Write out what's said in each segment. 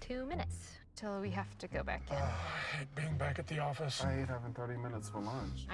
2 minutes till we have to go back in. I hate being back at the office. I hate having 30 minutes for lunch.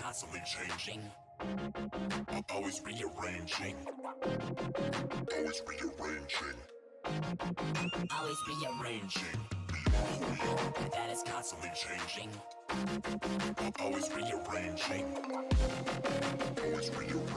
Constantly changing, always rearranging, always rearranging, always rearranging. That is constantly changing, always rearranging, always rearranging.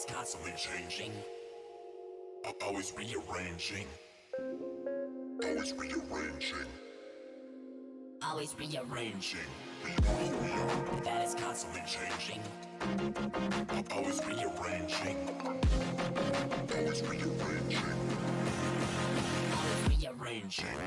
Constantly changing, always rearranging, always rearranging, always rearranging. That is constantly changing, always rearranging, always rearranging, always rearranging.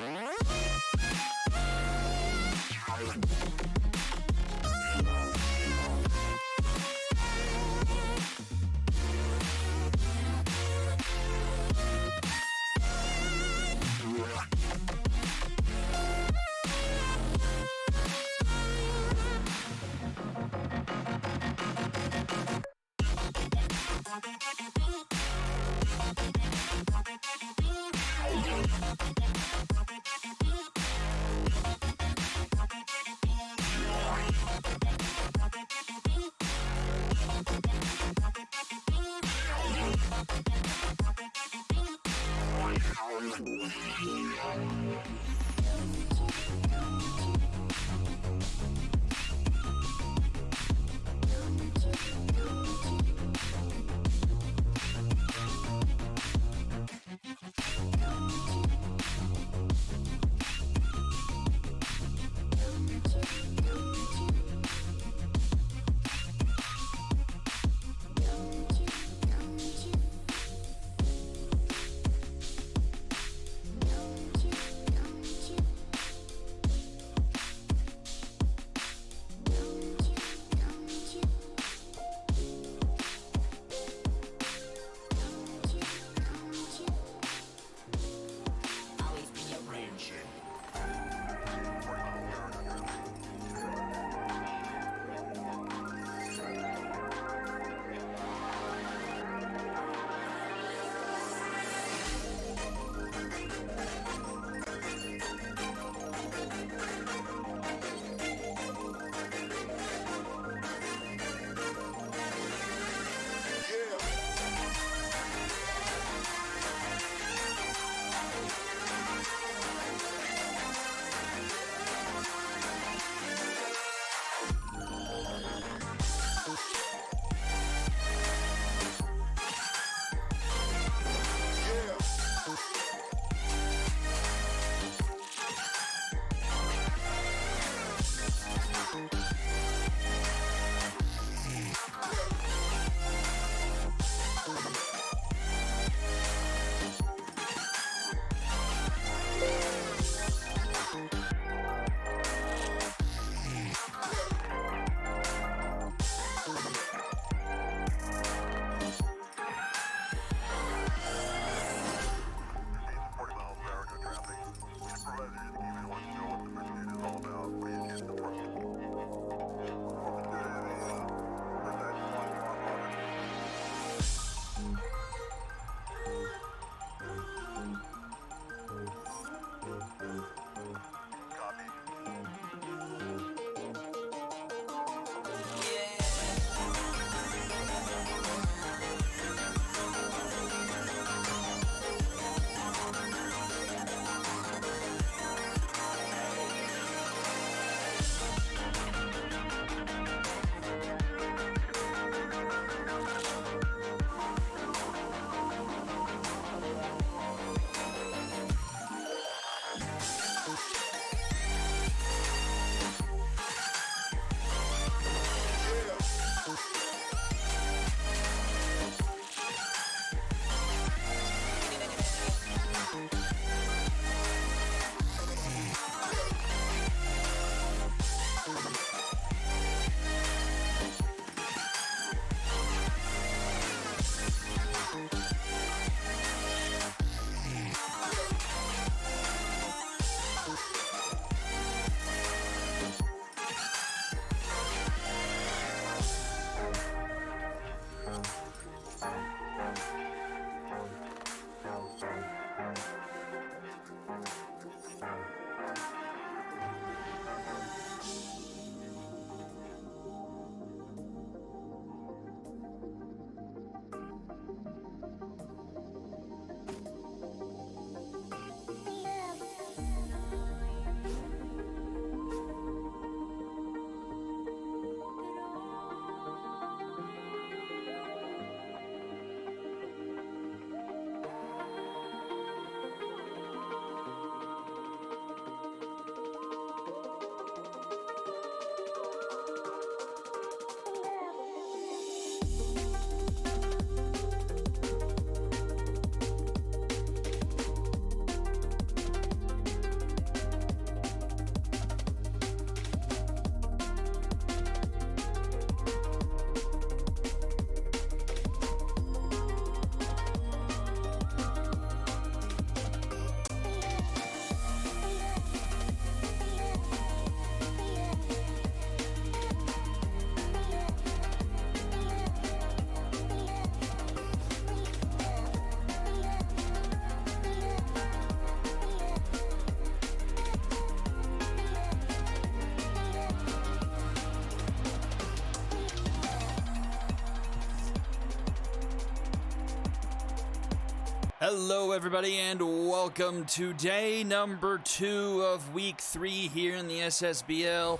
Hello, everybody, and welcome to day number 2 of week 3 here in the SSBL.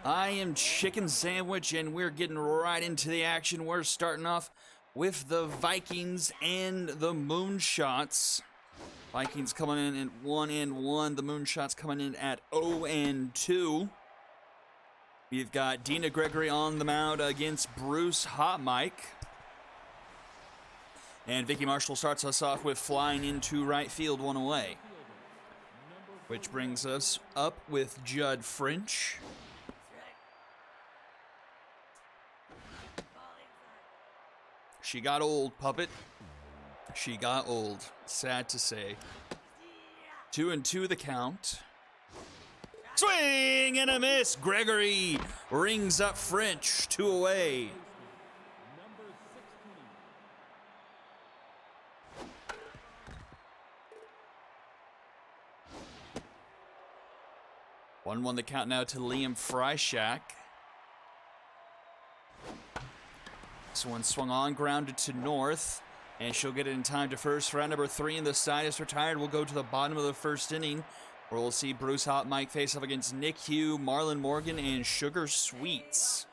I am Chicken Sandwich, and we're getting right into the action. We're starting off with the Vikings and the Moonshots. Vikings coming in at 1-1. The Moonshots coming in at 0-2. We've got Dina Gregory on the mound against Bruce Hot Mike. And Vicky Marshall starts us off with flying into right field, 1 away. Which brings us up with Judd French. She got old, puppet. She got old. Sad to say. 2-2 the count. Swing and a miss. Gregory rings up French, 2 away. 1-1 the count now to Liam Freishack. This one swung on, grounded to North, and she'll get it in time to first. Round number 3, and the side is retired. We'll go to the bottom of the first inning, where we'll see Bruce Hot Mike face off against Nick Hugh, Marlon Morgan, and Sugar Sweets.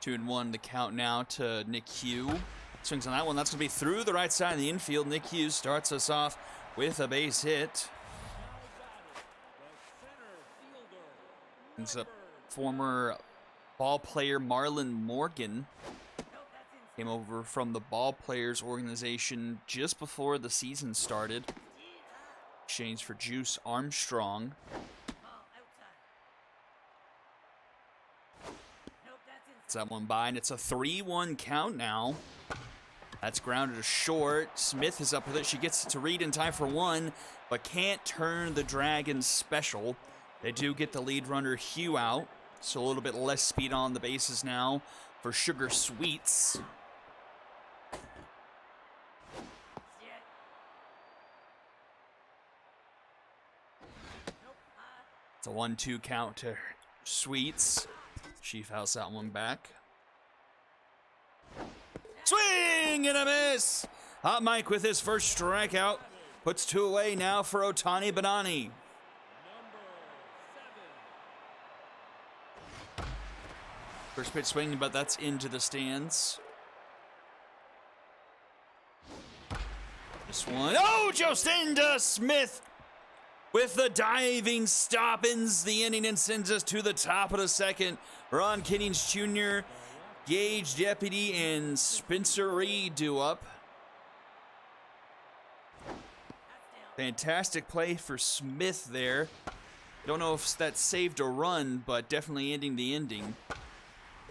Two and 1 the count now to Nick Hugh. Swings on that one. That's going to be through the right side of the infield. Nick Hughes starts us off with a base hit. Brings up former ball player Marlon Morgan. Came over from the ball players organization just before the season started. Exchanged for Juice Armstrong. That one by, and it's a 3-1 count now. That's grounded to short. Smith is up with it. She gets it to Reed in time for 1, but can't turn the Dragons special. They do get the lead runner Hugh out, so a little bit less speed on the bases now for Sugar Sweets. It's a 1-2 count to Sweets. She fouls that one back. Swing and a miss! Hot Mike with his first strikeout. Puts 2 away now for Otani Banani. First pitch swinging, but that's into the stands. This one, oh, Jocinda Smith with the diving stop ends the inning and sends us to the top of the second. Ron Kinnings Jr., Gage Deputy, and Spencer Reed do up. Fantastic play for Smith there. Don't know if that saved a run, but definitely ending the ending.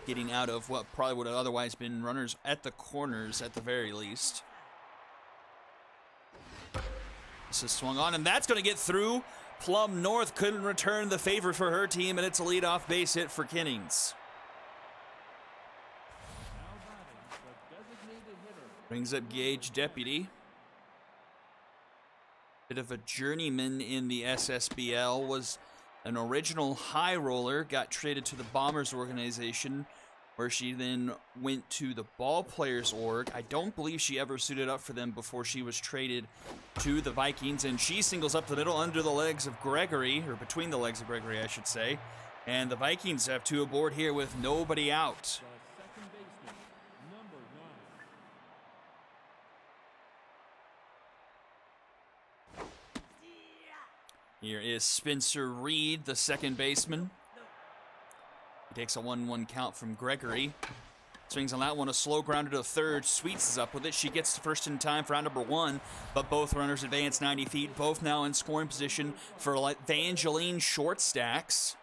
Getting out of what probably would have otherwise been runners at the corners at the very least. This is swung on, and that's going to get through. Plum North couldn't return the favor for her team, and it's a leadoff base hit for Kinnings. Brings up Gage Deputy. Bit of a journeyman in the SSBL, was an original high roller, got traded to the Bombers organization, where she then went to the ball players org. I don't believe she ever suited up for them before she was traded to the Vikings, and she singles up the middle under the legs of Gregory, or between the legs of Gregory, I should say. And the Vikings have 2 aboard here with nobody out. Here is Spencer Reed, the second baseman. He takes a 1-1 count from Gregory. Swings on that one, a slow grounder to third. Sweets is up with it. She gets to first in time for round number 1, but both runners advance 90 feet, both now in scoring position for Evangeline Short Stacks.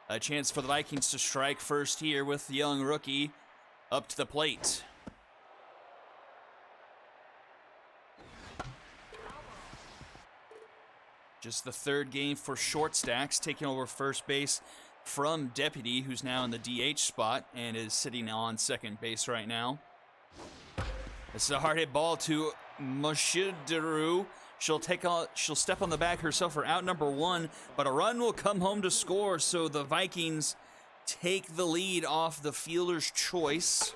A chance for the Vikings to strike first here with the young rookie up to the plate. Just the 3rd game for Short Stacks, taking over first base from Deputy, who's now in the DH spot and is sitting on second base right now. This is a hard hit ball to Moshidaru She'll step on the bag herself for out number 1, but a run will come home to score, so the Vikings take the lead off the fielder's choice.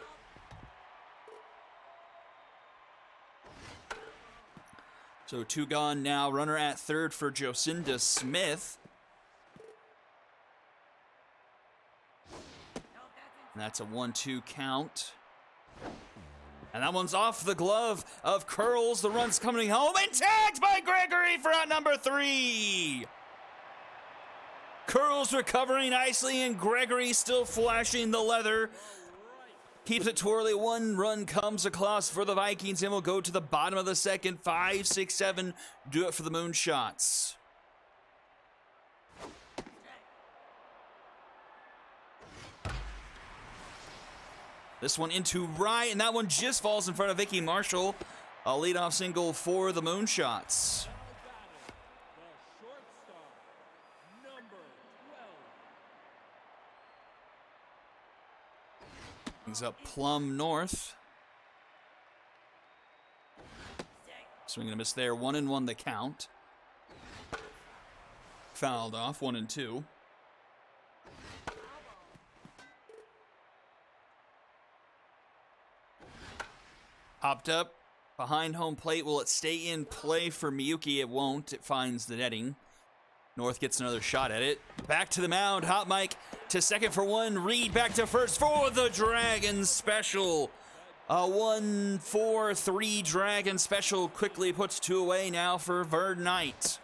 So 2 gone now, runner at third for Jocinda Smith. And that's a 1-2 count. And that one's off the glove of Curls. The run's coming home and tagged by Gregory for out number 3. Curls recovering nicely and Gregory still flashing the leather. Keeps it twirly. 1 run comes across for the Vikings and will go to the bottom of the second. 5, 6, 7 do it for the Moonshots. This one into right, and that one just falls in front of Vicky Marshall. A leadoff single for the Moonshots. Brings up Plum North. Swing and a miss there. 1-1 the count. Fouled off. 1-2. Popped up behind home plate. Will it stay in play for Miyuki? It won't. It finds the netting. North gets another shot at it. Back to the mound. Hot Mike to second for 1. Reed back to first for the Dragon special. A 1-4-3 Dragon special quickly puts 2 away now for Verd Knight.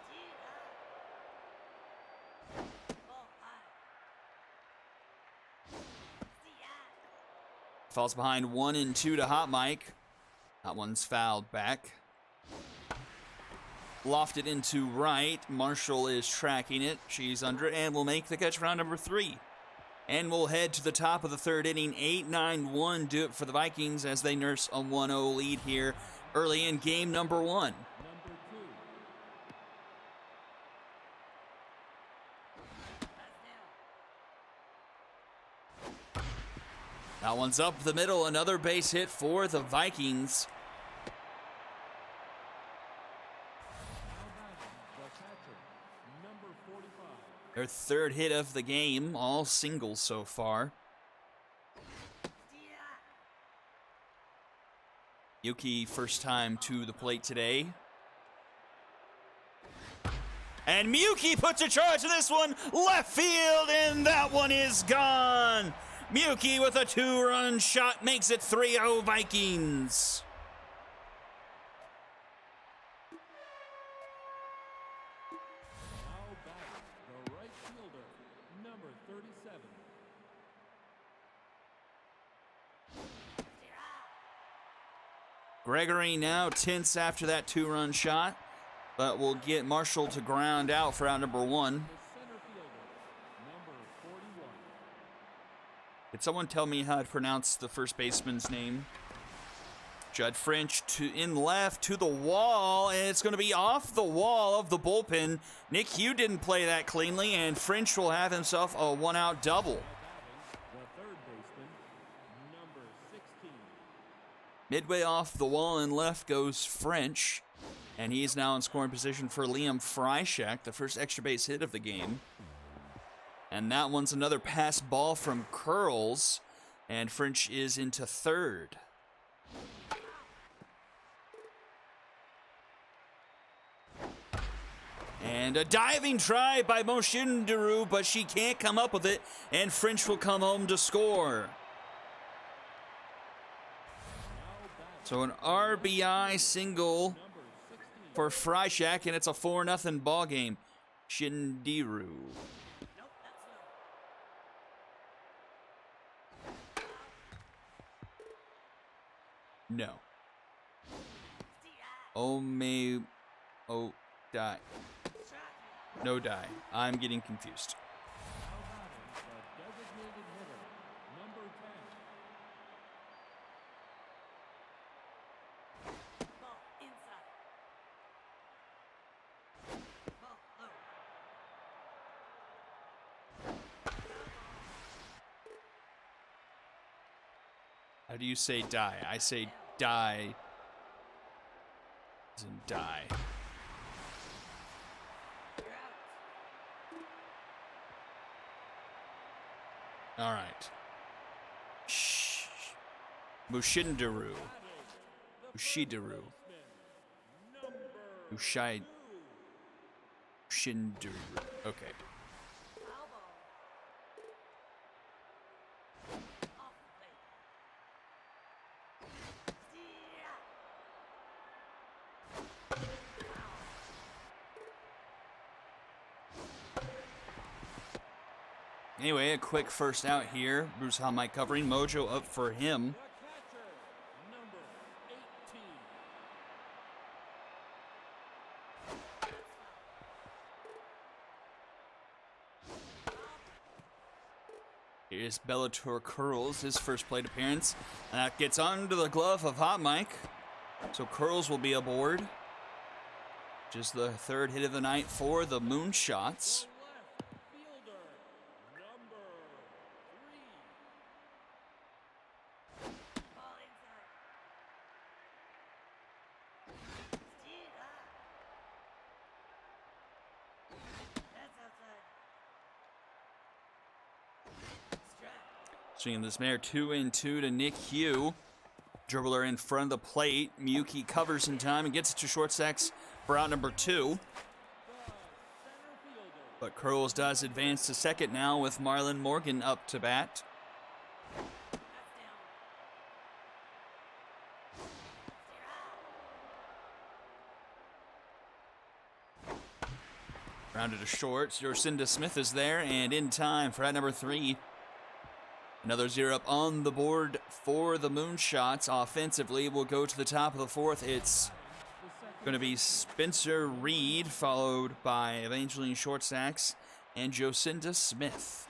Falls behind 1-2 to Hot Mike. That one's fouled back. Lofted into right. Marshall is tracking it. She's under it and will make the catch for round number 3. And we'll head to the top of the third inning. 8-9-1 do it for the Vikings as they nurse a 1-0 lead here early in game number 1. That one's up the middle. Another base hit for the Vikings. Their third hit of the game, all singles so far. Yuki first time to the plate today. And Miyuki puts a charge to this one, left field, and that one is gone. Miyuki with a 2-run shot makes it 3-0 Vikings. Gregory now tense after that 2-run shot, but will get Marshall to ground out for out number 1. Could someone tell me how to pronounce the first baseman's name? Judd French to in left to the wall, and it's going to be off the wall of the bullpen. Nick Hugh didn't play that cleanly, and French will have himself a 1-out double. Midway off the wall and left goes French, and he's now in scoring position for Liam Freishak, the first extra base hit of the game. And that one's another pass ball from Curls, and French is into third. And a diving try by Moshindaru, but she can't come up with it, and French will come home to score. So an RBI single for Freishak, and it's a 4-0 ball game. Shindiru. No. Die. No die. I'm getting confused. How do you say die? I say die as in die. All right. Shh. Bushindaru. Bushidaru. Bushindaru. Okay. Anyway, a quick first out here. Bruce Halmike covering. Mojo up for him. Here's Bellator Curls, his first plate appearance. And that gets under the glove of Hot Mike. So Curls will be aboard. Just the third hit of the night for the Moonshots. Swinging this mare 2-2 to Nick Hugh. Dribbler in front of the plate. Miyuki covers in time and gets it to short stacks for out number 2. But Curls does advance to second now with Marlon Morgan up to bat. Rounded to short. Jocinda Smith is there and in time for out number 3. Another 0 up on the board for the Moonshots. Offensively, we'll go to the top of the 4th. It's going to be Spencer Reed, followed by Evangeline Shortstacks and Jocinda Smith.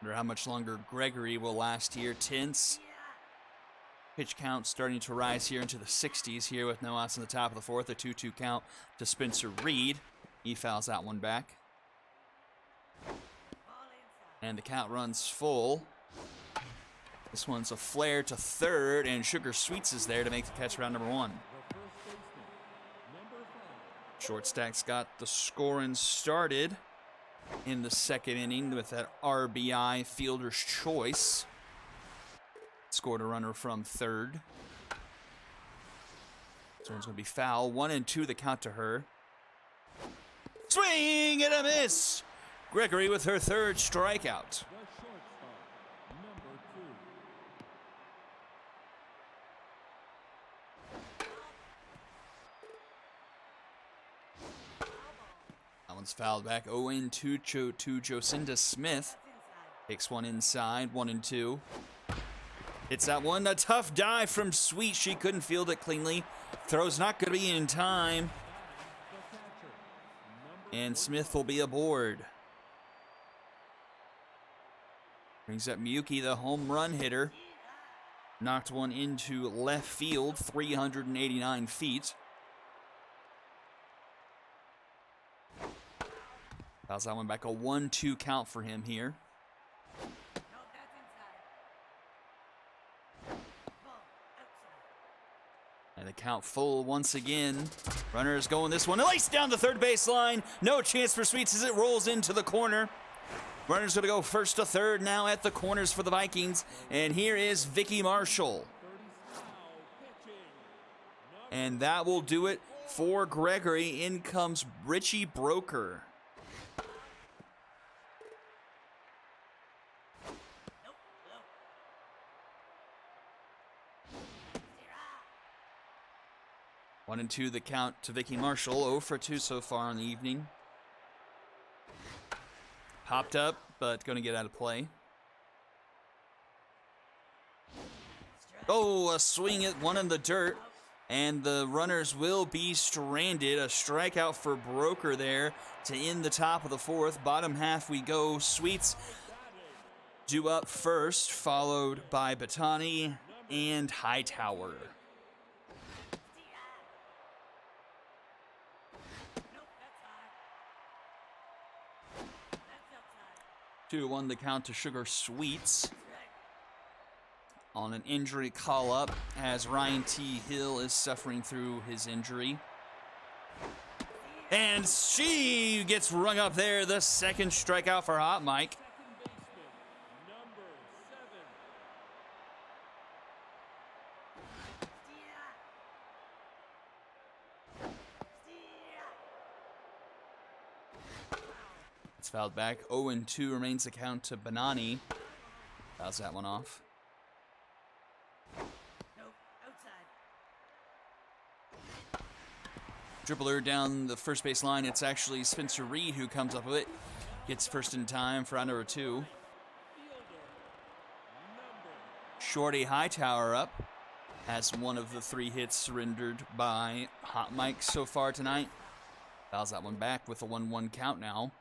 Wonder how much longer Gregory will last here. Tense. Pitch count starting to rise here into the 60s here with no outs in the top of the 4th. A 2-2 count to Spencer Reed. He fouls that one back. And the count runs full. This one's a flare to third, and Sugar Sweets is there to make the catch round number 1. Short Stacks got the scoring started in the second inning with that RBI fielder's choice. Scored a runner from third. This one's going to be foul. 1-2 the count to her. Swing and a miss! Gregory with her third strikeout. That one's fouled back. 0-2 to Jocinda Smith. Takes one inside. 1-2. It's that one. A tough dive from Sweet. She couldn't field it cleanly. Throw's not going to be in time. And Smith will be aboard. Brings up Miyuki, the home run hitter. Knocked one into left field, 389 feet. Fouls that one back, a 1-2 count for him here. And the count full once again. Runner is going this one. Laced down the third baseline. No chance for Sweets as it rolls into the corner. Runner's going to go first to third now at the corners for the Vikings. And here is Vicky Marshall. And that will do it for Gregory. In comes Richie Broker. One and two the count to Vicky Marshall. 0 for 2 so far in the evening. Popped up, but going to get out of play. Oh, a swing at one in the dirt. And the runners will be stranded. A strikeout for Broker there to end the top of the 4th. Bottom half we go. Sweets due up first, followed by Batani and Hightower. 2-1 the count to Sugar Sweets on an injury call-up as Ryan T. Hill is suffering through his injury. And she gets rung up there. The second strikeout for Hot Mike. It's fouled back. 0-2 remains the count to Banani. Fouls that one off. Dribbler down the first base line. It's actually Spencer Reed who comes up with it. Gets first in time for out number 2. Shorty Hightower up. Has one of the 3 hits surrendered by Hot Mike so far tonight. Fouls that one back with a 1-1 count now.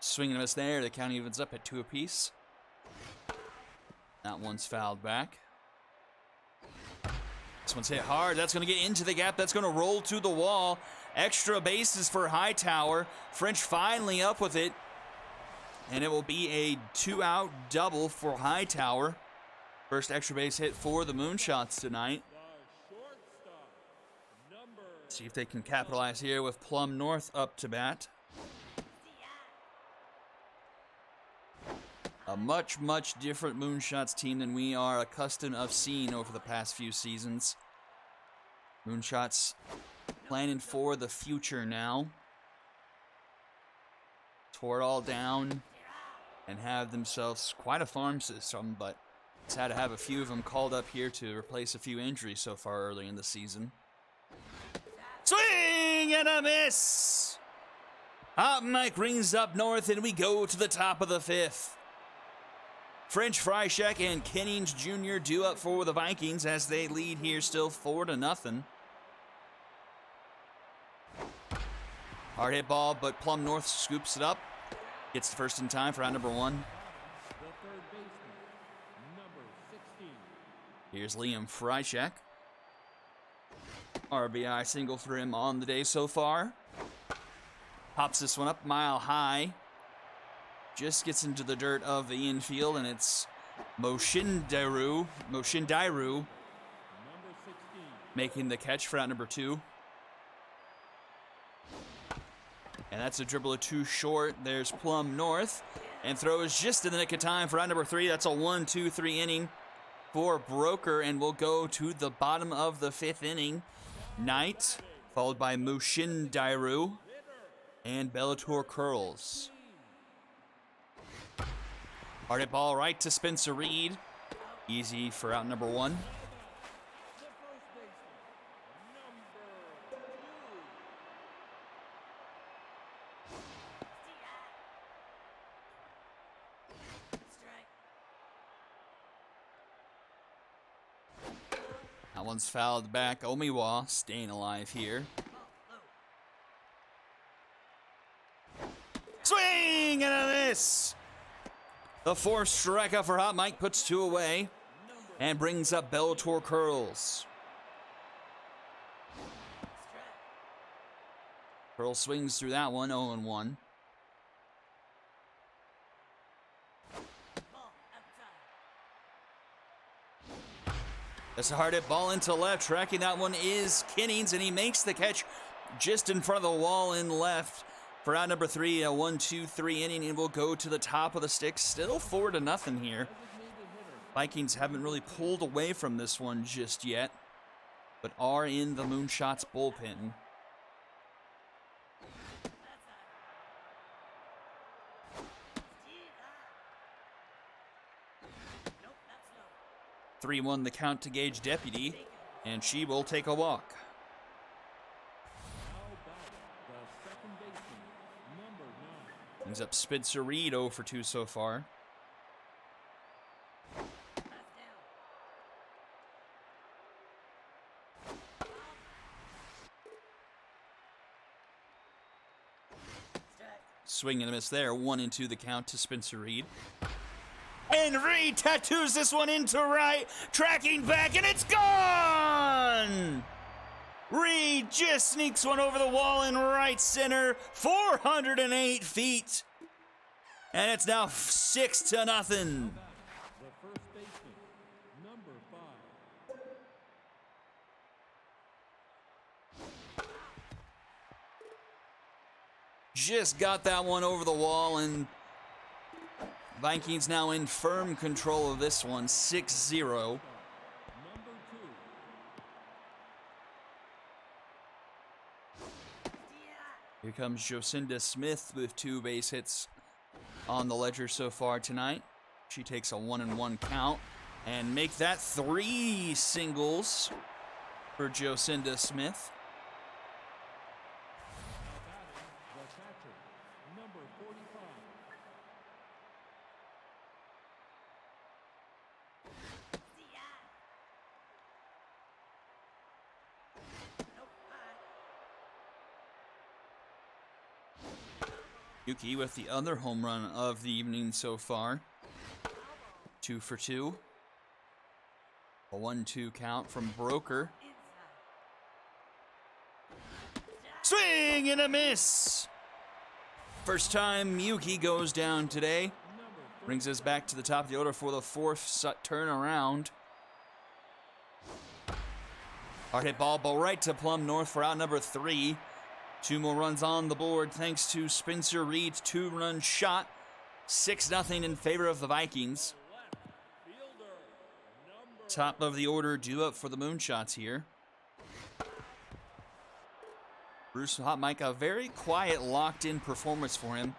Swing and a miss there. The count evens up at 2 apiece. That one's fouled back. This one's hit hard. That's going to get into the gap. That's going to roll to the wall. Extra bases for Hightower. French finally up with it. And it will be a 2-out double for Hightower. First extra base hit for the Moonshots tonight. See if they can capitalize here with Plum North up to bat. A much, much different Moonshots team than we are accustomed of seeing over the past few seasons. Moonshots planning for the future now. Tore it all down and have themselves quite a farm system, but it's had to have a few of them called up here to replace a few injuries so far early in the season. Swing and a miss! Hot Mike rings up north, and we go to the top of the 5th. French Freishek and Kennings Jr. due up for the Vikings as they lead here still 4-0. Hard hit ball, but Plum North scoops it up. Gets the first in time for round number 1. Here's Liam Freishek. RBI single for him on the day so far. Pops this one up mile high. Just gets into the dirt of the infield, and it's Moshindairu making the catch for out number 2. And that's a dribbler too short. There's Plum North, and throws just in the nick of time for out number 3. That's a 1-2-3 inning for Broker, and we'll go to the bottom of the 5th inning. Knight, followed by Moshindairu and Bellator Curls. Hard hit ball right to Spencer Reed. Easy for out number 1. That one's fouled back. Omiwa staying alive here. Swing and a miss! The 4th strikeout for Hot Mike puts 2 away and brings up Bellator Curls. Curls swings through that one, 0-1. That's a hard hit ball into left. Tracking that one is Kennings, and he makes the catch just in front of the wall in left. For out number 3, a 1-2-3 inning, and we'll go to the top of the sticks. Still 4-0 here. Vikings haven't really pulled away from this one just yet, but are in the Moonshots bullpen. Nope, 3-1 the count to Gage Deputy, and she will take a walk. Brings up Spencer Reed 0 for 2 so far. Swing and a miss there. 1-2 the count to Spencer Reed. And Reed tattoos this one into right. Tracking back, and it's gone! Reed just sneaks one over the wall in right center, 408 feet. And it's now 6-0. just got that one over the wall, and Vikings now in firm control of this one, 6-0. Here comes Jocinda Smith with 2 base hits on the ledger so far tonight. She takes a 1-1 count and make that 3 singles for Jocinda Smith. Yuki with the other home run of the evening so far. 2 for 2. A 1-2 count from Broker. Swing and a miss! First time Yuki goes down today. Brings us back to the top of the order for the 4th turnaround. Hard hit ball right to Plum North for out number 3. 2 more runs on the board thanks to Spencer Reed's 2-run shot. 6-0 in favor of the Vikings. Top of the order due up for the Moonshots here. Bruce Hot Mike, a very quiet, locked-in performance for him.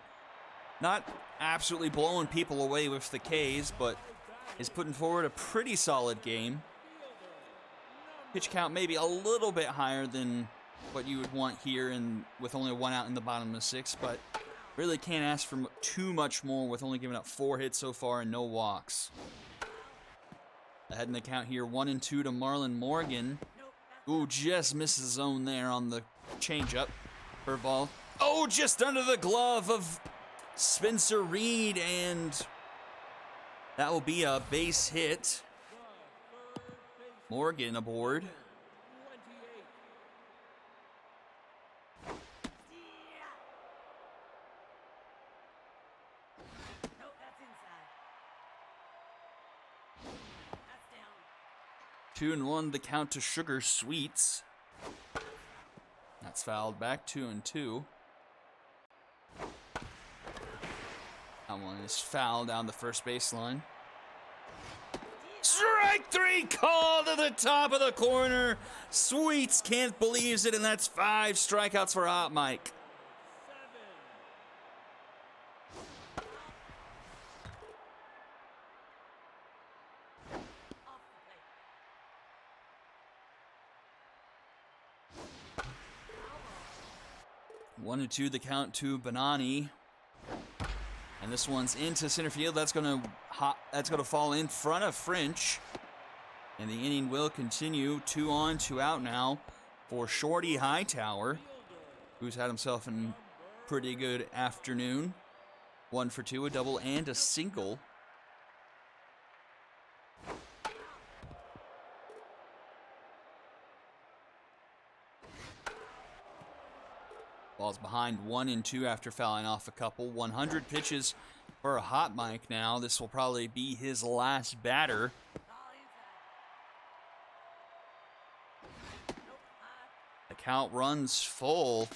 Not absolutely blowing people away with the Ks, but is putting forward a pretty solid game. Pitch count maybe a little bit higher than what you would want here, and with only 1 out in the bottom of the 6th, but really can't ask for too much more with only giving up 4 hits so far and no walks. Ahead in the count here, 1-2 to Marlon Morgan. Ooh, just misses zone there on the changeup. Curveball. Oh, just under the glove of Spencer Reed, and that will be a base hit. Morgan aboard. Two and 1 the count to Sugar Sweets. That's fouled back. 2-2. That one is fouled down the first baseline. Strike 3 call to the top of the corner. Sweets can't believe it, and that's 5 strikeouts for Hot Mike. One and 2 the count to Bonani. And this one's into center field. That's gonna fall in front of French. And the inning will continue. 2 on, 2 out now for Shorty Hightower, who's had himself a pretty good afternoon. 1 for 2, a double and a single. Ball's behind 1-2 after fouling off a couple. 100 pitches for a Hot Mike now. This will probably be his last batter. The count runs full.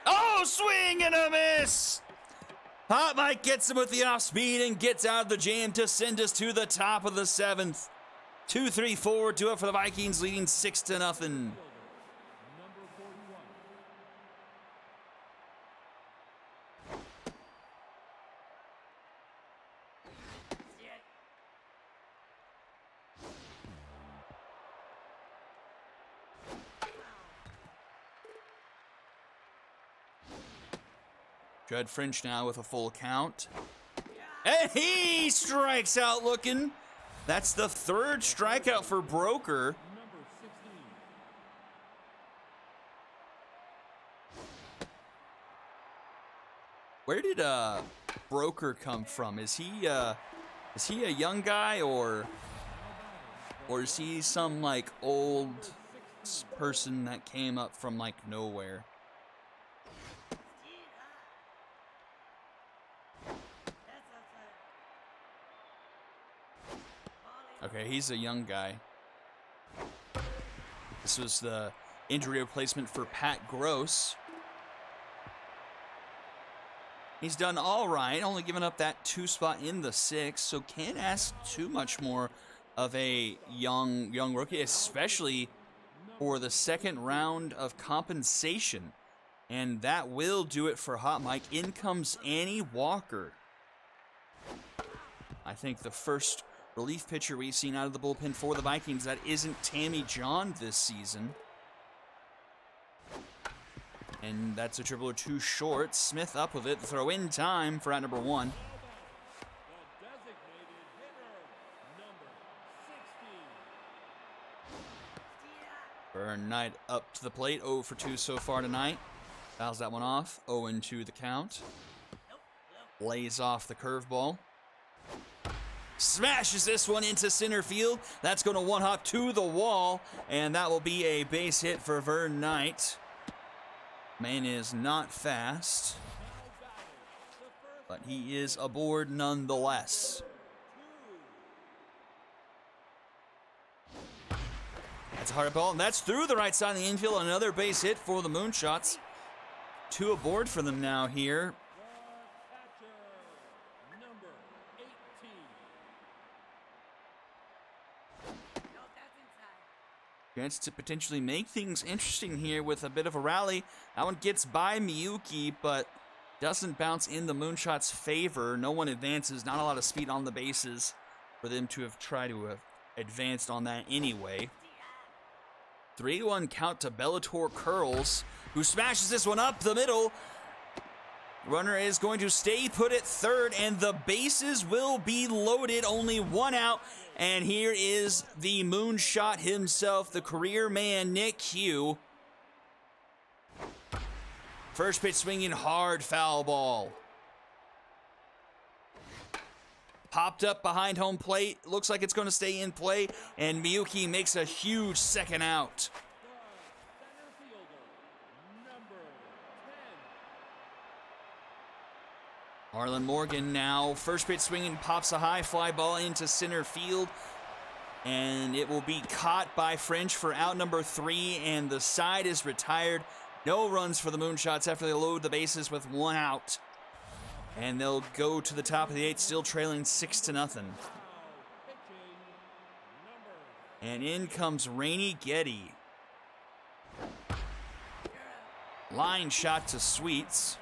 Oh, swing and a miss! Hot Mike gets him with the off speed and gets out of the jam to send us to the top of the 7th. 2-3-4 do it for the Vikings, leading 6-0. Judd French now with a full count. And he strikes out looking. That's the 3rd strikeout for Broker. Where did Broker come from? Is he a young guy, or is he some like old person that came up from like nowhere? Okay, he's a young guy. This was the injury replacement for Pat Gross. He's done all right, only giving up that 2 spot in the 6, so can't ask too much more of a young rookie, especially for the second round of compensation. And that will do it for Hot Mike. In comes Annie Walker. I think the first relief pitcher we've seen out of the bullpen for the Vikings that isn't Tammy John this season. And that's a triple too short. Smith up with it. Throw in time for out number 1. Vern Knight up to the plate. 0 for 2 so far tonight. Fouls that one off. 0-2 the count. Lays off the curveball. Smashes this one into center field. That's going to one-hop to the wall. And that will be a base hit for Vern Knight. Man is not fast, but he is aboard nonetheless. That's a hard ball, and that's through the right side of the infield. Another base hit for the Moonshots. 2 aboard for them now here. Chance to potentially make things interesting here with a bit of a rally. That one gets by Miyuki, but doesn't bounce in the Moonshots' favor. No one advances, not a lot of speed on the bases for them to have tried to have advanced on that anyway. 3-1 count to Bellator Curls, who smashes this one up the middle. Runner is going to stay put at third, and the bases will be loaded. Only 1 out. And here is the Moonshot himself, the career man, Nick Hugh. First pitch swinging hard, foul ball. Popped up behind home plate. Looks like it's going to stay in play. And Miyuki makes a huge second out. Harlan Morgan now, first pitch swinging, pops a high fly ball into center field, and it will be caught by French for out number 3, and the side is retired. No runs for the Moonshots after they load the bases with 1 out, and they'll go to the top of the 8th, still trailing 6-0. And in comes Rainey Getty. Line shot to Sweets.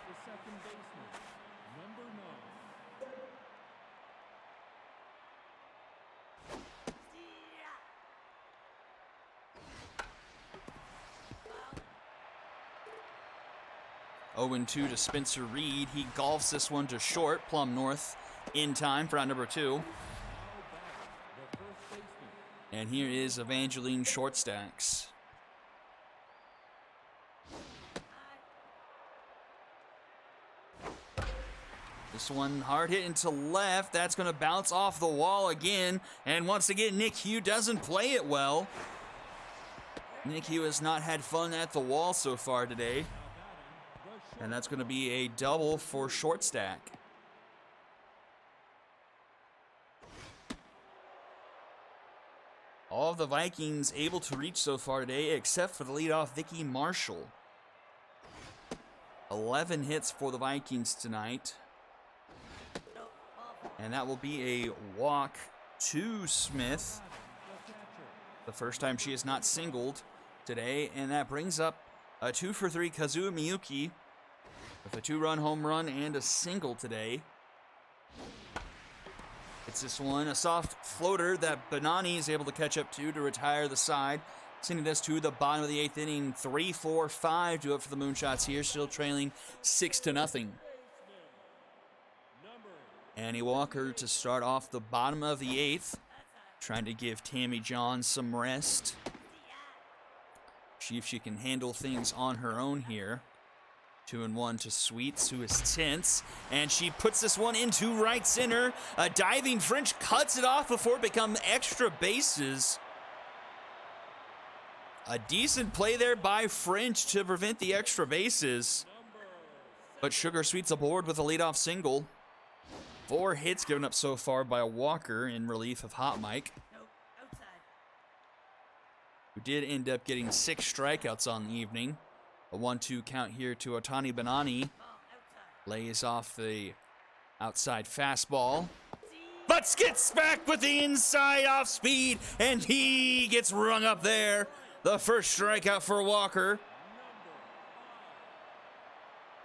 Oh, 0-2 to Spencer Reed. He golfs this one to short, plumb north, in time for out number 2. And here is Evangeline Shortstacks. This one hard hit into left. That's going to bounce off the wall again. And once again, Nick Hugh doesn't play it well. Nick Hugh has not had fun at the wall so far today. And that's going to be a double for Shortstack. All of the Vikings able to reach so far today, except for the leadoff Vicky Marshall. 11 hits for the Vikings tonight. And that will be a walk to Smith. The first time she has not singled today. And that brings up a 2 for 3 Kazuo Miyuki with a 2-run home run and a single today. It's this one, a soft floater that Benani is able to catch up to retire the side. Sending this to the bottom of the 8th inning. 3-4-5 do it for the Moonshots here, still trailing 6-0. Annie Walker to start off the bottom of the 8th, trying to give Tammy John some rest. See if she can handle things on her own here. 2-1 to Sweets, who is tense, and she puts this one into right center. A diving French cuts it off before it becomes extra bases. A decent play there by French to prevent the extra bases. But Sugar Sweets aboard with a leadoff single. 4 hits given up so far by Walker in relief of Hot Mike, who did end up getting 6 strikeouts on the evening. A 1-2 count here to Otani Benani. Lays off the outside fastball. But gets back with the inside off speed, and he gets rung up there. The first strikeout for Walker.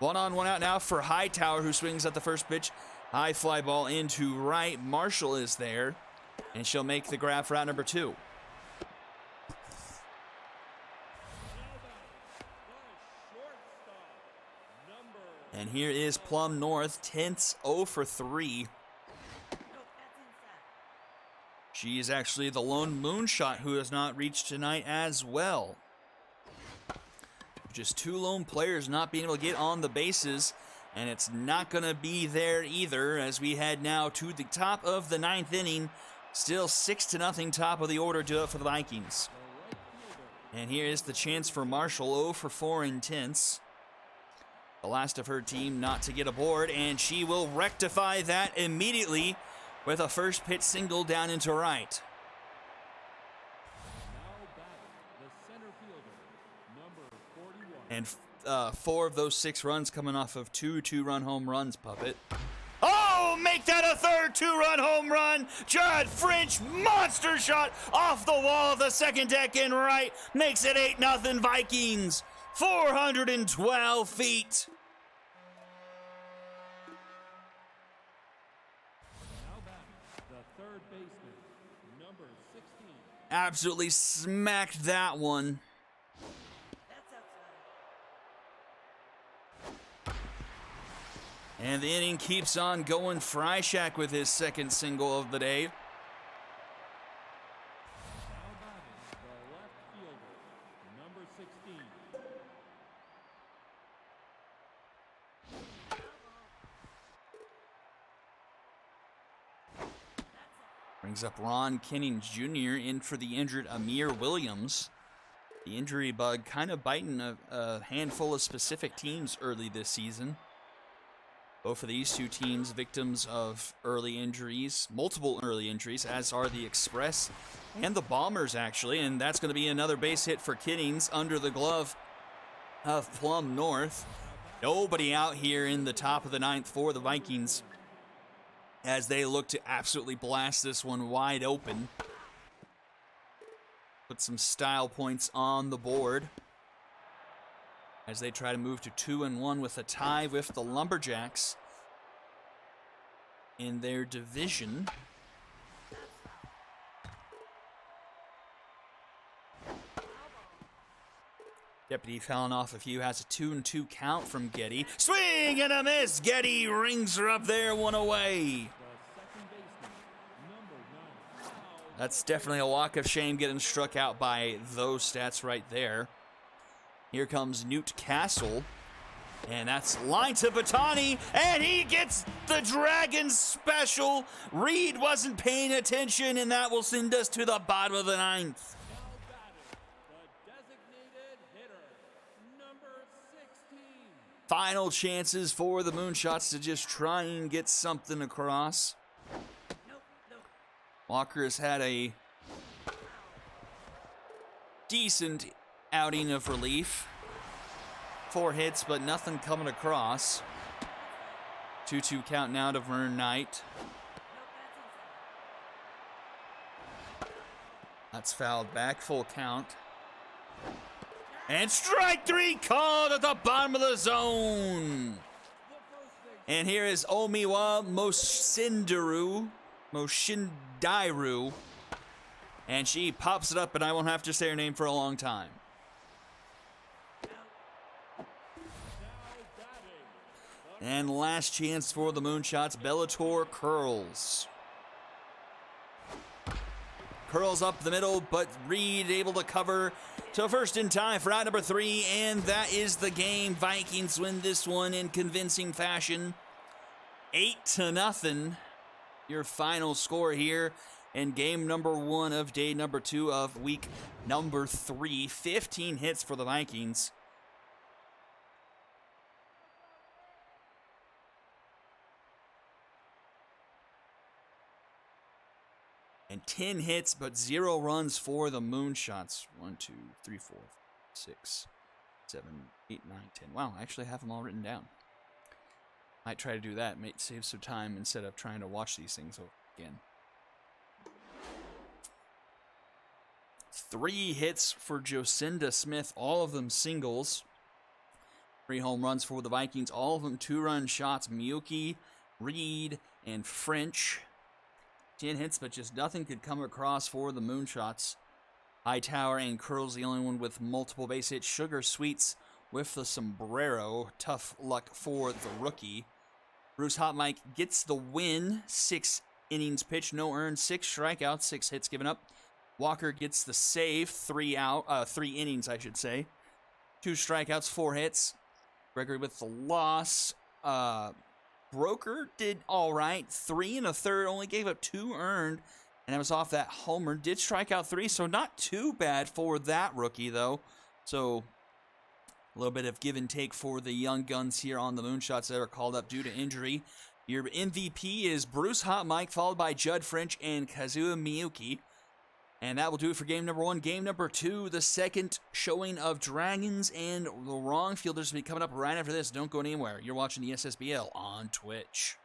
1 on, 1 out now for Hightower, who swings at the first pitch. High fly ball into right. Marshall is there, and she'll make the grab for out number 2. And here is Plum North, Tents 0 for 3. She is actually the lone moonshot who has not reached tonight as well. Just 2 lone players not being able to get on the bases, and it's not going to be there either as we head now to the top of the 9th inning. Still 6-0 top of the order to it for the Vikings. And here is the chance for Marshall, 0 for 4 in Tents. The last of her team not to get aboard, and she will rectify that immediately with a first pitch single down into right. And 4 of those 6 runs coming off of 2 2-run home runs, Puppet. Oh, make that a third 2-run home run. Judd French, monster shot off the wall of the second deck in right. Makes it 8-0 Vikings. 412 feet. Absolutely smacked that one. And the inning keeps on going. Freishak with his second single of the day. Brings up Ron Kenning Jr. in for the injured Amir Williams. The injury bug kind of biting a handful of specific teams early this season. Both of these 2 teams victims of early injuries, multiple early injuries, as are the Express and the Bombers, actually. And that's going to be another base hit for Kinnings under the glove of Plum North. Nobody out here in the top of the 9th for the Vikings, as they look to absolutely blast this one wide open. Put some style points on the board as they try to move to 2-1 with a tie with the Lumberjacks in their division. Deputy fouling off a few, has a 2-2 count from Getty. Swing and a miss. Getty rings her up there, 1 away. That's definitely a walk of shame getting struck out by those stats right there. Here comes Newt Castle, and that's line to Batani, and he gets the Dragon special. Reed wasn't paying attention, and that will send us to the bottom of the 9th. Final chances for the Moonshots to just try and get something across. Walker has had a decent outing of relief. 4 hits, but nothing coming across. 2-2 count now to Vern Knight. That's fouled back, full count. And strike 3 called at the bottom of the zone. And here is Omiwa Moshindaru. And she pops it up, and I won't have to say her name for a long time. And last chance for the Moonshots, Bellator Curls. Curls up the middle, but Reed able to cover to first in time for out number 3, and that is the game. Vikings win this one in convincing fashion. 8-0, your final score here in game number 1 of day number 2 of week number 3. 15 hits for the Vikings. And 10 hits, but 0 runs for the Moonshots. 1, 2, 3, 4, 6, 7, 8, 9, 10. Wow, I actually have them all written down. Might try to do that. Might save some time instead of trying to watch these things again. 3 hits for Jocinda Smith, all of them singles. 3 home runs for the Vikings, all of them 2-run shots. Miyuki, Reed, and French. 10 hits, but just nothing could come across for the Moonshots. Hightower and Curls the only one with multiple base hits. Sugar Sweets with the sombrero. Tough luck for the rookie. Bruce Hot Mike gets the win. 6 innings pitched, no earned, 6 strikeouts, 6 hits given up. Walker gets the save, 3 innings, I should say. 2 strikeouts, 4 hits. Gregory with the loss. Broker did all right. 3 1/3, only gave up 2 earned, and it was off that homer. Did strike out 3, so not too bad for that rookie, though. So a little bit of give and take for the young guns here on the Moonshots that are called up due to injury. Your MVP is Bruce Hot Mike, followed by Judd French and Kazuya Miyuki. And that will do it for game number 1. Game number 2, the second showing of Dragons and the Wrong Fielders will be coming up right after this. Don't go anywhere. You're watching the SSBL on Twitch.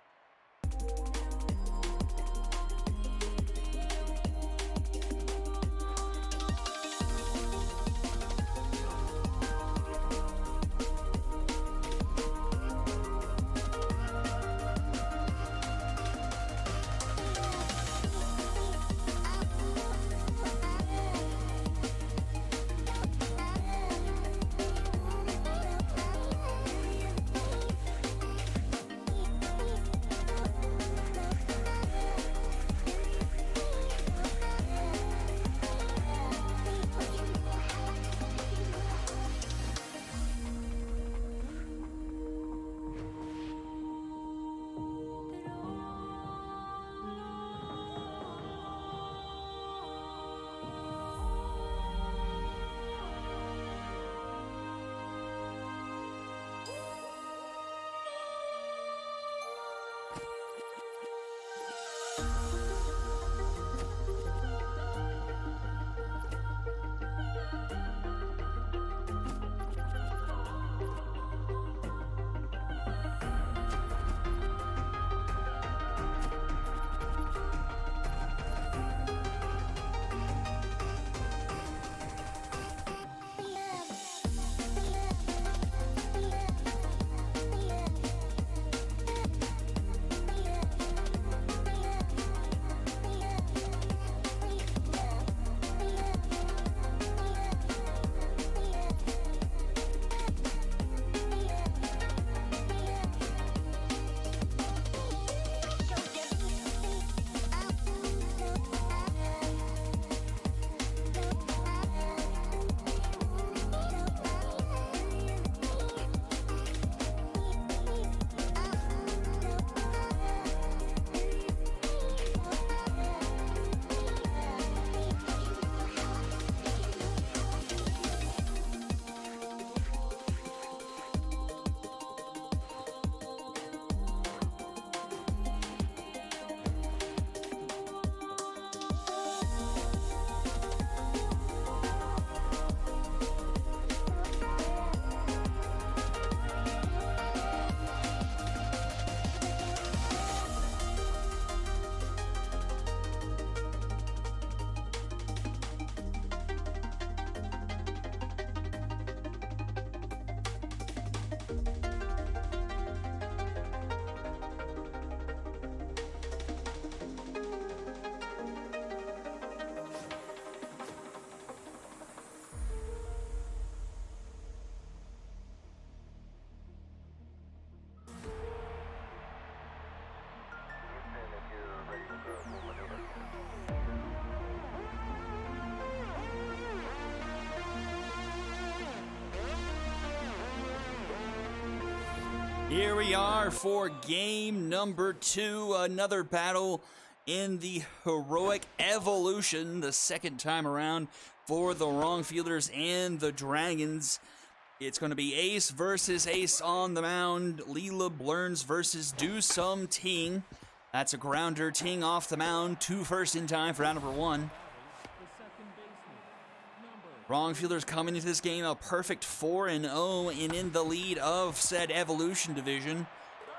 Here we are for game number 2, another battle in the Heroic Evolution, the second time around for the Wrong Fielders and the Dragons. It's going to be Ace versus Ace on the mound, Leela Blurns versus Do Some Ting. That's a grounder. Ting off the mound, 2 first in time for out number 1. Wrong Fielders coming into this game a perfect 4-0 and in the lead of said Evolution division.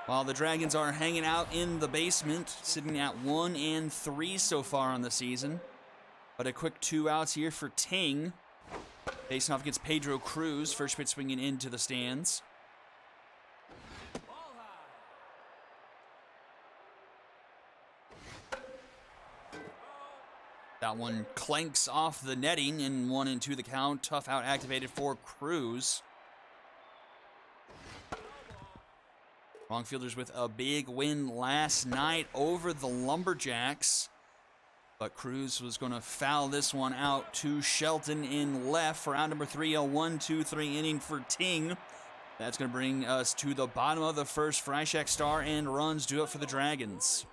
While the Dragons are hanging out in the basement, sitting at 1-3 so far on the season. But a quick 2 outs here for Ting. Facing off against Pedro Cruz. First pitch swinging into the stands. That one clanks off the netting and 1-2 the count. Tough out activated for Cruz. Wrongfielders with a big win last night over the Lumberjacks. But Cruz was going to foul this one out to Shelton in left for out number 3, a 1-2-3 inning for Ting. That's going to bring us to the bottom of the first. Freishak star and runs due up for the Dragons.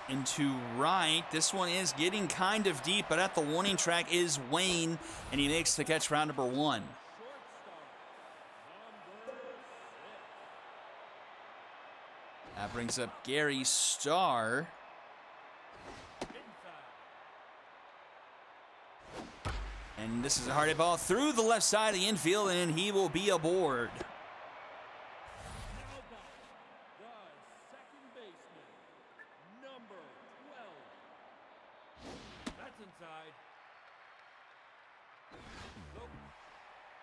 Into right. This one is getting kind of deep, but at the warning track is Wayne, and he makes the catch for out number 1. That brings up Gary Starr. And this is a hard hit ball through the left side of the infield, and he will be aboard.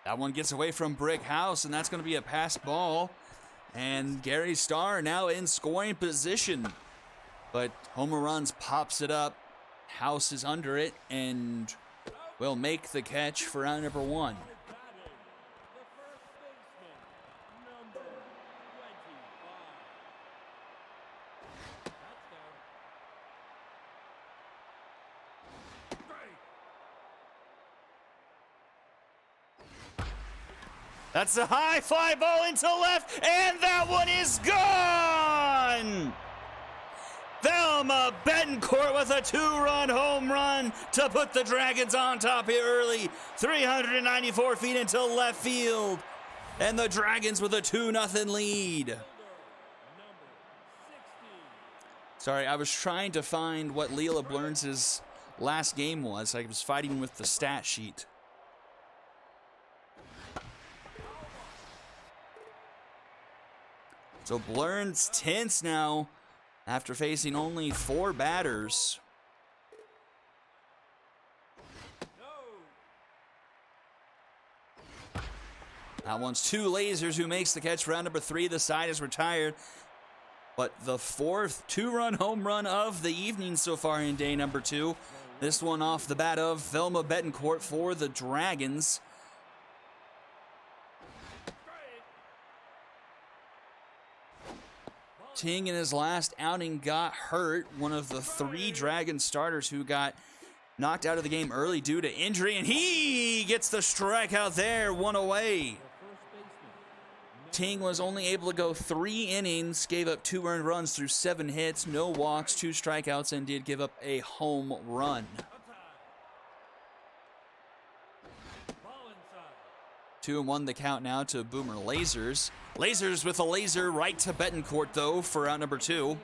That one gets away from Brick House, and that's going to be a pass ball. And Gary Starr now in scoring position. But Homer Runs pops it up. House is under it and will make the catch for round number 1. That's a high fly ball into left, and that one is gone! Thelma Betancourt with a 2-run home run to put the Dragons on top here early. 394 feet into left field. And the Dragons with a 2-0 lead. Sorry, I was trying to find what Leela Blurns' last game was. I was fighting with the stat sheet. So Blurns tense now after facing only 4 batters. That one's 2 lasers who makes the catch for round number 3. The side is retired. But the 4th 2-run home run of the evening so far in day number 2. This one off the bat of Thelma Betancourt for the Dragons. Ting in his last outing got hurt. One of the 3 Dragon starters who got knocked out of the game early due to injury, and he gets the strikeout there, 1 away. Ting was only able to go 3 innings, gave up 2 earned runs through 7 hits, no walks, 2 strikeouts, and did give up a home run. 2-1 the count now to Boomer Lasers. Lasers with a laser right to Betancourt, though, for out number 2.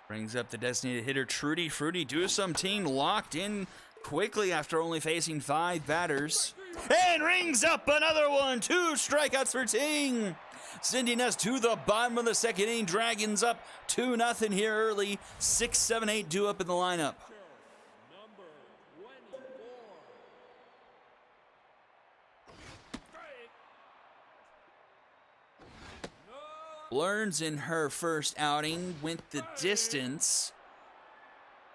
Brings up the designated hitter, Trudy. Fruity do something, locked in quickly after only facing 5 batters. And rings up another one. 2 strikeouts for Ting. Sending us to the bottom of the second inning. Dragons up 2-0 here early. 6, 7, 8 due up in the lineup. Blurns in her first outing went the distance.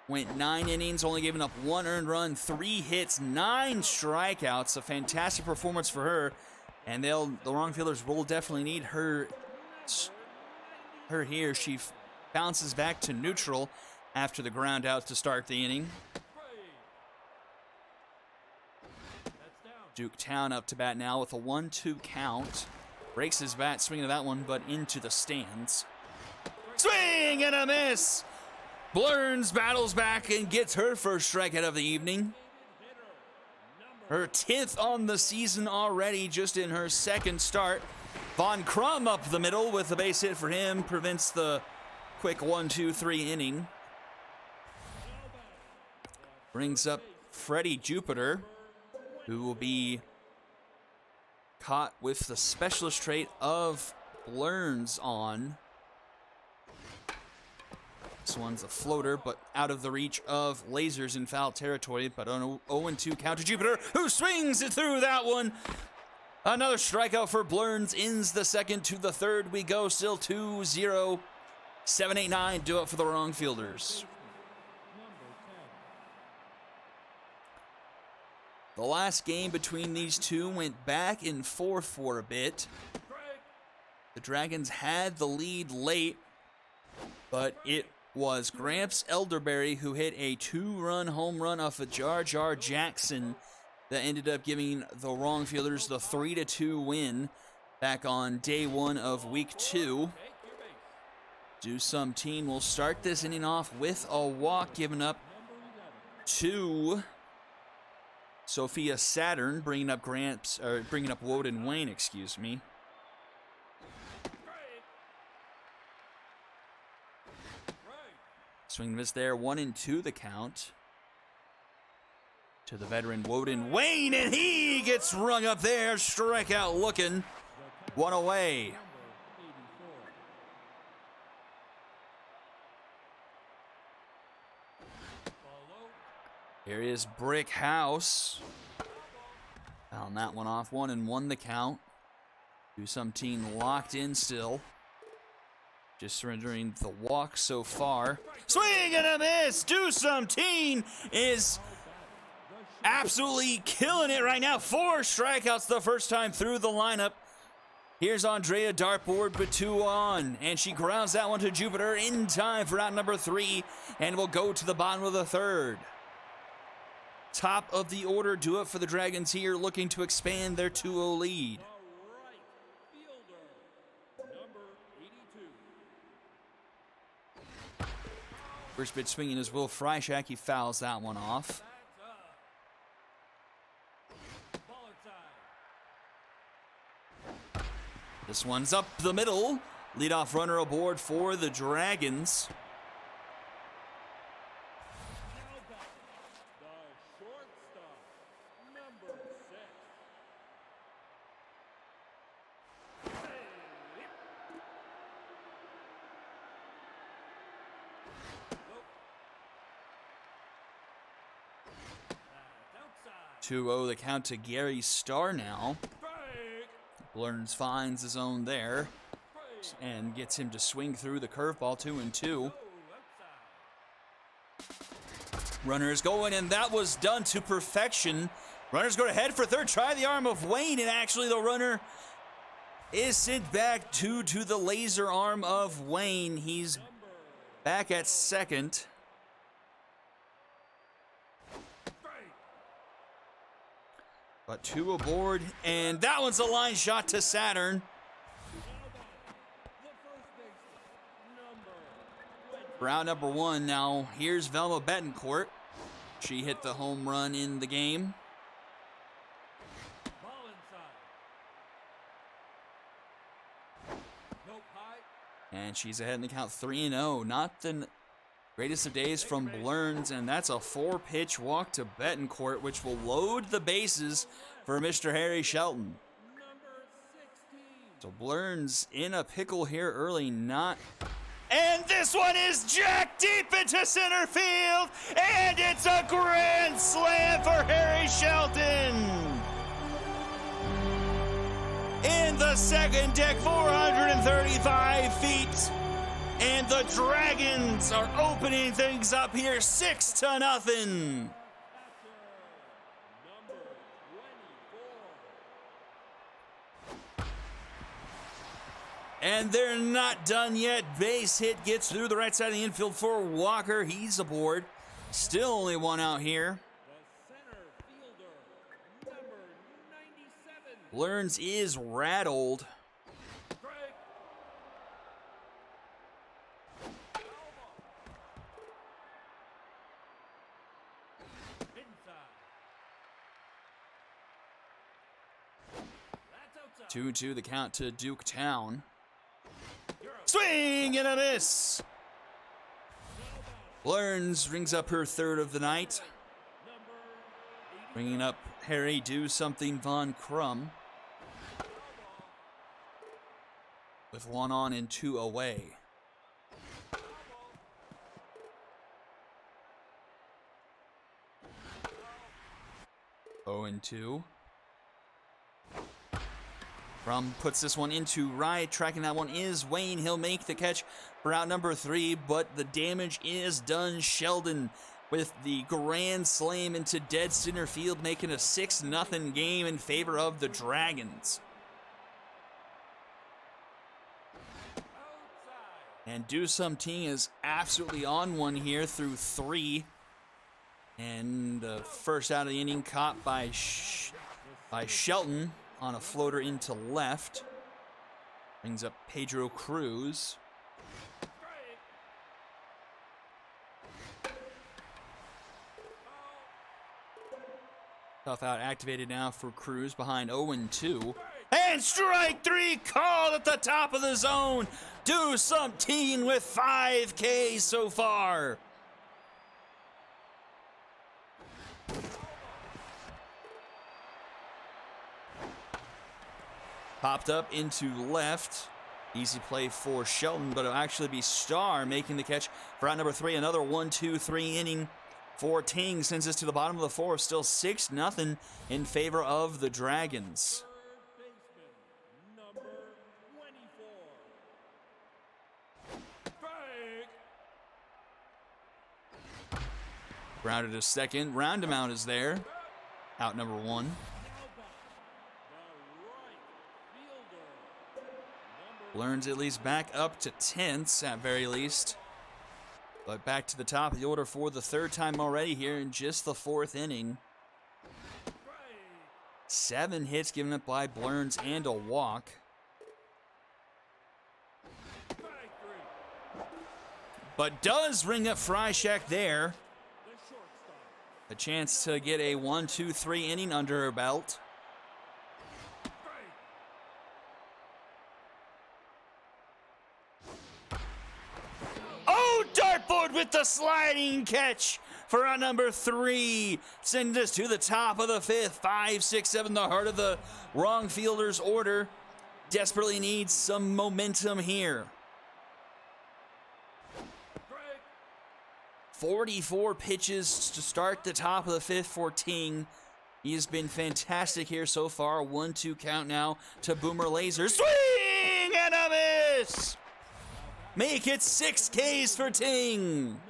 Went 9 innings, only giving up 1 earned run, 3 hits, 9 strikeouts. A fantastic performance for her. And the Wrongfielders will definitely need her here. She bounces back to neutral after the ground out to start the inning. Duke Town up to bat now with a 1-2 count. Breaks his bat, swinging to that one, but into the stands. Swing and a miss! Blurns battles back and gets her first strikeout of the evening. Her 10th on the season already, just in her second start. Von Crum up the middle with the base hit for him, prevents the quick 1-2-3 inning. Brings up Freddie Jupiter, who will be caught with the specialist trait of Learns on. This one's a floater, but out of the reach of lasers in foul territory. But on 0-2 count to Jupiter, who swings it through that one. Another strikeout for Blurns ends the second. To the third we go, still 2-0. 7-8-9 do it for the wrong fielders. The last game between these two went back and forth for a bit. The Dragons had the lead late, but it was Gramps Elderberry who hit a 2-run home run off of Jar Jar Jackson that ended up giving the wrong fielders the 3-2 win back on day 1 of week 2. Do Some Teen will start this inning off with a walk given up to Sophia Saturn, bringing up Woden Wayne, excuse me. Swing and miss there, 1-2 the count. To the veteran Woden Wayne, and he gets rung up there. Strikeout looking. One away. Here is Brick House. Found that one off. 1-1 the count. Do Some Teen locked in still. Just surrendering the walk so far. Swing and a miss. Do Some Teen is absolutely killing it right now. 4 strikeouts the first time through the lineup. Here's Andrea Dartboard, but 2 on. And she grounds that one to Jupiter in time for out number 3. And will go to the bottom of the third. Top of the order, do it for the Dragons here, looking to expand their 2-0 lead. First pitch swinging is Will Freishak. He fouls that one off. This one's up the middle. Leadoff runner aboard for the Dragons. Outside. 2-0 the count to Gary Starr now. Learns finds his own there and gets him to swing through the curveball. 2-2. Runners going, and that was done to perfection. Runners go ahead for third. Try the arm of Wayne, and actually the runner is sent back to the laser arm of Wayne. He's back at second. But 2 aboard, and that one's a line shot to Saturn. Round number 1 now. Here's Velma Betancourt. She hit the home run in the game. And she's ahead in the count 3-0. Not the greatest of days from Blurns, and that's a 4-pitch walk to Betancourt, which will load the bases for Mr. Harry Shelton. So Blurns in a pickle here early, not... And this one is jacked deep into center field, and it's a grand slam for Harry Shelton. In the second deck, 435 feet. And the Dragons are opening things up here 6-0. And they're not done yet. Base hit gets through the right side of the infield for Walker. He's aboard. Still only 1 out here. Learns is rattled. 2-2 the count to Duketown. Swing and a miss. Learns rings up her third of the night. Bringing up Harry Do Something Von Crum. With 1 on and 2 away. Oh and 2. Crum puts this one into right. Tracking that one is Wayne. He'll make the catch for out number 3, but the damage is done. Sheldon with the grand slam into dead center field, making a 6-0 game in favor of the Dragons. And Do Something is absolutely on one here through 3. And the first out of the inning caught by Shelton on a floater into left. Brings up Pedro Cruz. Tough out activated now for Cruz behind 0-2. And strike 3 called at the top of the zone. Do Something with 5 Ks so far. Popped up into left. Easy play for Shelton, but it'll actually be Starr making the catch for out number 3. Another 1-2-3 inning for Ting. Sends us to the bottom of the 4th. Still 6-0 in favor of the Dragons. Grounded to second. Roundabout is there. Out number 1. Learns at least back up to 10th at very least. But back to the top of the order for the 3rd time already here in just the 4th inning. 7 hits given up by Blurns and a walk. But does ring up Freishak there. A chance to get a 1-2-3 inning under her belt. Oh, dartboard with the sliding catch for our number 3. Send us to the top of the 5th. 5, 6, 7, the heart of the wrong fielder's order. Desperately needs some momentum here. 44 pitches to start the top of the 5th for Ting. He has been fantastic here so far. 1-2 count now to Boomer Laser. Swing and a miss! Make it 6 Ks for Ting.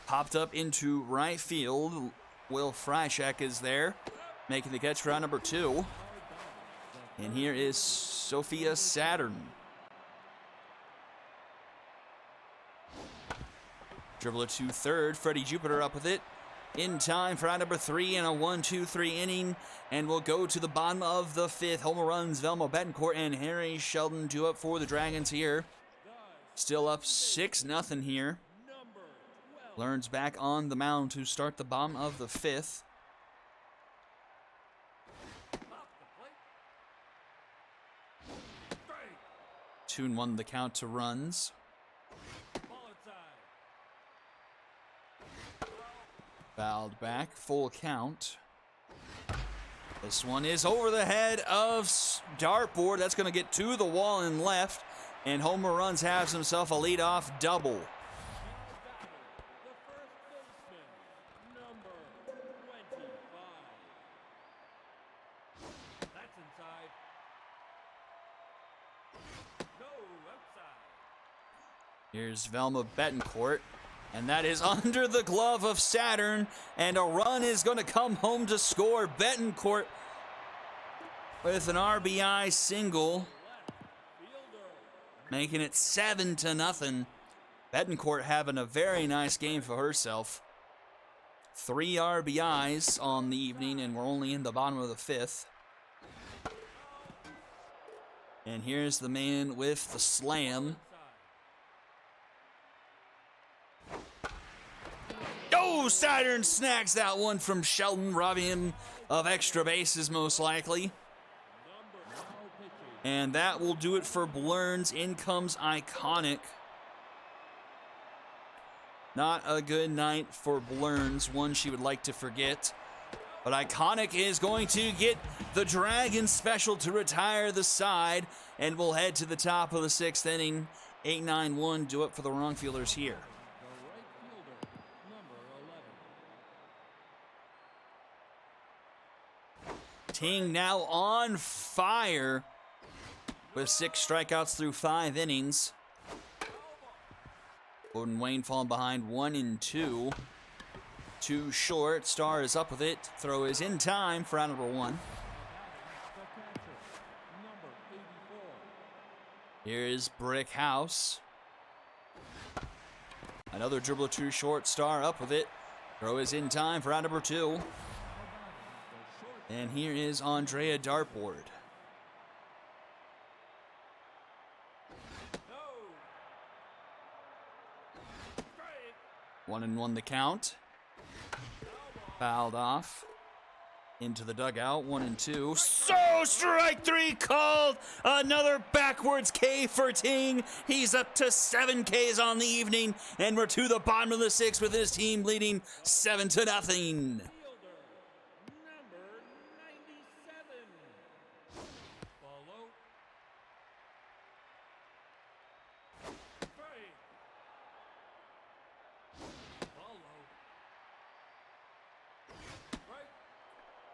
Popped up into right field. Will Freishak is there, making the catch for out number 2. And here is Sophia Saturn. Dribbler to third. Freddie Jupiter up with it. In time for out number 3 and a 1-2-3 inning. And we'll go to the bottom of the 5th. Homer runs Velma Betancourt and Harry Sheldon 2 up for the Dragons here. Still up 6-0 here. Learns back on the mound to start the bottom of the 5th. Tune 1 the count to runs. Fouled back, full count. This one is over the head of Dartboard. That's going to get to the wall and left. And Homer runs has himself a leadoff double. Here's Velma Betancourt, and that is under the glove of Saturn, and a run is going to come home to score. Betancourt with an RBI single, making it 7-0. Betancourt having a very nice game for herself. 3 RBIs on the evening, and we're only in the bottom of the 5th. And here's the man with the slam. Oh, Saturn snags that one from Shelton, robbing him of extra bases most likely. And that will do it for Blerns. In comes Iconic. Not a good night for Blerns, one she would like to forget. But Iconic is going to get the Dragon special to retire the side, and we'll head to the top of the 6th inning. 8-9-1, do it for the wrong fielders here. Ting now on fire with 6 strikeouts through 5 innings. Bowden Wayne falling behind 1-2. Too short. Star is up with it. Throw is in time for out number 1. Here is Brick House. Another dribbler too short. Star up with it. Throw is in time for out number 2. And here is Andrea Dartboard. 1-1 the count. Fouled off. Into the dugout. 1-2. So strike 3 called. Another backwards K for Ting. He's up to 7 Ks on the evening. And we're to the bottom of the 6th with his team leading 7-0.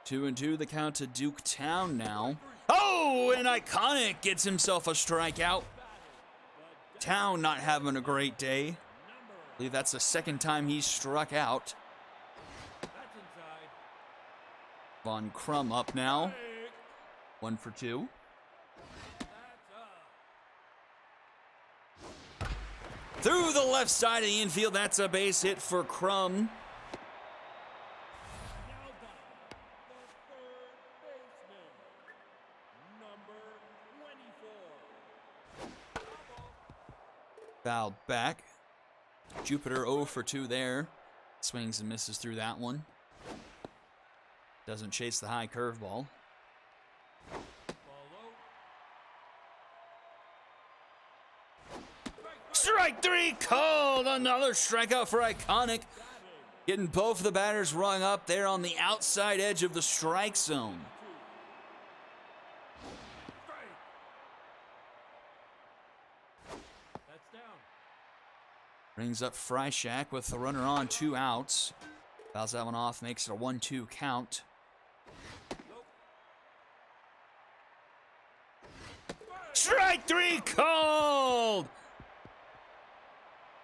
Two and two, the count to Duketown now. Oh, and Iconic gets himself a strikeout. Town not having a great day. I believe that's the 2nd time he's struck out. Von Crum up now. 1 for 2. Through the left side of the infield, that's a base hit for Crum. Fouled back. Jupiter 0 for 2 there. Swings and misses through that one. Doesn't chase the high curveball. Strike 3 called. Another strikeout for Iconic. Getting both of the batters rung up there on the outside edge of the strike zone. Brings up Freishak with the runner on, 2 outs. Fouls that one off, makes it a 1-2 count. Strike 3 called!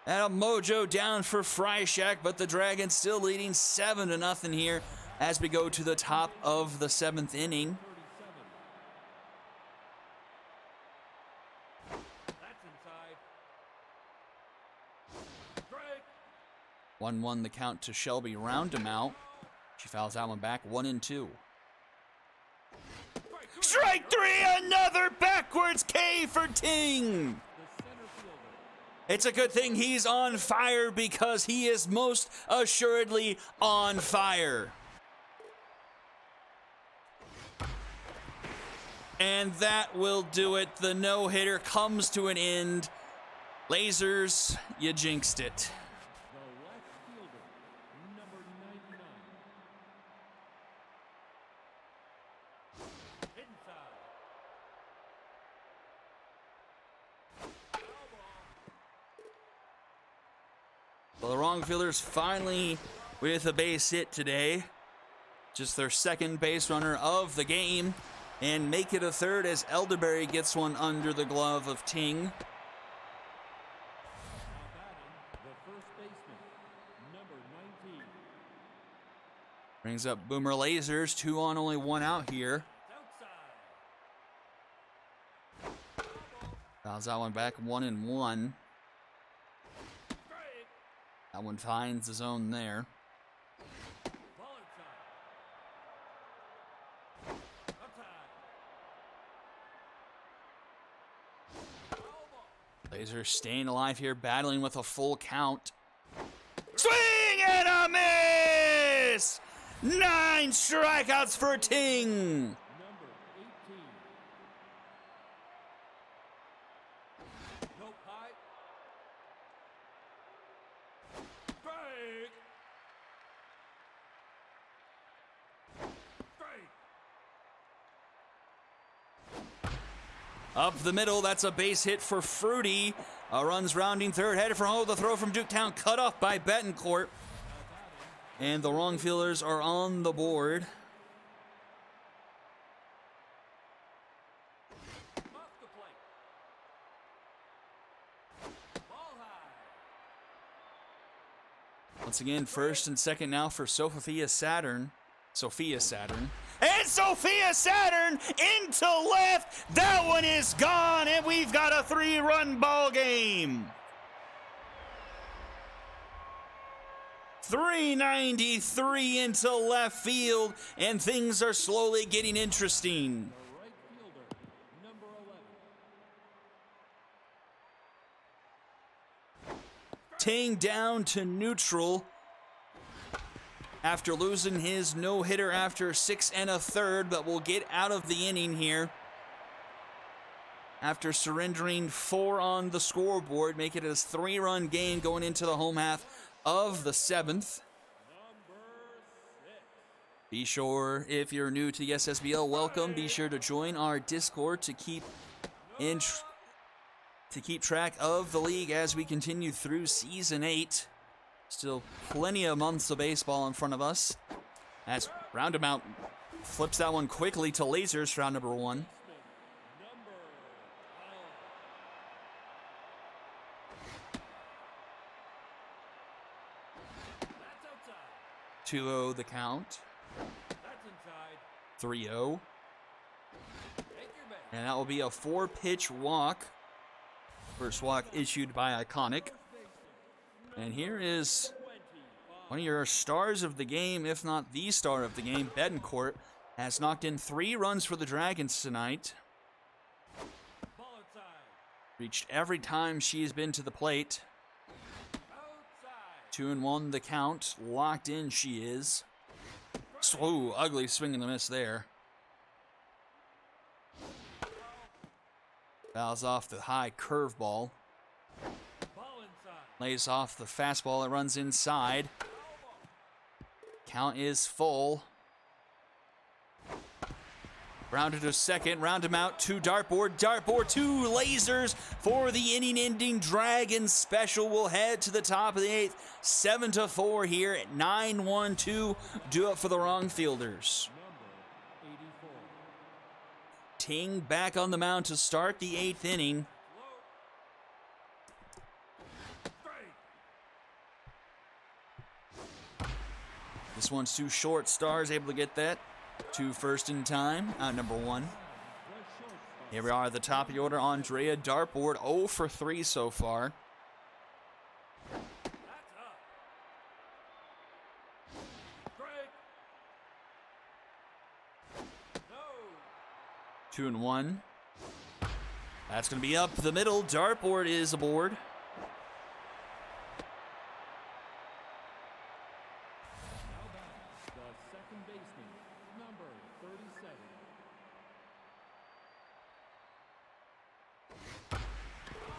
And a mojo down for Freishak, but the Dragons still leading 7-0 here as we go to the top of the 7th inning. 1-1 the count to Shelby Roundabout. She fouls that one back, 1-2. Strike 3, another backwards K for Ting. It's a good thing he's on fire because he is most assuredly on fire. And that will do it. The no-hitter comes to an end. Lasers, you jinxed it. Well, the wrong fielders finally with a base hit today. Just their 2nd base runner of the game. And make it a 3rd as Elderberry gets one under the glove of Ting. Brings up Boomer Lasers, 2 on, only 1 out here. Fouls that one back, 1-1. That one finds the zone there. Laser staying alive here, battling with a full count. Swing and a miss! this. 9 strikeouts for Ting. Up the middle, that's a base hit for Fruity. Runs rounding third, headed for home. The throw from Duketown cut off by Betancourt. And the wrong fielders are on the board. Once again, first and second now for Sophia Saturn. And Sophia Saturn into left. That one is gone, and we've got a 3-run ball game. 393 into left field, and things are slowly getting interesting. Ting down to neutral after losing his no-hitter after 6 1/3, but will get out of the inning here after surrendering 4 on the scoreboard, make it a 3-run game going into the home half of the 7th. Be sure, if you're new to the SSBL, welcome. Be sure to join our Discord to keep track of the league as we continue through Season 8. Still plenty of months of baseball in front of us. As Roundabout flips that one quickly to Lasers for round number 1. That's 2-0 the count. 3-0. And that will be a 4-pitch walk. First walk issued by Iconic. And here is one of your stars of the game, if not the star of the game. Betancourt has knocked in 3 runs for the Dragons tonight. Reached every time she's been to the plate. 2-1 the count. Locked in she is. So ugly swing and a miss there. Fouls off the high curveball. Lays off the fastball. It runs inside. Count is full. Rounded to second. Round him out to Dartboard. Dartboard to Lasers for the inning-ending Dragons special. Will head to the top of the 8th. 7-4 here at 9-1-2. Do up for the wrong fielders. Ting back on the mound to start the 8th inning. This one's too short. Stars able to get that to first in time. Out number 1. Here we are at the top of the order. Andrea Dartboard 0 for 3 so far. No. 2-1. That's going to be up the middle. Dartboard is aboard.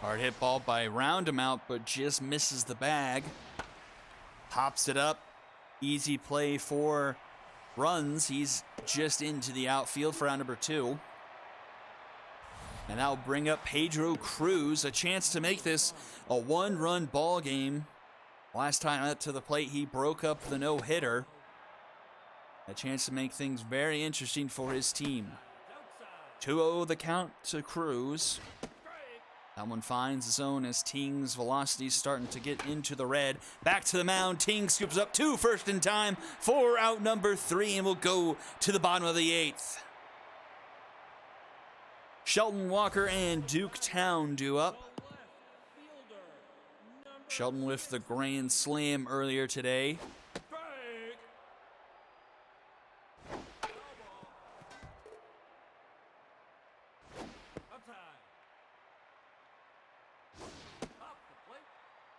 Hard hit ball by Roundabout, but just misses the bag. Pops it up. Easy play for runs. He's just into the outfield for round number 2. And that'll bring up Pedro Cruz. A chance to make this a 1-run ball game. Last time up to the plate, he broke up the no-hitter. A chance to make things very interesting for his team. 2-0 the count to Cruz. That one finds the zone as Ting's velocity starting to get into the red. Back to the mound. Ting scoops up 2 first in time for out number 3 and will go to the bottom of the 8th. Shelton Walker and Duketown do up. Shelton with the grand slam earlier today.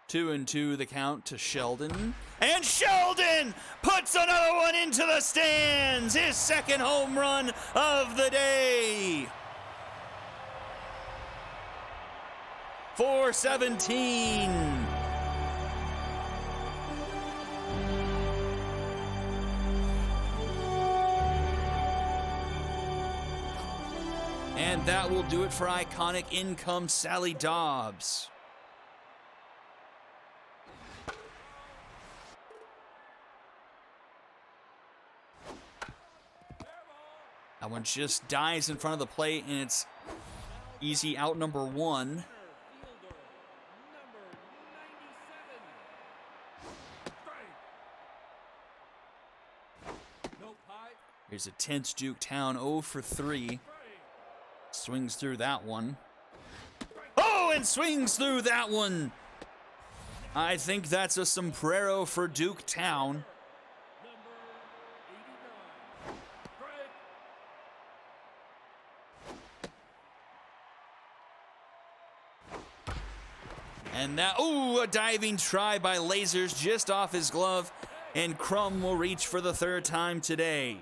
Two and 2 the count to Sheldon. And Sheldon puts another one into the stands. His second home run of the day. 417. And that will do it for iconic. In comes Sally Dobbs. That one just dies in front of the plate, and it's easy out number one. Here's a tense Duketown 0 for 3. Swings through that one. Oh, and swings through that one. I think that's a sombrero for Duketown. And that, ooh, a diving try by Lasers just off his glove. And Crum will reach for the third time today.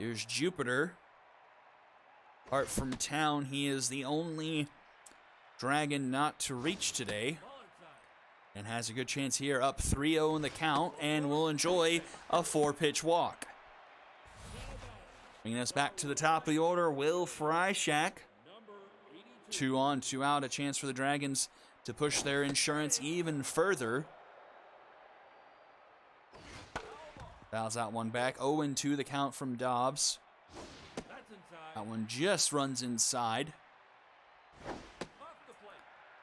Here's Jupiter. Apart from town, he is the only Dragon not to reach today. And has a good chance here, up 3-0 in the count, and will enjoy a 4-pitch walk. Bringing us back to the top of the order, Will Freishack. 2 on, 2 out, a chance for the Dragons to push their insurance even further. Fouls that one back. 0-2 the count from Dobbs. That one just runs inside.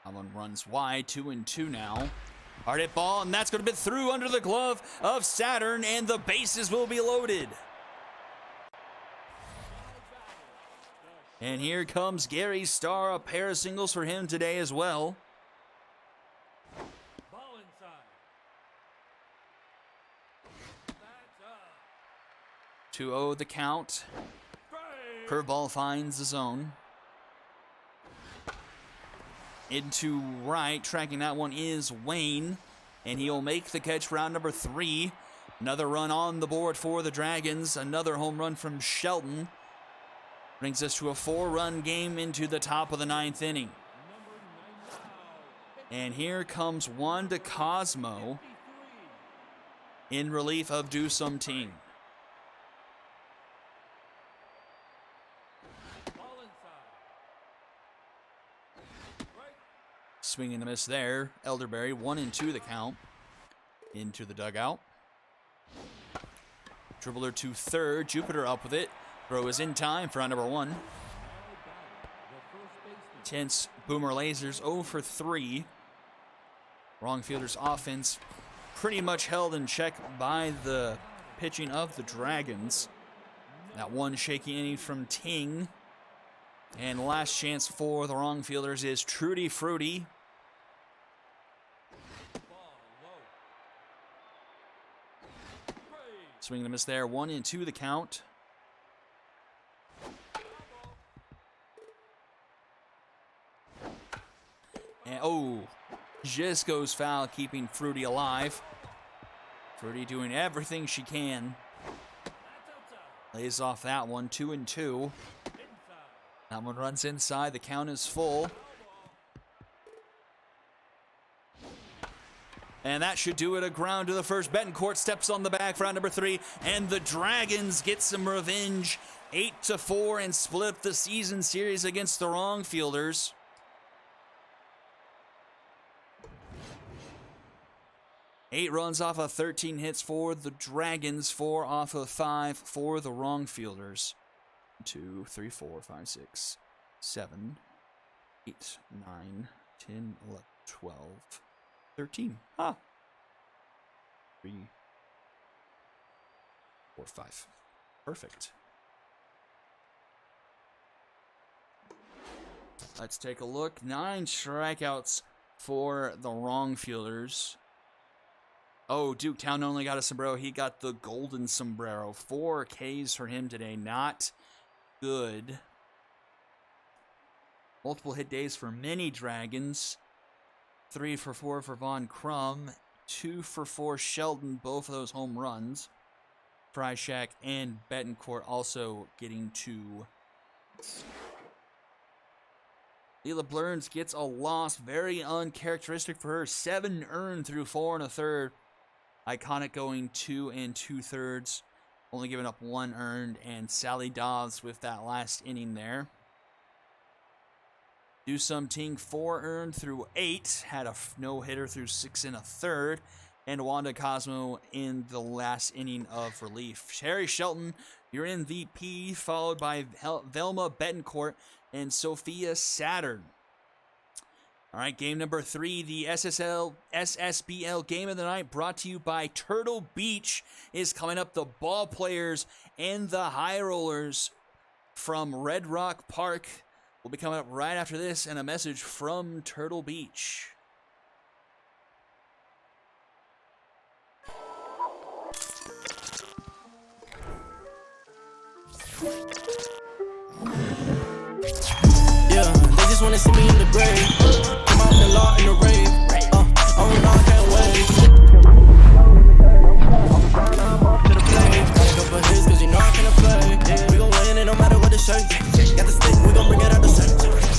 That one runs wide. 2-2 now. Hard hit ball, and that's going to be through under the glove of Saturn, and the bases will be loaded. And here comes Gary Starr, a pair of singles for him today as well. 2-0 the count. Curveball finds the zone. Into right, tracking that one is Wayne, and he'll make the catch for round number 3. Another run on the board for the Dragons. Another home run from Shelton. Brings us to a 4-run game into the top of the 9th inning. And here comes Wanda Cosmo in relief of Do Sum Ting. Swing and a miss there. Elderberry, 1-2 the count. Into the dugout. Dribbler to third. Jupiter up with it. Throw is in time for round number 1. Tense Boomer Lasers 0 for 3. Wrong fielder's offense pretty much held in check by the pitching of the Dragons. That one shaky inning from Ting. And last chance for the wrong fielders is Trudy Fruity. Swing and a miss there. 1-2 the count. And oh, just goes foul, keeping Fruity alive. Fruity doing everything she can. Lays off that one. 2-2. That one runs inside. The count is full. And that should do it. A ground to the first. Betancourt steps on the back for round number 3. And the Dragons get some revenge. 8-4 and split the season series against the wrong fielders. Eight runs off of 13 hits for the Dragons. 4 off of 5 for the wrong fielders. 2, 3, 4, 5, 6, 7, 8, 9, 10, 11, 12, 13. Ah. 3, 4, 5. Perfect. Let's take a look. 9 strikeouts for the wrong fielders. Oh, Duketown only got a sombrero. He got the golden sombrero. 4 Ks for him today. Not good. Multiple hit days for many Dragons. 3 for 4 for Von Crum. 2 for 4 Sheldon, both of those home runs. Krychak and Betancourt also getting 2. Leela Blurns gets a loss. Very uncharacteristic for her. 7 earned through 4 1/3. Iconic going 2 2/3. Only giving up 1 earned. And Sally Dobbs with that last inning there. Do Something 4 earned through 8. Had a no-hitter through 6 1/3. And Wanda Cosmo in the last inning of relief. Sherry Shelton, your MVP, followed by Velma Betancourt and Sophia Saturn. All right, game number 3, the SSBL game of the night, brought to you by Turtle Beach, is coming up. The Ball Players and the High Rollers from Red Rock Park will be coming up right after this, and a message from Turtle Beach. Yeah, they just wanna see me in the grave. Come out in the law in the rave. Oh no, I can't wait. I'm off to the play. Gotta go for his, cause you know I can't play. We gon' win it no matter what the shirt. Got the stick, we gon' bring it out the shirt.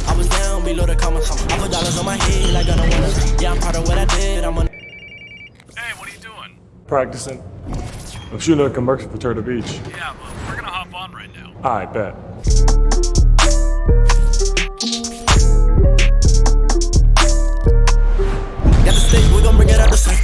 I was down below the comma. I put dollars on my head like I don't wanna. Yeah, I'm proud of what I did. I'm on. Hey, what are you doing? Practicing. I'm shooting a commercial for Turtle Beach. Yeah, but we're gonna hop on right now. I bet. Got the stick, we gon' bring it out the shirt.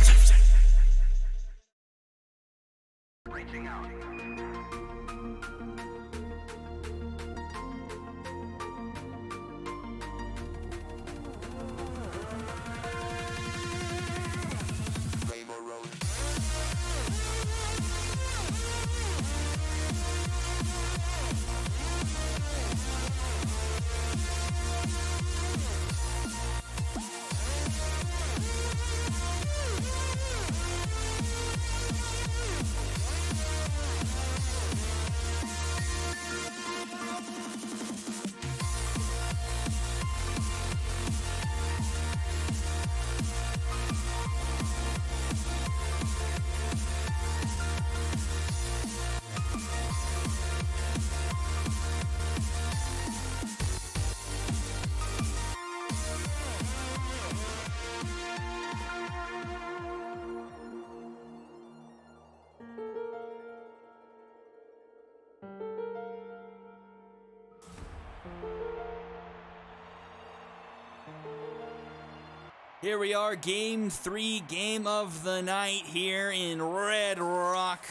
Here we are, game 3, game of the night here in Red Rock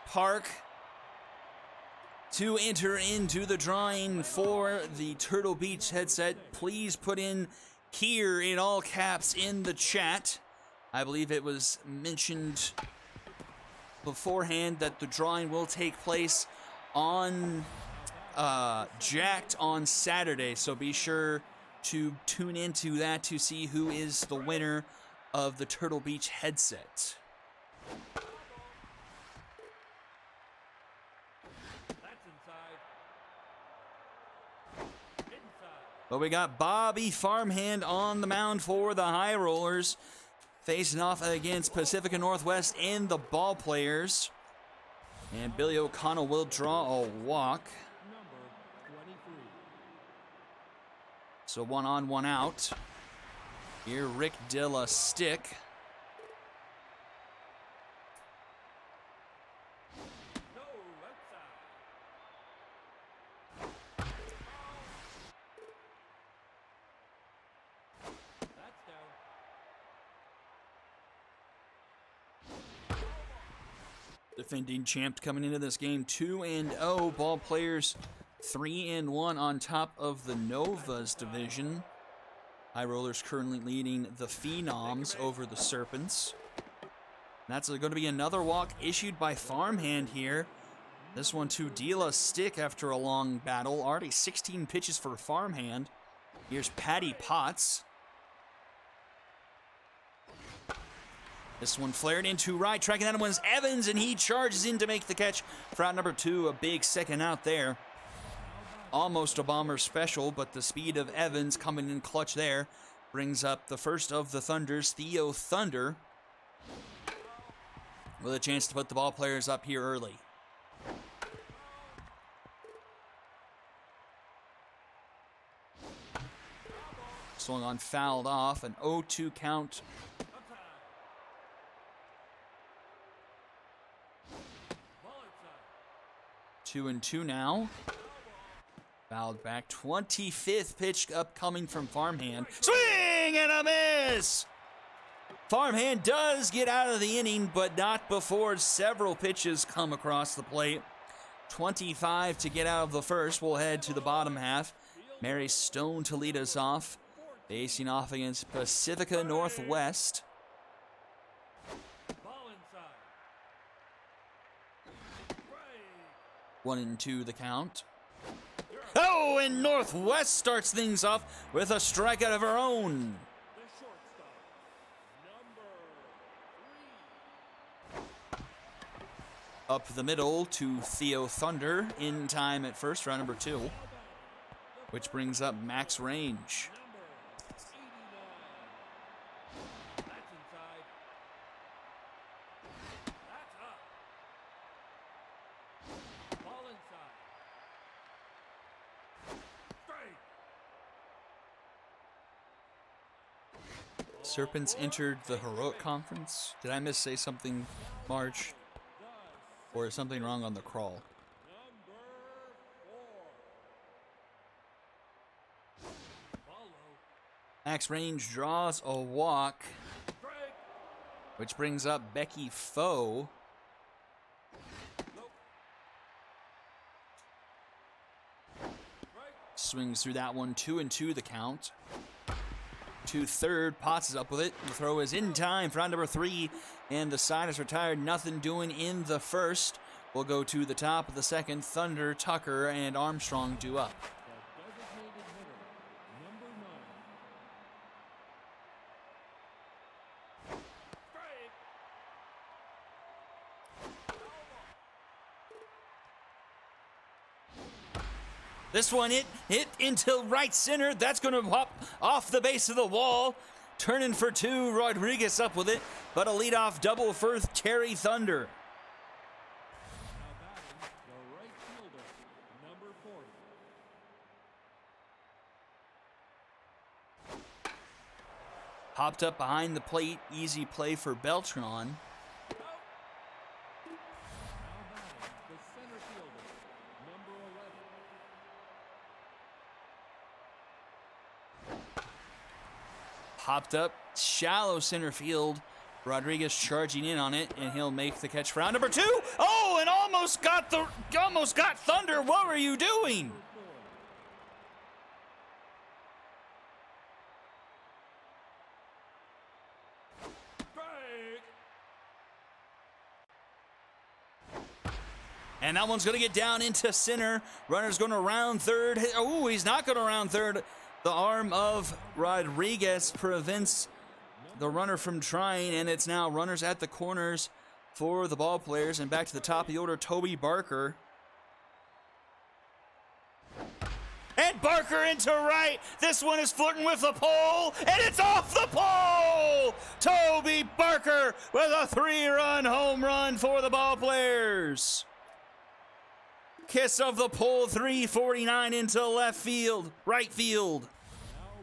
Park. To enter into the drawing for the Turtle Beach headset, please put in "here" in all caps in the chat. I believe it was mentioned beforehand that the drawing will take place on Jacked on Saturday, so be sure to tune into that to see who is the winner of the Turtle Beach headset. But we got Bobby Farmhand on the mound for the High Rollers, facing off against Pacifica Northwest and the Ball Players. And Billy O'Connell will draw a walk. So 1 on, 1 out. Here, Rick Dilla Stick. Defending champ coming into this game 2-0. Ball Players 3-1 on top of the Novas division. High Rollers currently leading the Phenoms over the Serpents. That's going to be another walk issued by Farmhand here. This one to Dilla Stick after a long battle. Already 16 pitches for Farmhand. Here's Patty Potts. This one flared into right. Tracking that one's Evans, and he charges in to make the catch for out number 2. A big second out there. almost a bomber special, but the speed of Evans coming in clutch there brings up the first of the Thunders, Theo Thunder, with a chance to put the ball players up here early. Swung on, fouled off, an 0-2 count. Two and two now. Fouled back. 25th pitch upcoming from Farmhand. Swing and a miss! Farmhand does get out of the inning, but not before several pitches come across the plate. 25 to get out of the first. We'll head to the bottom half. Mary Stone to lead us off. Facing off against Pacifica Northwest. 1-2 the count. Oh, and Northwest starts things off with a strikeout of her own. Up the middle to Theo Thunder in time at first, round number 2, which brings up Max Range. Serpents entered the Heroic Conference. Did I say something, Marge? Or is something wrong on the crawl? Max Range draws a walk, which brings up Becky Foe. Swings through that one, 2-2 the count. To third, Potts is up with it. The throw is in time for round number 3, and the side is retired. Nothing doing in the first. We'll go to the top of the second. Thunder, Tucker, and Armstrong due up. This one hit into right center. That's going to hop off the base of the wall. Turning for 2, Rodriguez up with it, but a leadoff double for Terry Thunder. Hopped up behind the plate. Easy play for Beltran. Popped up, shallow center field. Rodriguez charging in on it, and he'll make the catch for round number 2. Oh, and almost got Thunder. What were you doing? And that one's going to get down into center. Runner's going to round third. Oh, he's not going to round third. The arm of Rodriguez prevents the runner from trying, and it's now runners at the corners for the ball players. And back to the top of the order, Toby Barker. And Barker into right. This one is flirting with the pole, and it's off the pole! Toby Barker with a 3-run home run for the ball players. Kiss of the pole, 349 into left field, right field. Now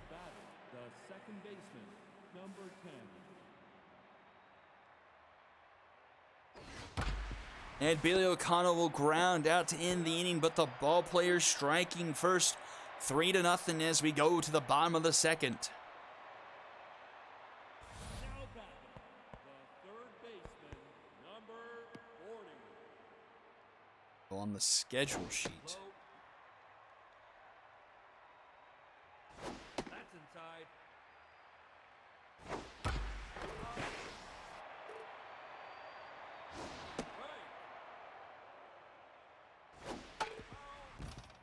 batting, the second baseman, number 10. And Bailey O'Connell will ground out to end the inning, but the ball players striking first, 3-0 as we go to the bottom of the second. Now batting, the third baseman, number 40. On the schedule sheet. That's inside. Right.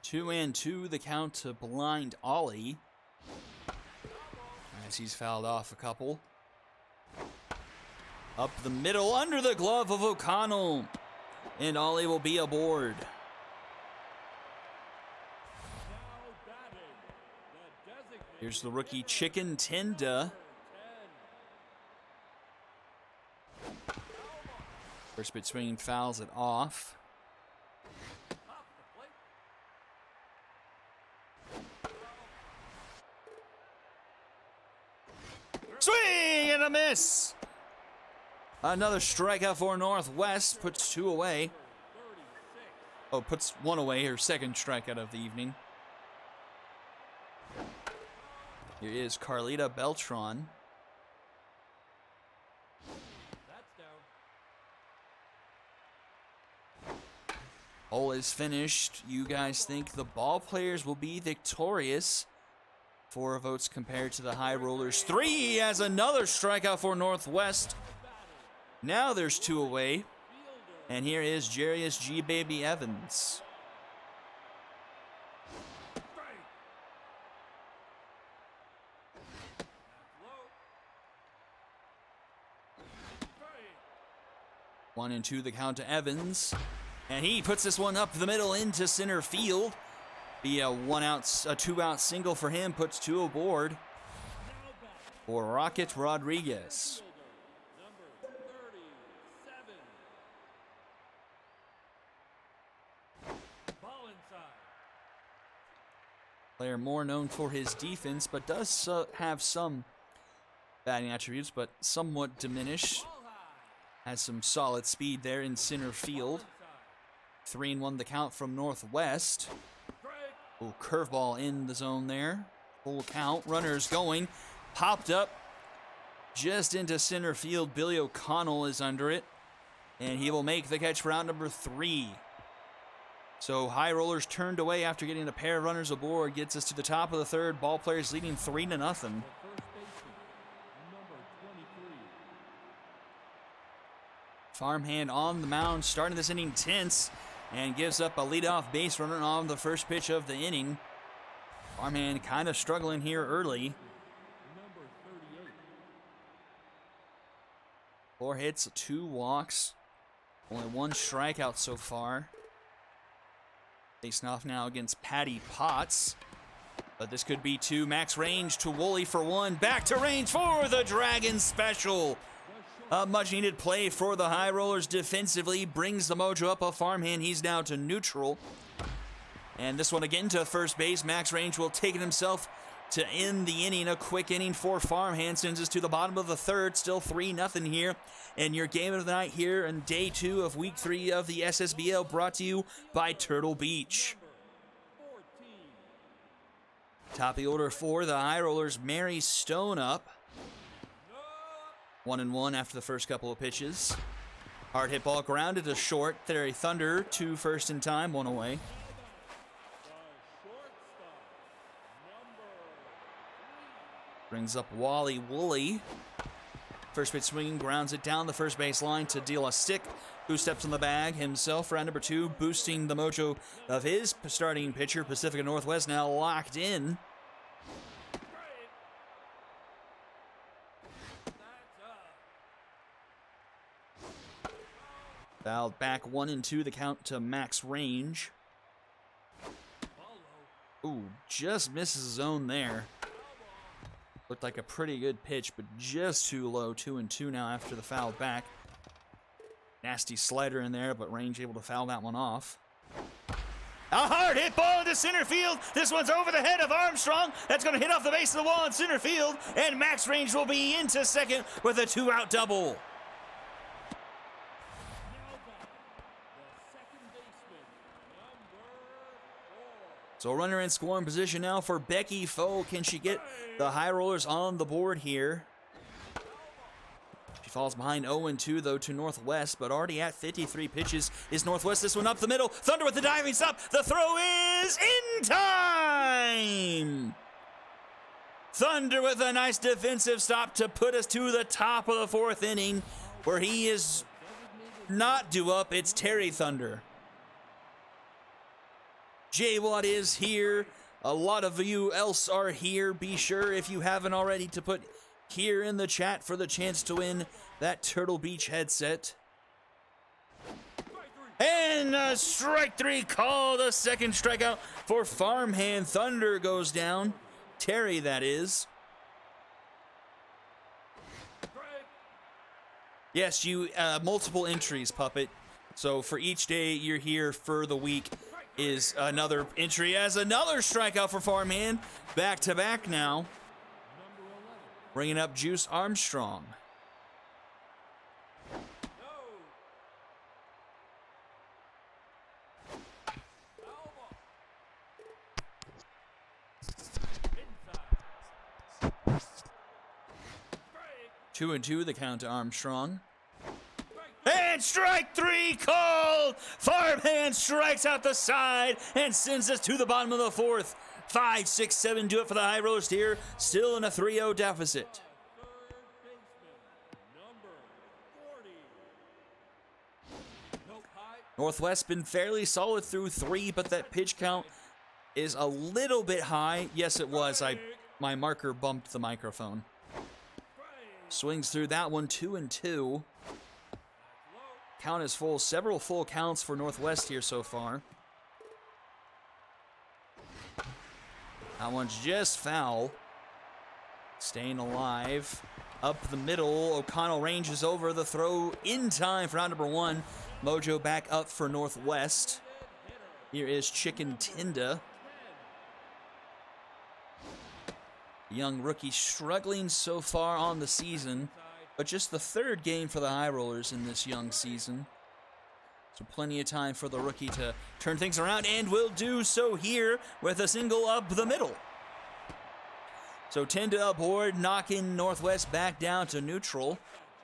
2-2 the count to Blind Ollie, as he's fouled off a couple. Up the middle, under the glove of O'Connell. And Ollie will be aboard. Here's the rookie Chicken Tenda. First pitch swinging, fouls it off. Swing and a miss. Another strikeout for Northwest. Puts 2 away. Oh, puts 1 away. Her second strikeout of the evening. Here is Carlita Beltran. All is finished. You guys think the ball players will be victorious? 4 votes compared to the High Rollers. 3 as another strikeout for Northwest. Now there's 2 away. And here is Jarius G. Baby Evans. One and 2 the count to Evans. And he puts this one up the middle into center field. Be a 2-out single for him, puts 2 aboard for Rocket Rodriguez. Player more known for his defense, but does have some batting attributes, but somewhat diminished. Has some solid speed there in center field. 3-1 the count from Northwest. Oh, curveball in the zone there. Full count. Runners going. Popped up just into center field. Billy O'Connell is under it. And he will make the catch for out number 3. So High Rollers turned away after getting a pair of runners aboard. Gets us to the top of the 3rd. Ball players leading 3-0. Farmhand on the mound, starting this inning tense, and gives up a leadoff base runner on the first pitch of the inning. Farmhand kind of struggling here early. 4 hits, 2 walks, only 1 strikeout so far. Facing off now against Patty Potts. But this could be 2. Max Range to Woolley for 1. Back to Range for the Dragon special. A much-needed play for the High Rollers defensively. Brings the mojo up a Farmhand. He's now to neutral. And this one again to first base. Max Range will take it himself to end the inning. A quick inning for Farmhand. Sends us to the bottom of the 3rd. Still 3-0 here. And your game of the night here in day 2 of week 3 of the SSBL, brought to you by Turtle Beach. Top of the order for the High Rollers. Mary Stone up. 1-1 after the first couple of pitches. Hard hit ball grounded to short. Terry Thunder to first in time, 1 away. Brings up Wally Woolley. First pitch swinging, grounds it down the first base line to deal a stick, who steps on the bag himself. Round number 2, boosting the mojo of his starting pitcher. Pacifica Northwest now locked in. Fouled back 1-2 the count to Max Range. Ooh, just misses his zone there. Looked like a pretty good pitch, but just too low. 2-2 now after the foul back. Nasty slider in there, but Range able to foul that one off. A hard hit ball into center field. This one's over the head of Armstrong. That's going to hit off the base of the wall in center field. And Max Range will be into second with a 2-out double. So runner in scoring position now for Becky Foe. Can she get the High Rollers on the board here? She falls behind 0-2 though to Northwest, but already at 53 pitches is Northwest. This one up the middle. Thunder with the diving stop. The throw is in time. Thunder with a nice defensive stop to put us to the top of the 4th inning, where he is not due up. It's Terry Thunder. J-Watt is here. A lot of you else are here. Be sure, if you haven't already, to put here in the chat for the chance to win that Turtle Beach headset. And a strike 3 call. The second strikeout for Farmhand. Thunder goes down. Terry, that is. Yes, you multiple entries, Puppet. So for each day you're here for the week is another entry as another strikeout for Farmhand. Back to back now. Bringing up Juice Armstrong. Two and two, the count to Armstrong. And strike three called! Farmhand strikes out the side and sends us to the bottom of the fourth. 5, 6, 7 do it for the High Rollers here. Still in a 3-0 deficit. Northwest been fairly solid through 3, but that pitch count is a little bit high. Yes, it was. My marker bumped the microphone. Swings through that one, 2 and 2. Count is full. Several full counts for Northwest here so far. That one's just foul. Staying alive. Up the middle. O'Connell ranges over the throw in time for out number 1. Mojo back up for Northwest. Here is Chicken Tinda. Young rookie struggling so far on the season, but just the 3rd game for the High Rollers in this young season. So plenty of time for the rookie to turn things around, and will do so here with a single up the middle. So Tinda aboard, knocking Northwest back down to neutral.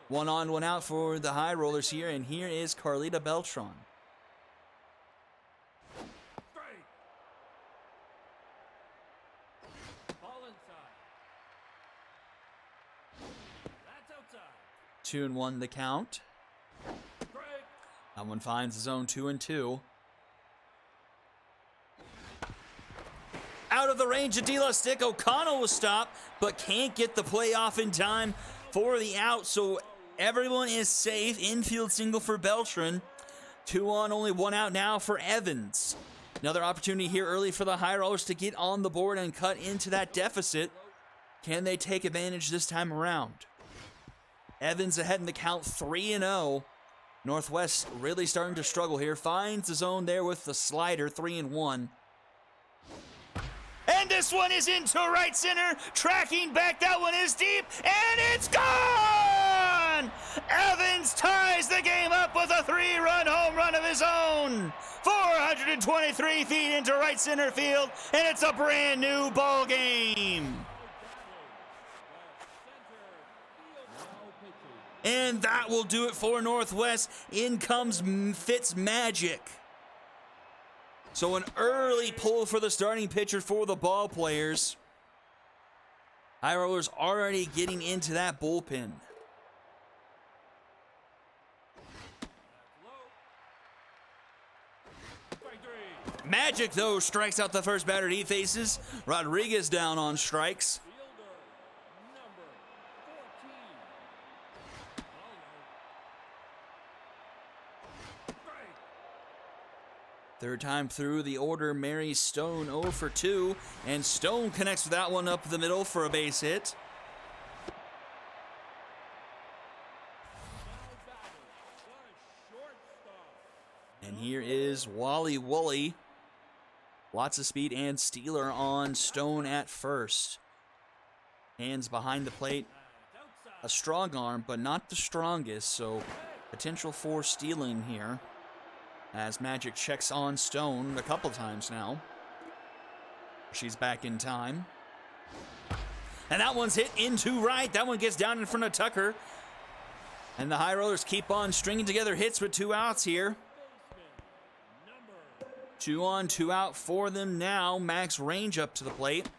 1 on, 1 out for the High Rollers here, and here is Carlita Beltran. Ball inside. That's outside. 2 and 1 the count. That one finds the zone 2 and 2. Out of the range of De-La Stick, O'Connell was stopped, but can't get the play off in time for the out, so everyone is safe. Infield single for Beltran. 2 on, only 1 out now for Evans. Another opportunity here early for the High Rollers to get on the board and cut into that deficit. Can they take advantage this time around? Evans ahead in the count, 3-0. Northwest really starting to struggle here. Finds the zone there with the slider, 3 and 1. And this one is into right center. Tracking back, that one is deep, and it's gone! Evans ties the game up with a 3-run home run of his own. 423 feet into right center field, and it's a brand new ball game. And that will do it for Northwest. In comes Fitzmagic. So an early pull for the starting pitcher for the ball players. High Rollers already getting into that bullpen. Magic, though, strikes out the first batter he faces. Rodriguez down on strikes. Third time through the order, Mary Stone 0 for 2, and Stone connects with that one up the middle for a base hit. And here is Wally Woolley. Lots of speed and stealer on Stone at first. Hands behind the plate. A strong arm, but not the strongest, so potential for stealing here. As Magic checks on Stone a couple times now. She's back in time. And that one's hit into right. That one gets down in front of Tucker. And the High Rollers keep on stringing together hits with 2 outs here. 2 on, 2 out for them now. Max Range up to the plate.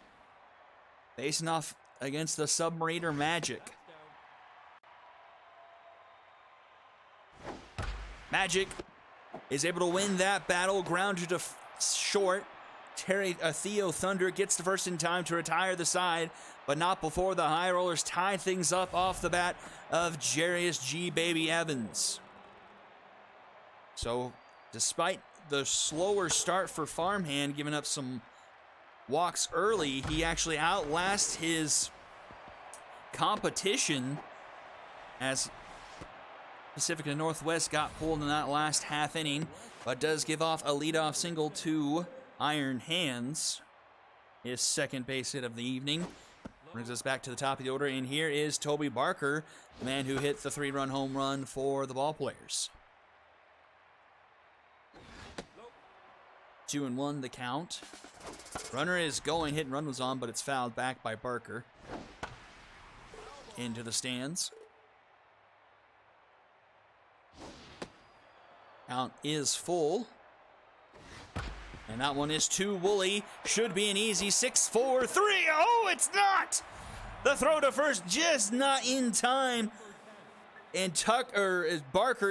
Facing off against the Submariner Magic. Magic is able to win that battle, grounded to short. Theo Thunder gets the first in time to retire the side, but not before the High Rollers tie things up off the bat of Jarius G. Baby Evans. So, despite the slower start for Farmhand, giving up some walks early. He actually outlasts his competition as Pacific Northwest got pulled in that last half inning, but does give off a leadoff single to Iron Hands, his second base hit of the evening. Brings us back to the top of the order, and here is Toby Barker, the man who hit the 3-run home run for the Ballplayers. 2-1 the count. Runner is going, hit and run was on, but it's fouled back by Barker. Into the stands. Count is full. And that one is too woolly. Should be an easy 6-4-3. Oh, it's not! The throw to first just not in time. And Barker,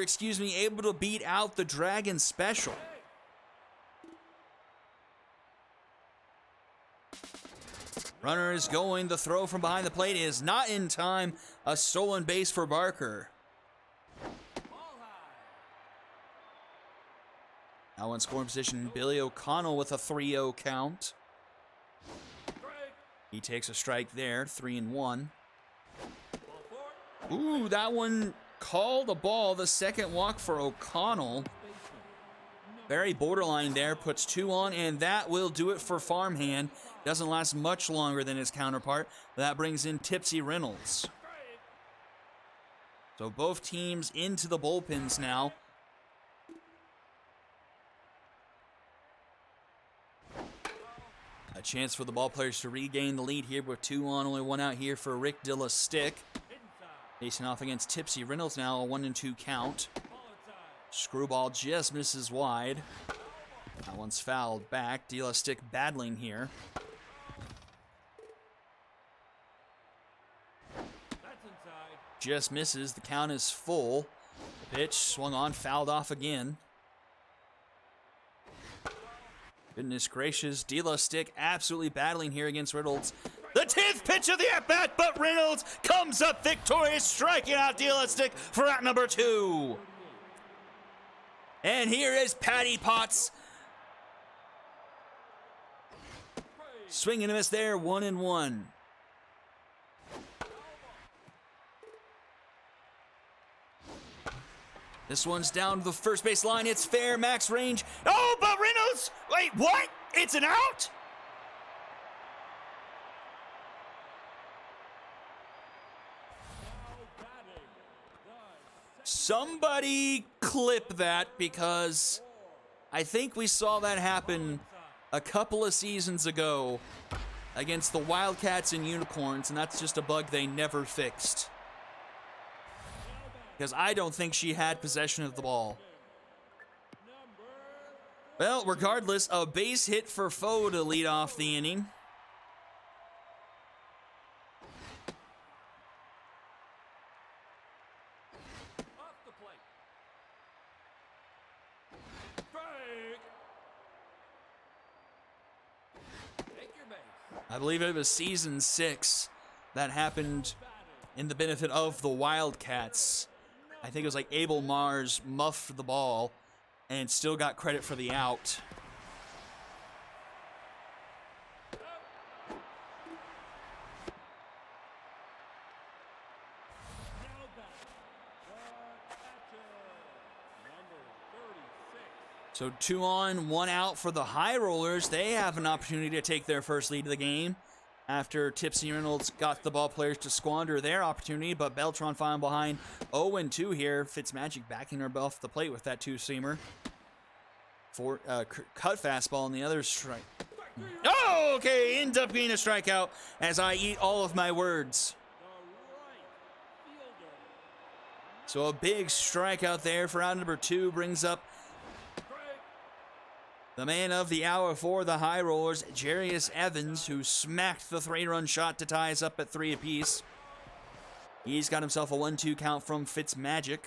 able to beat out the Dragon special. Runner is going. The throw from behind the plate is not in time. A stolen base for Barker. Now in scoring position, Billy O'Connell with a 3-0 count. He takes a strike there, 3-1. Ooh, that one called a ball. The second walk for O'Connell. Very borderline there, puts 2 on, and that will do it for Farmhand. Doesn't last much longer than his counterpart. That brings in Tipsy Reynolds. So both teams into the bullpens now. A chance for the Ballplayers to regain the lead here with 2 on, only 1 out here for Rick Dillastick. Facing off against Tipsy Reynolds now, a 1-2 count. Screwball just misses wide. That one's fouled back. Dillastick battling here. Just misses. The count is full. The pitch swung on, fouled off again. Goodness gracious, Dillastick absolutely battling here against Reynolds. The 10th pitch of the at-bat, but Reynolds comes up victorious, striking out Dillastick for out number 2. And here is Patty Potts. Swing and a miss there, 1-1. This one's down to the first base line. It's fair, max range. Oh, but Reynolds! Wait, what? It's an out? Somebody clip that, because I think we saw that happen a couple of seasons ago against the Wildcats and Unicorns, and that's just a bug they never fixed. Because I don't think she had possession of the ball. Well, regardless, a base hit for Foe to lead off the inning. I believe it was season 6 that happened in the benefit of the Wildcats. I think it was like Abel Mars muffed the ball and still got credit for the out. So 2 on, 1 out for the High Rollers. They have an opportunity to take their first lead of the game after Tipsy Reynolds got the Ballplayers to squander their opportunity, but Beltron falling behind 0-2 here. Fitzmagic backing her off the plate with that 2-seamer. For cut fastball and the other strike. Oh, okay, ends up being a strikeout as I eat all of my words. So a big strikeout there for out number 2 brings up the man of the hour for the High Rollers, Jarius Evans, who smacked the 3-run shot to tie us up at 3 apiece. He's got himself a 1-2 count from Fitzmagic.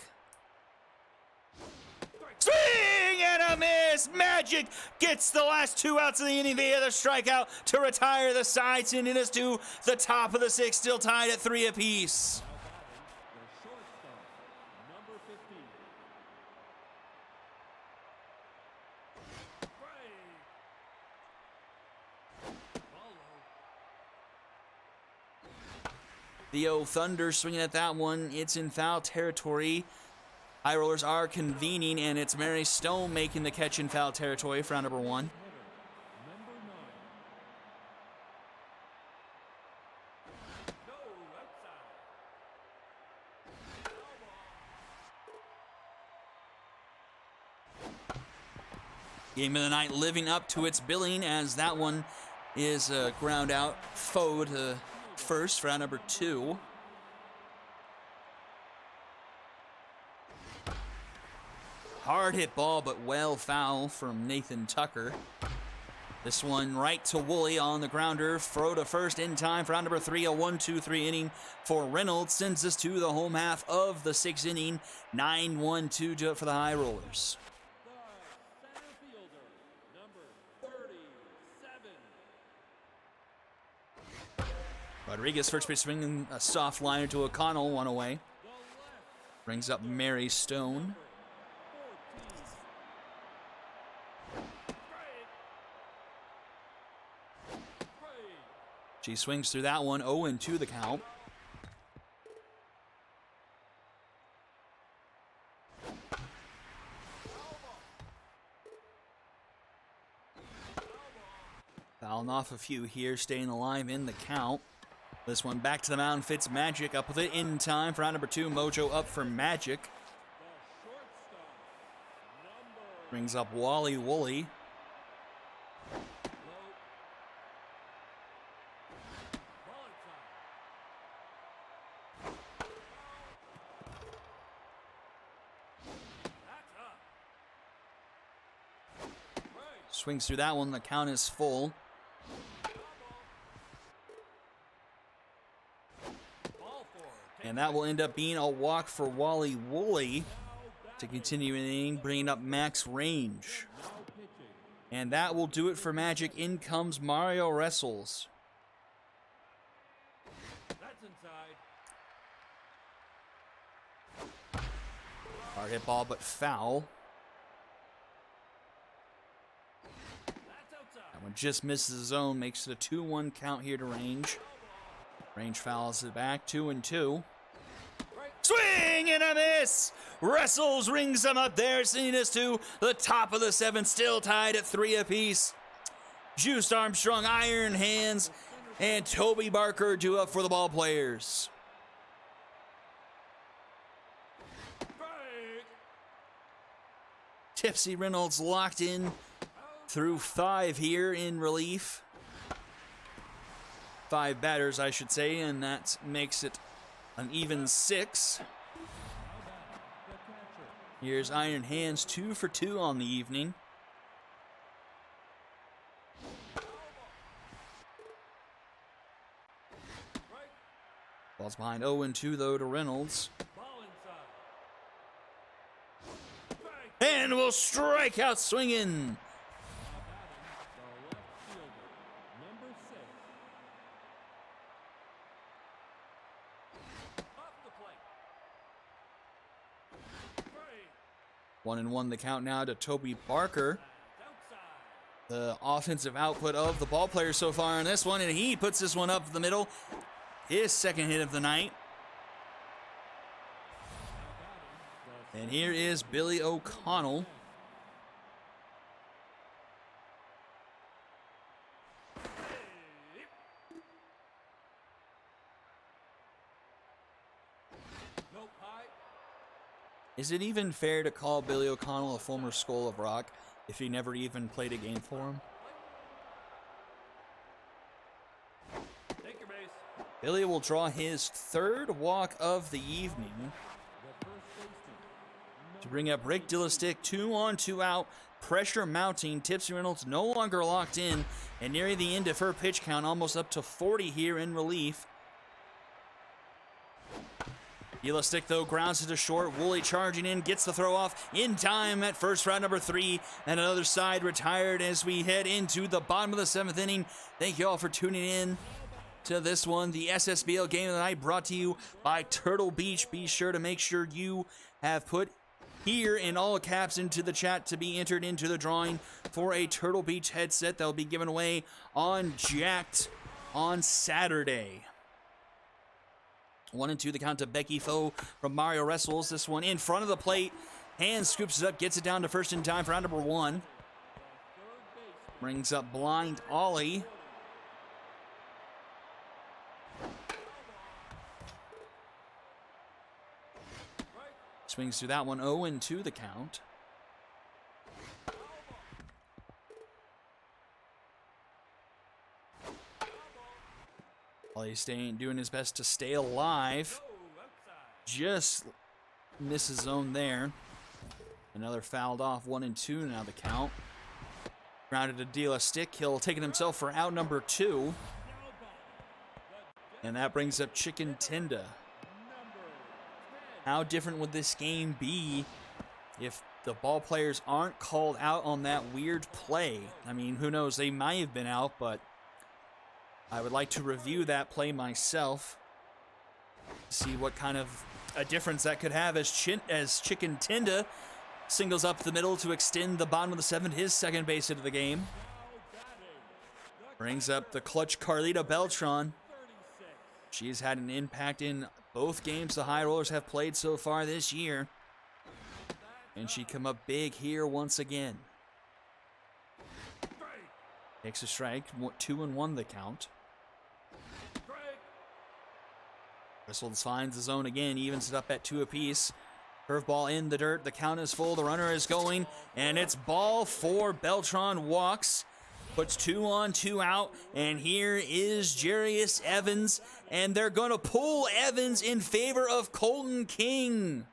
Swing and a miss! Magic gets the last 2 outs of the inning via the strikeout to retire the side, sending us to the top of the 6th, still tied at 3 apiece. Theo Thunder swinging at that one. It's in foul territory. High Rollers are convening, and it's Mary Stone making the catch in foul territory for round number 1. Game of the night living up to its billing, as that one is a ground out foe to first for round number 2. Hard hit ball, but well foul from Nathan Tucker. This one right to Woolley on the grounder. Throw to first in time for round number 3. A 1-2-3 inning for Reynolds sends us to the home half of the 6th inning. 9-1-2 to it for the High Rollers. Center fielder, number 37. Rodriguez first base swinging a soft liner to O'Connell, one away. Brings up Mary Stone. She swings through that one, 0-2 the count. Fouling off a few here, staying alive in the count. This one back to the mound, Fitzmagic up with it in time for round number 2. Mojo up for Magic. Brings up Wally Woolley. Swings through that one, the count is full. And that will end up being a walk for Wally Woolley to continue in the inning, bringing up max range. And that will do it for Magic. In comes Mario Wrestles. That's inside. Hard hit ball, but foul. That one just misses the zone, makes it a 2-1 count here to Range. Range fouls it back, 2-2. Swing and a miss! Wrestles rings them up there, sending us to the top of the 7th, still tied at 3 apiece. Juice Armstrong, Iron Hands, and Toby Barker do up for the ball players. Tipsy Reynolds locked in through 5 here in relief. 5 batters, I should say, and that makes it an even 6. Here's Iron Hands, 2 for 2 on the evening. Ball's behind 0-2 though to Reynolds. And will strike out swinging. Number 6. 1-1 the count now to Toby Barker. The offensive output of the ball player so far in this one, and he puts this one up the middle. His 2nd hit of the night. And here is Billy O'Connell. Is it even fair to call Billy O'Connell a former Skull of Rock if he never even played a game for him? Take your base. Billy will draw his 3rd walk of the evening to bring up Rick Dillistick. 2 on, 2 out. Pressure mounting. Tipsy Reynolds no longer locked in, and nearing the end of her pitch count, almost up to 40 here in relief. Dillistick, though, grounds it to short. Woolley charging in, gets the throw off in time at first, round number 3. And another side retired as we head into the bottom of the 7th inning. Thank you all for tuning in to this one, the SSBL Game of the Night, brought to you by Turtle Beach. Be sure to make sure you have put here in all caps into the chat to be entered into the drawing for a Turtle Beach headset that will be given away on Jacked on Saturday. 1-2 the count to Becky Foe from Mario wrestles. This one in front of the plate. Hand scoops it up, gets it down to first in time for out number 1. Brings up blind Ollie. Swings through that one, 0-2 the count. Ollie doing his best to stay alive. Just misses zone there. Another fouled off, 1-2 now the count. Grounded to deal a stick. He'll take it himself for out number 2. And that brings up Chicken Tenda. How different would this game be if the ball players aren't called out on that weird play? I mean, who knows? They might have been out, but I would like to review that play myself. See what kind of a difference that could have as Chicken Tenda singles up the middle to extend the bottom of the 7th, his second base hit of the game. Brings up the clutch Carlita Beltran. She's had an impact in both games the High Rollers have played so far this year. And she come up big here once again. Takes a strike, 2-1 the count. Whistles finds the zone again, evens it up at 2 apiece. Curveball in the dirt, the count is full, the runner is going, and it's ball 4. Beltran walks, puts 2 on, 2 out, and here is Jarius Evans, and they're going to pull Evans in favor of Colton King.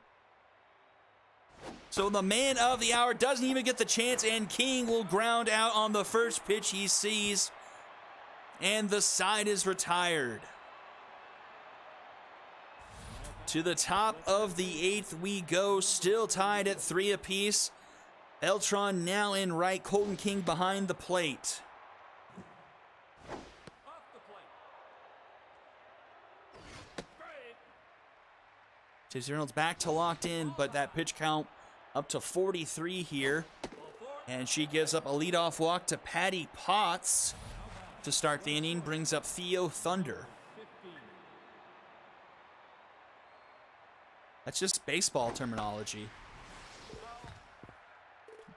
So the man of the hour doesn't even get the chance, and King will ground out on the first pitch he sees, and the side is retired. To the top of the 8th we go, still tied at 3 apiece. Beltran now in right, Colton King behind the plate. Chase Reynolds back to locked in, but that pitch count up to 43 here. And she gives up a leadoff walk to Patty Potts to start the inning, brings up Theo Thunder. That's just baseball terminology.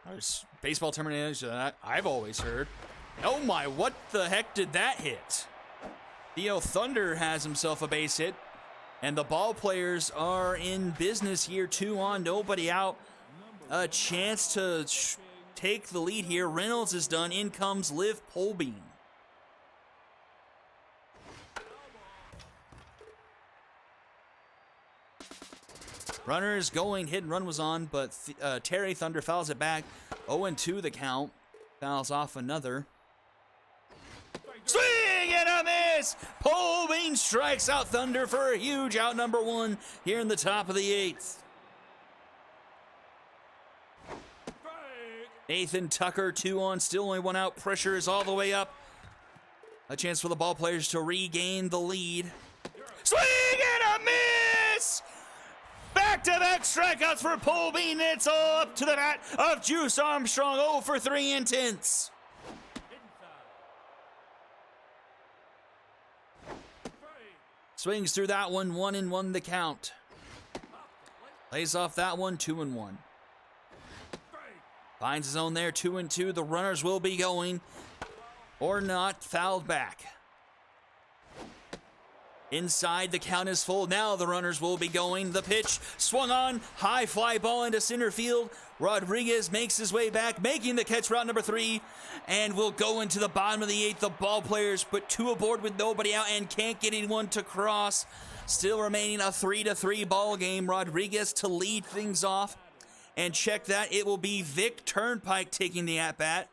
There's baseball terminology that I've always heard. Oh my, what the heck did that hit? Theo Thunder has himself a base hit, and the ball players are in business here. 2 on, nobody out. A chance to take the lead here. Reynolds is done. In comes Liv Polbean. Runner is going, hit and run was on, but Terry Thunder fouls it back. 0-2 the count. Fouls off another. Swing and a miss! Polbean strikes out Thunder for a huge out number 1 here in the top of the 8th. Nathan Tucker, 2 on, still only 1 out. Pressure is all the way up. A chance for the ball players to regain the lead. Swing and a miss! Back-to-back strikeouts for Polbean. It's all up to the bat of Juice Armstrong. 0 for 3 intense. Swings through that one, 1-1 the count. Lays off that one, 2-1. Finds his own there, 2-2. The runners will be going, or not, fouled back. Inside, the count is full. Now the runners will be going. The pitch swung on. High fly ball into center field. Rodriguez makes his way back, making the catch, route number 3, and will go into the bottom of the 8th. The ball players put 2 aboard with nobody out and can't get anyone to cross. Still remaining a 3-3 ball game. Rodriguez to lead things off. And check that, it will be Vic Turnpike taking the at-bat.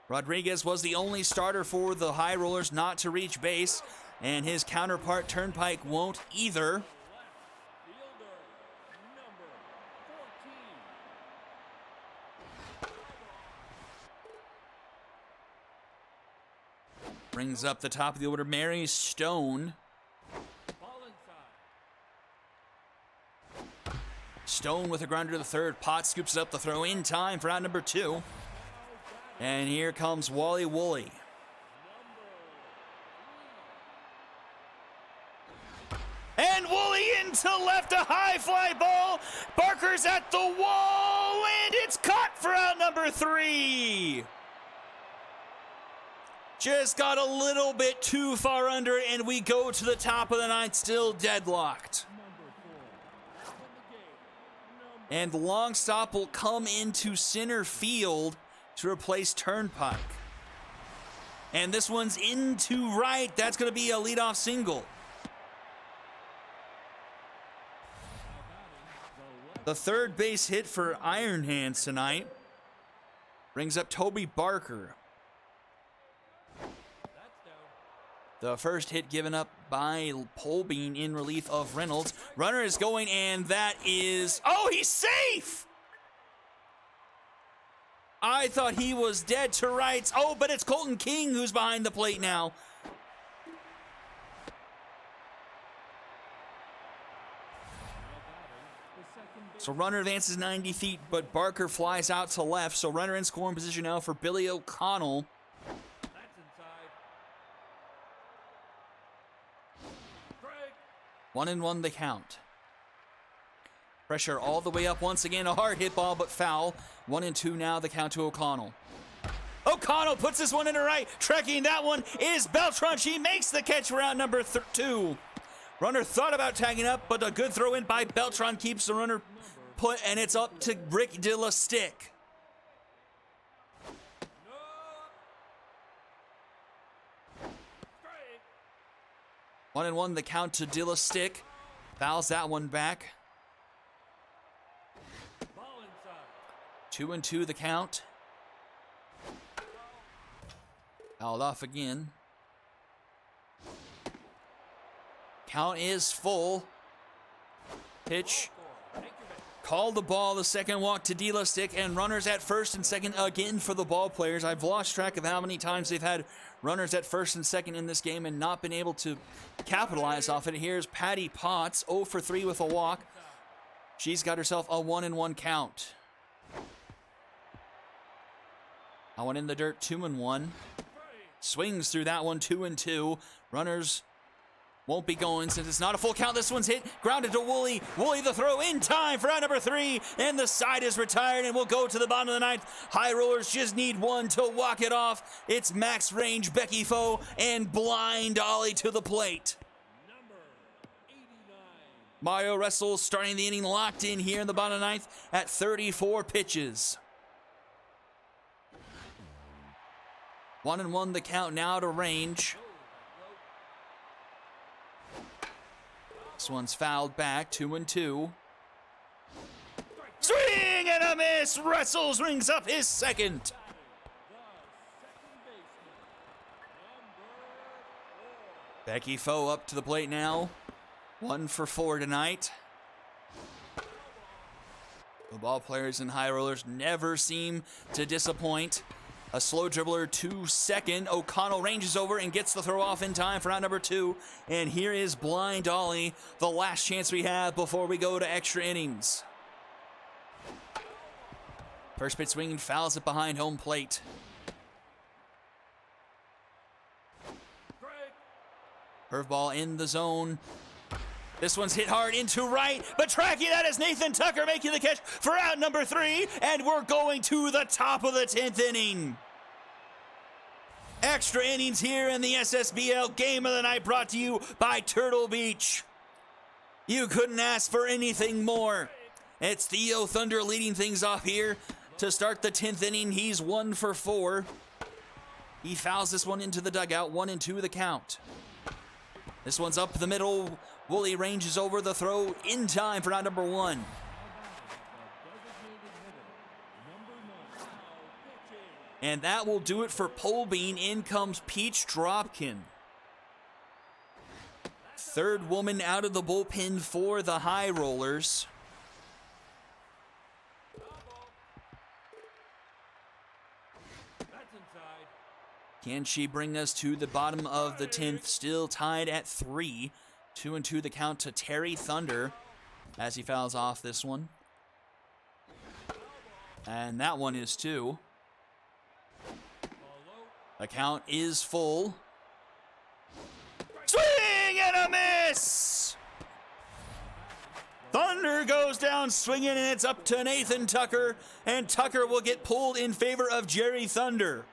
Rodriguez was the only starter for the High Rollers not to reach base, and his counterpart Turnpike won't either. Brings up the top of the order, Mary Stone. Stone with a grounder to the 3rd. Potts scoops it up the throw in time for out number 2. And here comes Wally Woolley. to left, a high fly ball. Barker's at the wall, and it's caught for out number 3. Just got a little bit too far under, and we go to the top of the 9th, still deadlocked. And the long stop will come into center field to replace Turnpike. And this one's into right. That's going to be a leadoff single. The third base hit for Iron Hands tonight brings up Toby Barker. The first hit given up by Polbean in relief of Reynolds. Runner is going, and that is... Oh, he's safe! I thought he was dead to rights. Oh, but it's Colton King who's behind the plate now. So runner advances 90 feet, but Barker flies out to left. So runner in scoring position now for Billy O'Connell. 1-1 the count. Pressure all the way up once again. A hard hit ball, but foul. 1-2 now the count to O'Connell. O'Connell puts this one into right. Tracking that one is Beltran. She makes the catch for out number 2. Runner thought about tagging up, but a good throw in by Beltran keeps the runner put, and it's up to Rick De La Stick. No. 1-1 the count to De La Stick. Fouls that one back. 2-2 the count. Fouled off again. Count is full. Pitch. Call the ball. The second walk to De La Stick, and runners at first and second again for the ball players. I've lost track of how many times they've had runners at first and second in this game and not been able to capitalize off it. Here's Patty Potts, 0 for 3 with a walk. She's got herself a 1-1 count. That one in the dirt, 2-1. Swings through that one, 2-2. Runners won't be going since it's not a full count. This one's hit, grounded to Woolley. Woolley the throw in time for out number 3, and the side is retired, and we'll go to the bottom of the 9th. High rollers just need one to walk it off. It's max range Becky Foe and blind Ollie to the plate. Mario Wrestles starting the inning locked in here in the bottom of the 9th at 34 pitches. 1-1 the count now to Range. This one's fouled back, 2-2. Swing and a miss! Wrestles rings up his second. Becky Foe up to the plate now. 1 for 4 tonight. The ball players and high rollers never seem to disappoint. A slow dribbler to second. O'Connell ranges over and gets the throw off in time for out number 2. And here is blind Ollie, the last chance we have before we go to extra innings. First pitch swinging, fouls it behind home plate. Curveball in the zone. This one's hit hard into right, but tracking that is Nathan Tucker making the catch for out number 3, and we're going to the top of the 10th inning. Extra innings here in the SSBL Game of the Night brought to you by Turtle Beach. You couldn't ask for anything more. It's Theo Thunder leading things off here to start the 10th inning. He's 1 for 4. He fouls this one into the dugout, 1-2 the count. This one's up the middle. Woolley ranges over the throw in time for out number 1. And that will do it for Polbean. In comes Peach Dropkin. Third woman out of the bullpen for the High Rollers. Can she bring us to the bottom of the 10th? Still tied at 3. 2-2 the count to Terry Thunder as he fouls off this one. And that one is 2. The count is full. Swing and a miss! Thunder goes down swinging, and it's up to Nathan Tucker, and Tucker will get pulled in favor of Jerry Thunder.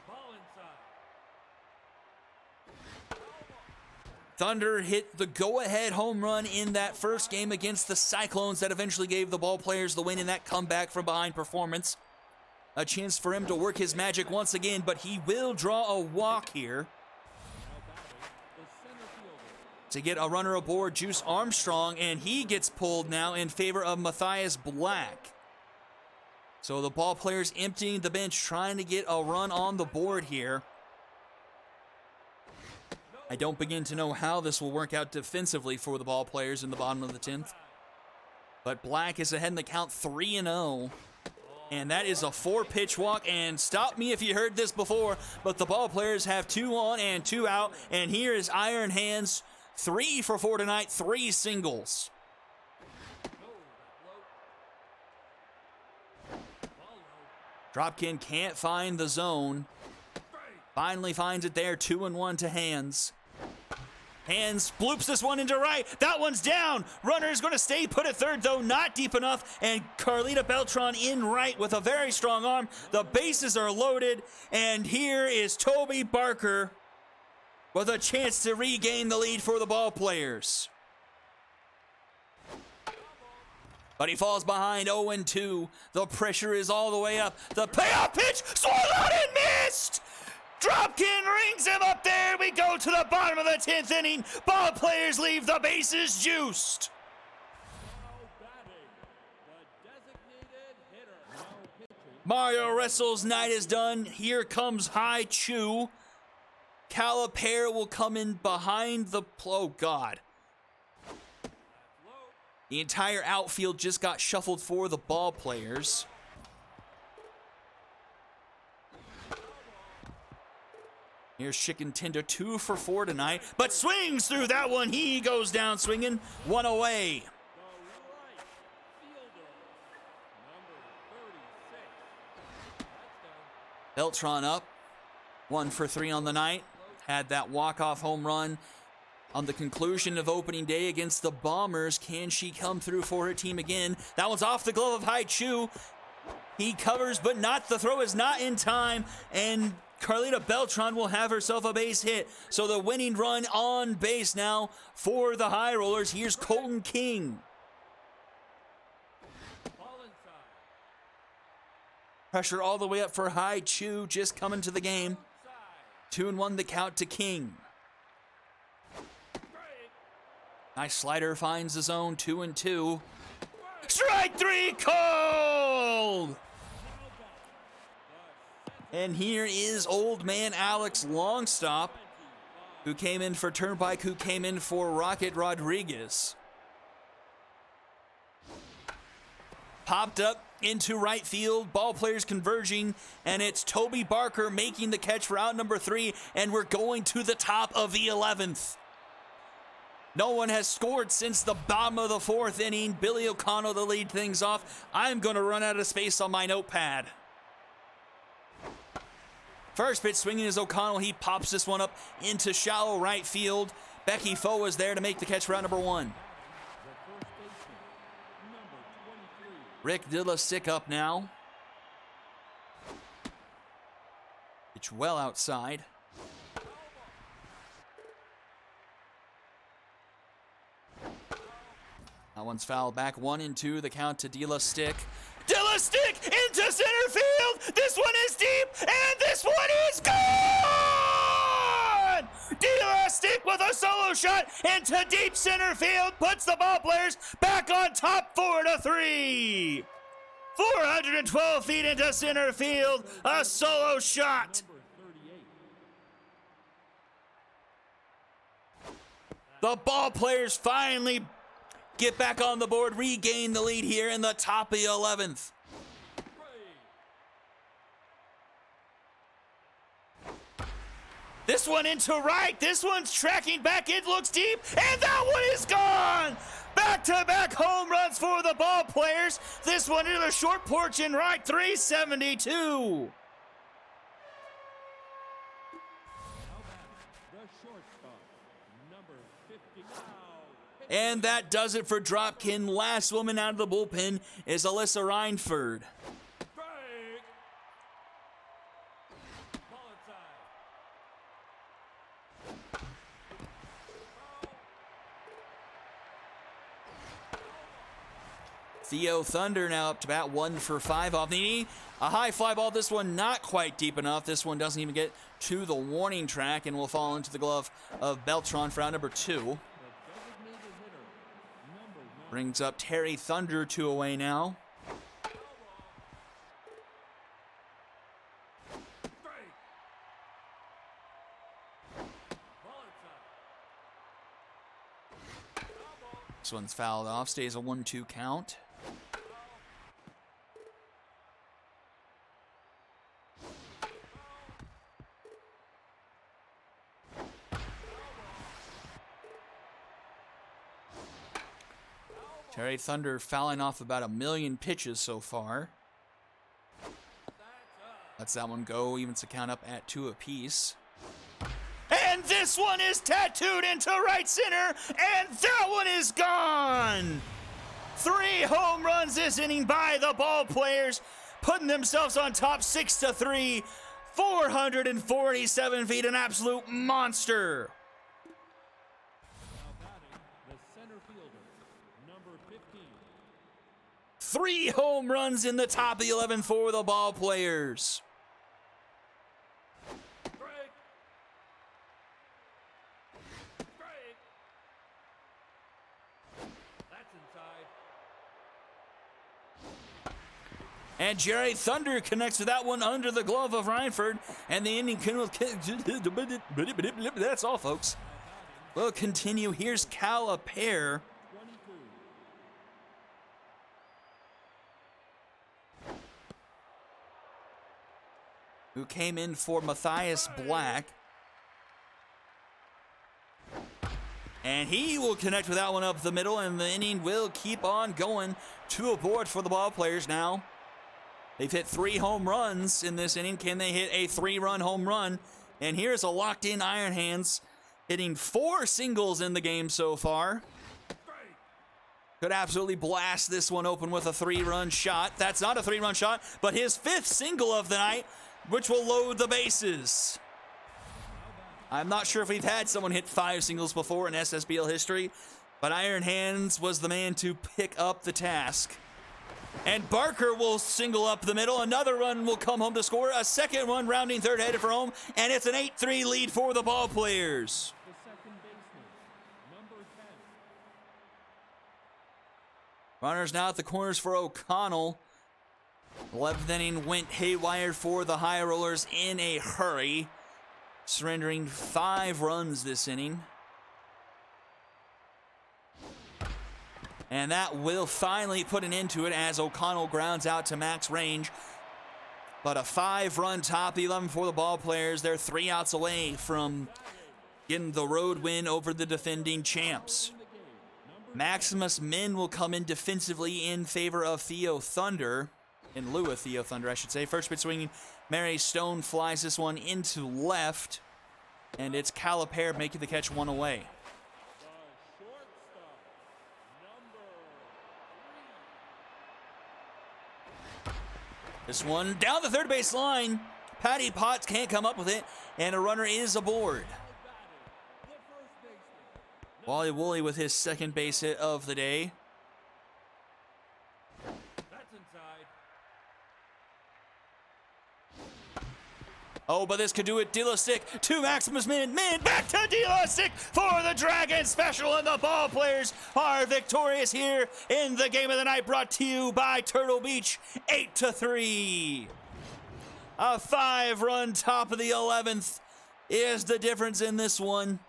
Ball inside. Thunder hit the go-ahead home run in that first game against the Cyclones that eventually gave the ball players the win in that comeback from behind performance. A chance for him to work his magic once again, but he will draw a walk here to get a runner aboard, Juice Armstrong, and he gets pulled now in favor of Matthias Black. So the ball players emptying the bench, trying to get a run on the board here. I don't begin to know how this will work out defensively for the ball players in the bottom of the 10th. But Black is ahead in the count 3-0. And that is a 4-pitch walk. And stop me if you heard this before, but the ball players have 2 on and 2 out. And here is Iron Hands, 3 for 4 tonight, 3 singles. Dropkin can't find the zone. Finally finds it there, 2-1 to Hands. Hands bloops this one into right. That one's down. Runner is going to stay put at third, though not deep enough. And Carlita Beltran in right with a very strong arm. The bases are loaded. And here is Toby Barker with a chance to regain the lead for the ball players. But he falls behind 0-2. The pressure is all the way up. The payoff pitch, swung on and missed! Dropkin rings him up there. We go to the bottom of the 10th inning. Ball players leave the bases juiced. Mario Wrestle's night is done. Here comes Hai Chu. Calipari will come in behind the... Oh, God. The entire outfield just got shuffled for the ball players. Here's Chicken Tender, 2 for 4 tonight, but swings through that one. He goes down swinging, 1 away. Beltran up, 1 for 3 on the night. Had that walk-off home run on the conclusion of opening day against the Bombers. Can she come through for her team again? That one's off the glove of Hai Chu. He covers, but not. The throw is not in time, and Carlita Beltran will have herself a base hit. So the winning run on base now for the High Rollers. Here's Colton King. Pressure all the way up for Hai Chu, just coming to the game. 2-1 the count to King. Nice slider, finds the zone, 2-2. Strike 3 called! And here is old man Alex Longstop, who came in for Turnpike, who came in for Rocket Rodriguez. Popped up into right field, ball players converging, and it's Toby Barker making the catch for out number 3, and we're going to the top of the 11th. No one has scored since the bottom of the 4th inning. Billy O'Connell to lead things off. I'm going to run out of space on my notepad. First pitch swinging is O'Connell. He pops this one up into shallow right field. Becky Foe is there to make the catch for out number 1. Rick Dillasick up now. Pitch well outside. That one's fouled back, 1-2, the count to Dillasick. Dillasick into center field! This one is deep, and this one is gone! Dillasick with a solo shot into deep center field, puts the ball players back on top, 4-3. 412 feet into center field, a solo shot. The ball players finally get back on the board, regain the lead here in the top of the 11th. This one into right. This one's tracking back. It looks deep, and that one is gone. Back-to-back home runs for the ball players. This one into the short porch in right, 372. The shortstop, number 50. Now And that does it for Dropkin. Last woman out of the bullpen is Alyssa Reinford. Strike. Ball inside. Theo Thunder now up to bat, 1 for 5 off the knee. A high fly ball, this one not quite deep enough. This one doesn't even get to the warning track and will fall into the glove of Beltran for out number 2. The designated hitter, number 9. Brings up Terry Thunder 2 away now. Strike. Ball inside. This one's fouled off, stays a 1-2 count. Terry Thunder fouling off about 1 million pitches so far. Lets that one go, evens the count up at 2 apiece. And this one is tattooed into right center, and that one is gone! 3 home runs this inning by the ball players, putting themselves on top 6-3, 447 feet, an absolute monster. Now batting, the center fielder, number 15. 3 home runs in the top of the 11th for the ball players. Strike. Strike. That's inside. And Jerry Thunder connects with that one under the glove of Reinford, and the inning can. That's all, folks. We'll continue. Here's Calipare. 22. Who came in for Matthias Black. And he will connect with that one up the middle, and the inning will keep on going. 2 aboard for the ball players now. They've hit 3 home runs in this inning. Can they hit a 3-run home run? And here's a locked-in Iron Hands hitting 4 singles in the game so far. Could absolutely blast this one open with a 3-run shot. That's not a 3-run shot, but his 5th single of the night, which will load the bases. I'm not sure if we've had someone hit 5 singles before in SSBL history, but Iron Hands was the man to pick up the task. And Barker will single up the middle. Another run will come home to score. A second one rounding third headed for home, and it's an 8-3 lead for the ball players. The second baseman, number 10. Runners now at the corners for O'Connell. 11th inning went haywire for the High Rollers in a hurry, surrendering 5 runs this inning. And that will finally put an end to it as O'Connell grounds out to max range. But a 5-run top 11 for the ball players. They're 3 outs away from getting the road win over the defending champs. Maximus Min will come in defensively in favor of Theo Thunder. In lieu of Theo Thunder, I should say. First pitch swinging, Mary Stone flies this one into left. And it's Calipare making the catch 1 away. The shortstop, number 3. This one down the third base line. Patty Potts can't come up with it, and a runner is aboard. The first baseman, Wally Woolley with his second base hit of the day. that's inside. Oh, but this could do it. Stick to Maximus Min. Min back to Stick for the Dragon Special, and the ball players are victorious here in the game of the night, brought to you by Turtle Beach, 8-3. A 5-run top of the 11th is the difference in this one.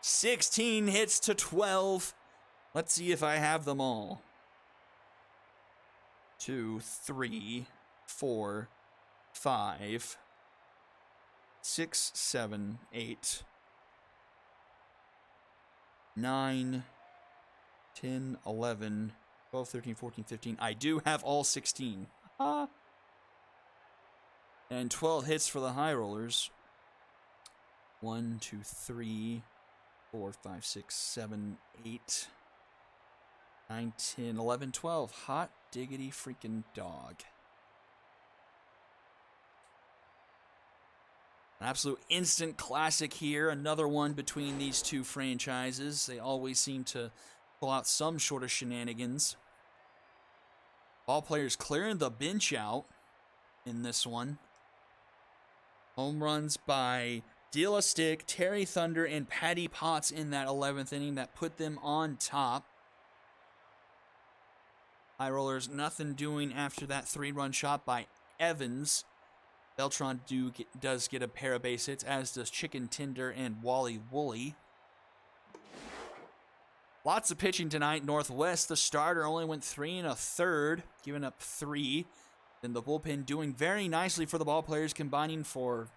16 hits to 12. Let's see if I have them all. 2, 3, 4, 5, 6, 7, 8, 9, 10, 11, 12, 13, 14, 15. I do have all 16. And 12 hits for the High Rollers. 1, 2, 3, 4, 5, 6, 7, 8, 9, 10, 11, 12. Hot diggity freaking dog. An absolute instant classic here. Another one between these two franchises. They always seem to pull out some sort of shenanigans. Ball players clearing the bench out in this one. Home runs by Dila Stick, Terry Thunder, and Patty Potts in that 11th inning that put them on top. High Rollers, nothing doing after that 3-run shot by Evans. Beltran does get a pair of base hits, as does Chicken Tender and Wally Woolley. Lots of pitching tonight. Northwest, the starter, only went 3 1/3, giving up 3. Then the bullpen doing very nicely for the ball players, combining for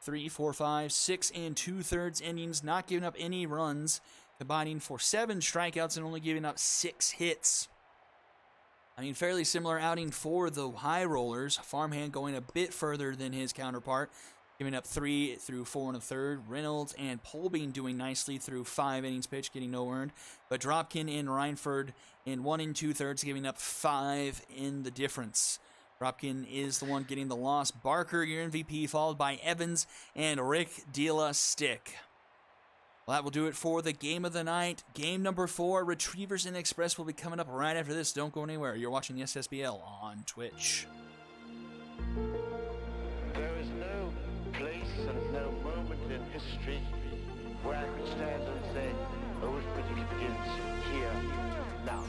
3, 4, 5, 6 2/3 innings, not giving up any runs, combining for 7 strikeouts and only giving up 6 hits. I mean, fairly similar outing for the High Rollers. Farmhand going a bit further than his counterpart, giving up 3 through 4 1/3. Reynolds and Polbean doing nicely through 5 innings pitched, getting no earned. But Dropkin and Reinford in 1 2/3, giving up 5 in the difference. Dropkin is the one getting the loss. Barker, your MVP, followed by Evans and Rick Dila Stick. Well, that will do it for the game of the night. Game number 4, Retrievers and Express, will be coming up right after this. Don't go anywhere. You're watching the SSBL on Twitch. There is no place and no moment in history where I could stand and say, arithmetic begins here, now.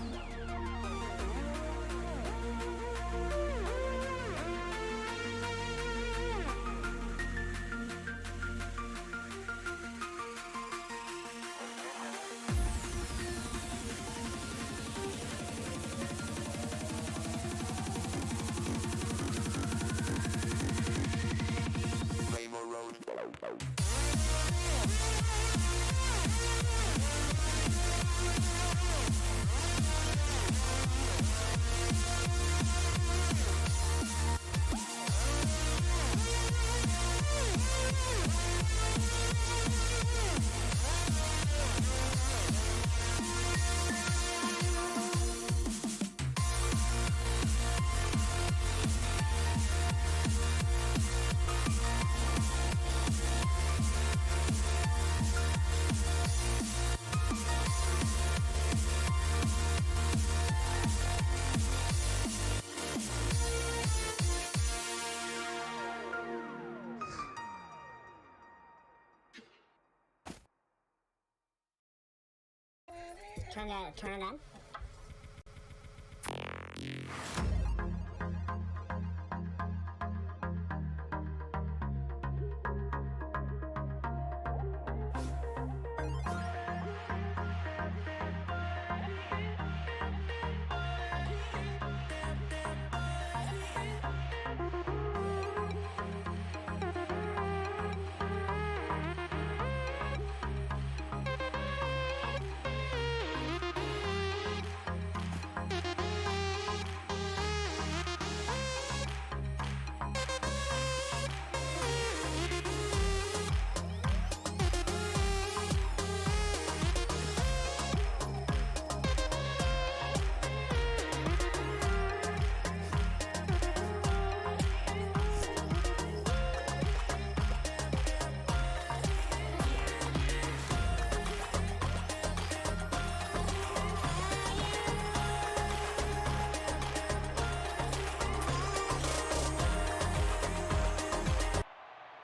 Turn it on.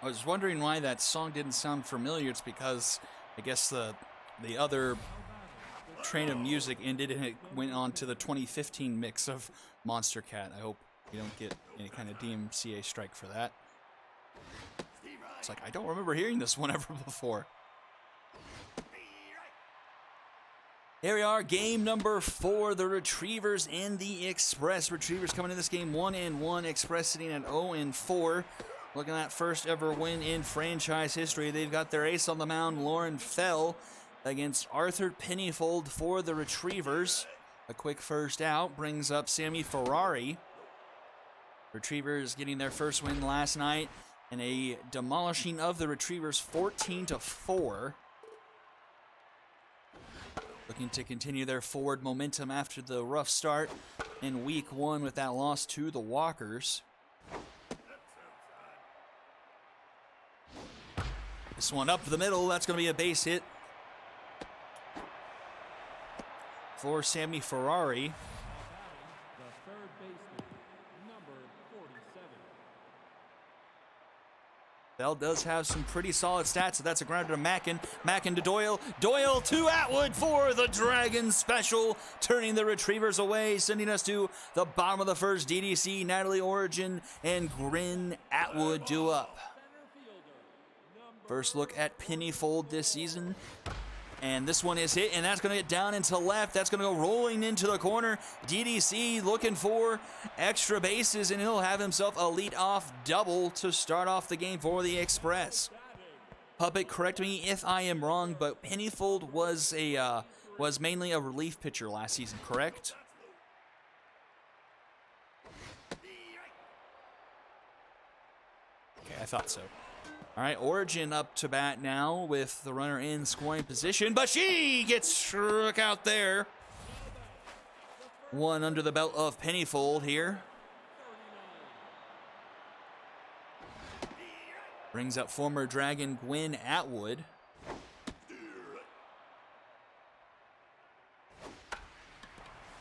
I was wondering why that song didn't sound familiar. It's because I guess the other train of music ended and it went on to the 2015 mix of Monster Cat. I hope we don't get any kind of DMCA strike for that. It's like, I don't remember hearing this one ever before. Here we are, game number 4, the Retrievers and the Express. Retrievers coming in this game 1-1, Express sitting at 0-4. Looking at first ever win in franchise history. They've got their ace on the mound, Lauren Fell, against Arthur Pennyfold for the Retrievers. A quick first out brings up Sammy Ferrari. Retrievers getting their first win last night and a demolishing of the Retrievers 14-4. looking to continue their forward momentum after the rough start in week 1 with that loss to the Walkers. This one up the middle, that's going to be a base hit for Sammy Ferrari. The third baseman, number 47. Bell does have some pretty solid stats, so that's a grounder to Mackin. Mackin to Doyle. Doyle to Atwood for the Dragons special, turning the Retrievers away, sending us to the bottom of the first. DDC, Natalie Origin, and Grin Atwood due up. First look at Pennyfold this season. And this one is hit, and that's going to get down into left. That's going to go rolling into the corner. DDC looking for extra bases, and he'll have himself a leadoff double to start off the game for the Express. Puppet, correct me if I am wrong, but Pennyfold was mainly a relief pitcher last season, correct? Okay, I thought so. All right, Origin up to bat now with the runner in scoring position, but she gets struck out there. One under the belt of Pennyfold here. Brings up former Dragon Gwyn Atwood.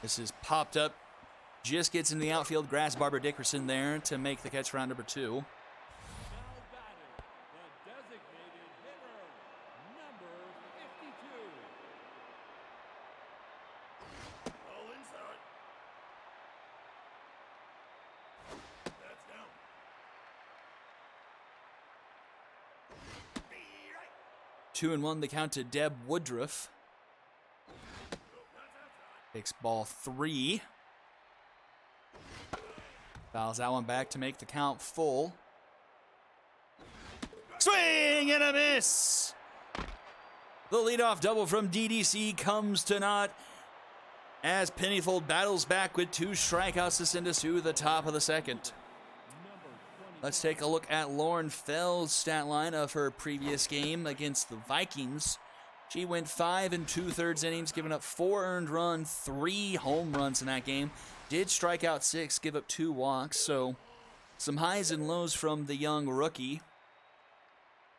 This is popped up. Just gets into the outfield. Grass Barbara Dickerson there to make the catch for round number 2. Two and one, the count to Deb Woodruff. Takes ball 3. Fouls that one back to make the count full. Swing and a miss! The leadoff double from DDC comes to naught as Pennyfold battles back with 2 strikeouts to send us to the top of the second. Let's take a look at Lauren Fell's stat line of her previous game against the Vikings. She went 5 2/3 innings, giving up 4 earned runs, 3 home runs in that game. Did strike out 6, give up 2 walks, so some highs and lows from the young rookie.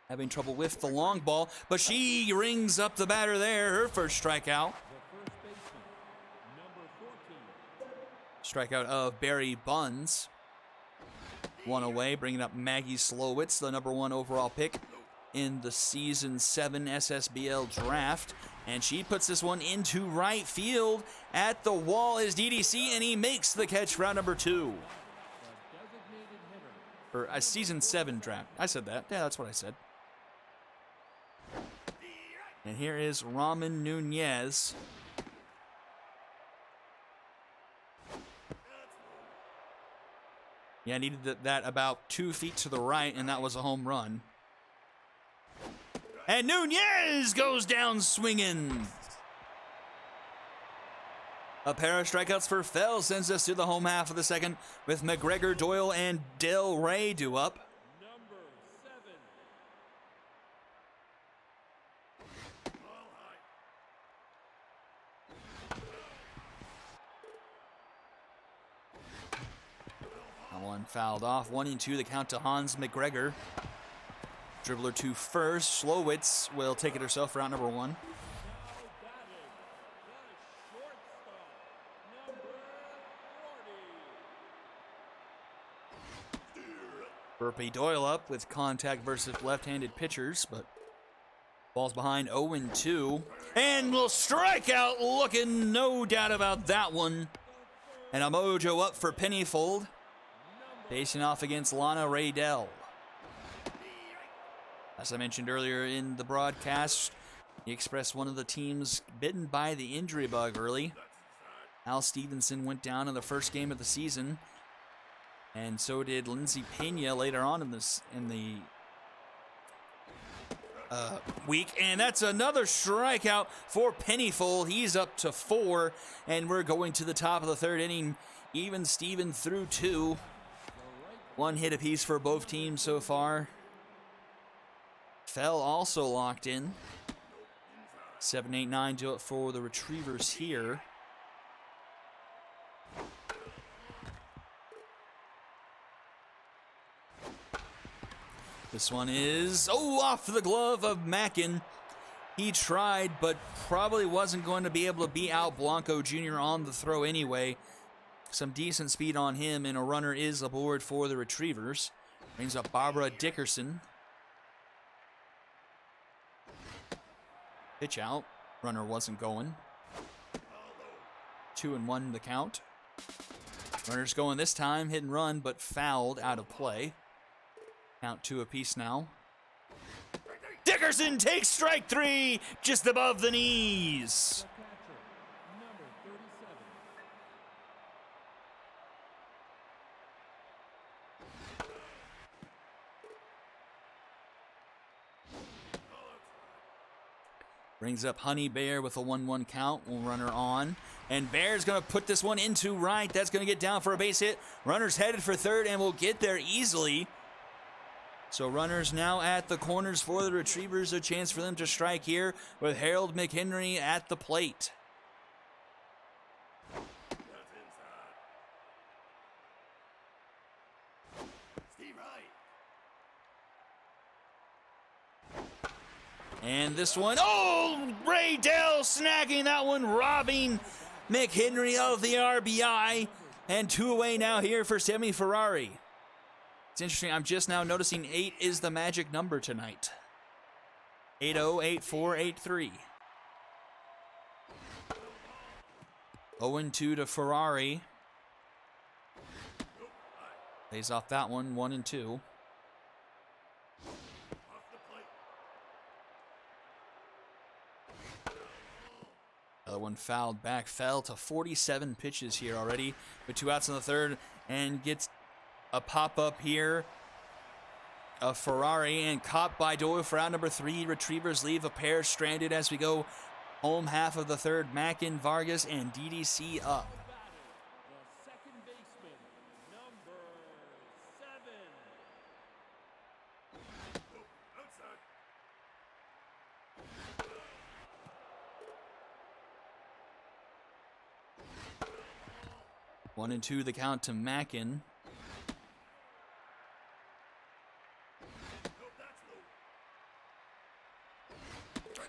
Having trouble with the long ball, but she rings up the batter there, her first strikeout. Strikeout of Barry Buns. 1 away, bringing up Maggie Slowitz, the number 1 overall pick in the Season 7 SSBL draft. And she puts this one into right field. At the wall is DDC, and he makes the catch for round number 2. Or a Season 7 draft. I said that. Yeah, that's what I said. And here is Raman Nunez. Yeah, I needed that about 2 feet to the right, and that was a home run. And Nunez goes down swinging. A pair of strikeouts for Fell sends us to the home half of the second with McGregor, Doyle, and Del Rey due up. One fouled off. 1 and 2, the count to Hans McGregor. Dribbler to first. Slowitz will take it herself for round number 1. Burpee Doyle up with contact versus left-handed pitchers, but ball's behind 0 and 2. And will strike out looking, no doubt about that one. And a mojo up for Pennyfold. Facing off against Lana Raydell. As I mentioned earlier in the broadcast, the Express, one of the teams bitten by the injury bug early. Al Stevenson went down in the first game of the season, and so did Lindsay Pena later on in the week. And that's another strikeout for Pennyfold. He's up to 4, and we're going to the top of the 3rd inning. Even Steven through 2. 1 hit apiece for both teams so far. Fell also locked in. 7, 8, 9 do it for the Retrievers here. This one is, off the glove of Mackin. He tried, but probably wasn't going to be able to beat out Blanco Jr. on the throw anyway. Some decent speed on him, and a runner is aboard for the Retrievers. Brings up Barbara Dickerson. Pitch out. Runner wasn't going. 2-1 the count. Runner's going this time, hit and run, but fouled out of play. Count 2 apiece now. Dickerson takes strike 3, just above the knees. The catcher, number 37. Brings up Honey Bear with a 1-1 count. Will runner on. And Bear's going to put this one into right. That's going to get down for a base hit. Runner's headed for third and will get there easily. So runners now at the corners for the Retrievers. A chance for them to strike here with Harold McHenry at the plate. And this one, Ray Dell snagging that one, robbing McHenry of the RBI. And 2 away now here for Sammy Ferrari. It's interesting, I'm just now noticing 8 is the magic number tonight. 8-0, 8-4, 8-3. 0-2 to Ferrari. Lays off that one, 1-2. Another one fouled back, fell to 47 pitches here already with 2 outs in the third, and gets a pop-up here of Ferrari and caught by Doyle for out number 3. Retrievers leave a pair stranded as we go home half of the third. Mackin, Vargas, and DDC up. The second baseman, number 7. One and 2 the count to Mackin.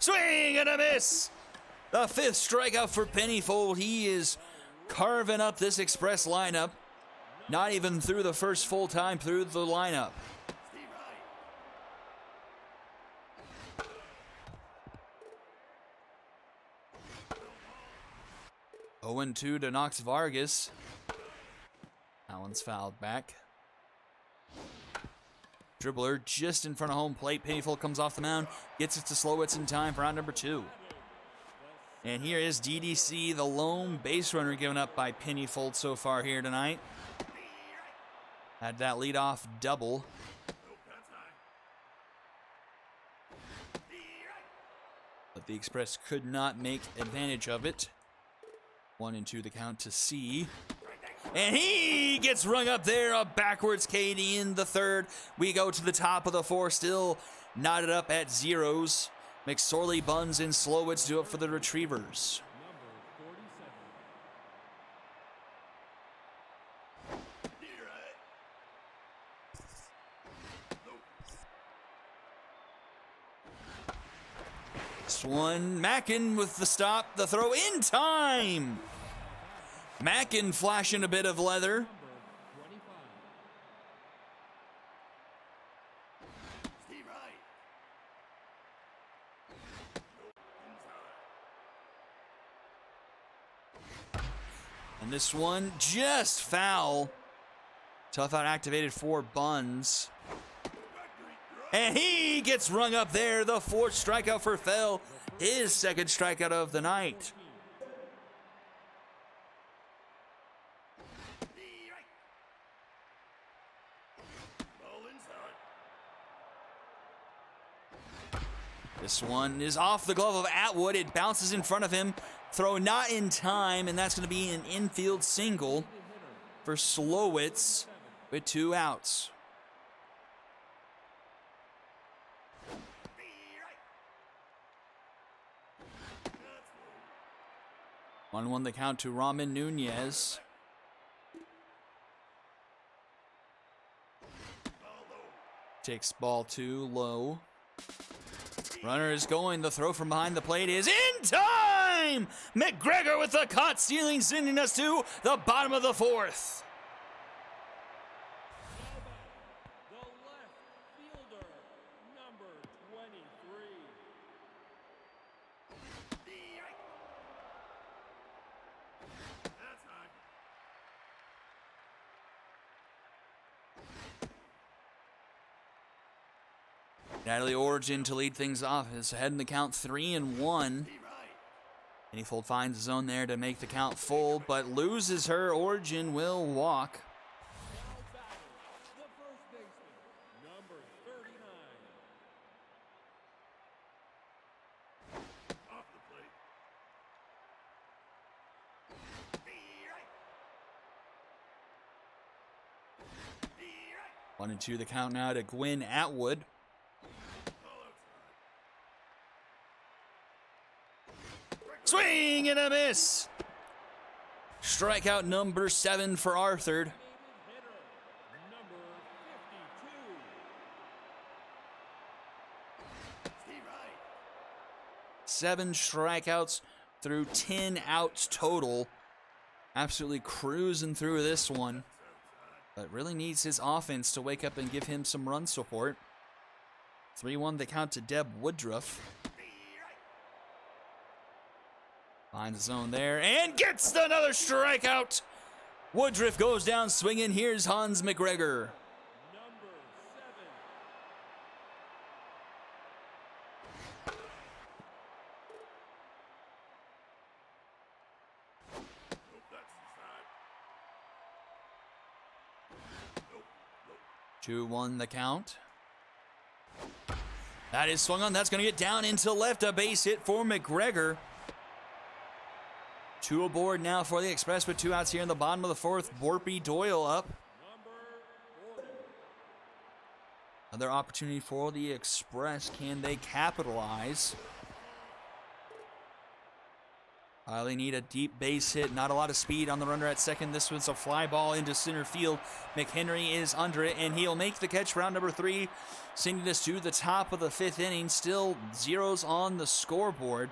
Swing and a miss! The 5th strikeout for Pennyfold. He is carving up this Express lineup. Not even through the first full time through the lineup. Oh, 0-2 to Knox Vargas. That one's fouled back. Dribbler just in front of home plate. Pennyfold comes off the mound, gets it to Slowitz in time for round number 2. And here is DDC, the lone base runner given up by Pennyfold so far here tonight. Had that leadoff double. But the Express could not make advantage of it. 1-2 the count to C. And he gets rung up there, a backwards KD in the third. We go to the top of the 4, still knotted up at zeros. McSorley, Buns, and Slowitz do it for the Retrievers. Number 47. This one, Mackin with the stop, the throw in time. Mackin flashing a bit of leather. Number 25. And this one just foul. Tough out activated for Buns. And he gets rung up there. The 4th strikeout for Fell. His 2nd strikeout of the night. This one is off the glove of Atwood. It bounces in front of him. Throw not in time, and that's going to be an infield single for Slowitz with 2 outs. 1-1 the count to Ramen Nunez. Takes ball 2 low. Runner is going. The throw from behind the plate is in time! McGregor with the caught stealing, sending us to the bottom of the 4th. The left fielder, number 23. Natalie Origin to lead things off is ahead in the count 3-1. Anyfold finds his own there to make the count full, but loses her. Origin will walk. Now batters, the first baseman, number 39. One and two the count now to Gwyn Atwood. Swing and a miss. Strikeout number 7 for Arthur. Hitter, number 52. 7 strikeouts through 10 outs total. Absolutely cruising through this one. But really needs his offense to wake up and give him some run support. 3-1 the count to Deb Woodruff. Finds his zone there and gets another strikeout. Woodruff goes down swinging. Here's Hans McGregor. Number 7. 2-1 the count. That is swung on. That's going to get down into left. A base hit for McGregor. 2 aboard now for the Express with 2 outs here in the bottom of the 4th. Borpy Doyle up. Number 40. Another opportunity for the Express. Can they capitalize? They need a deep base hit. Not a lot of speed on the runner at second. This one's a fly ball into center field. McHenry is under it, and he'll make the catch. Round number 3, sending us to the top of the 5th inning. Still zeros on the scoreboard.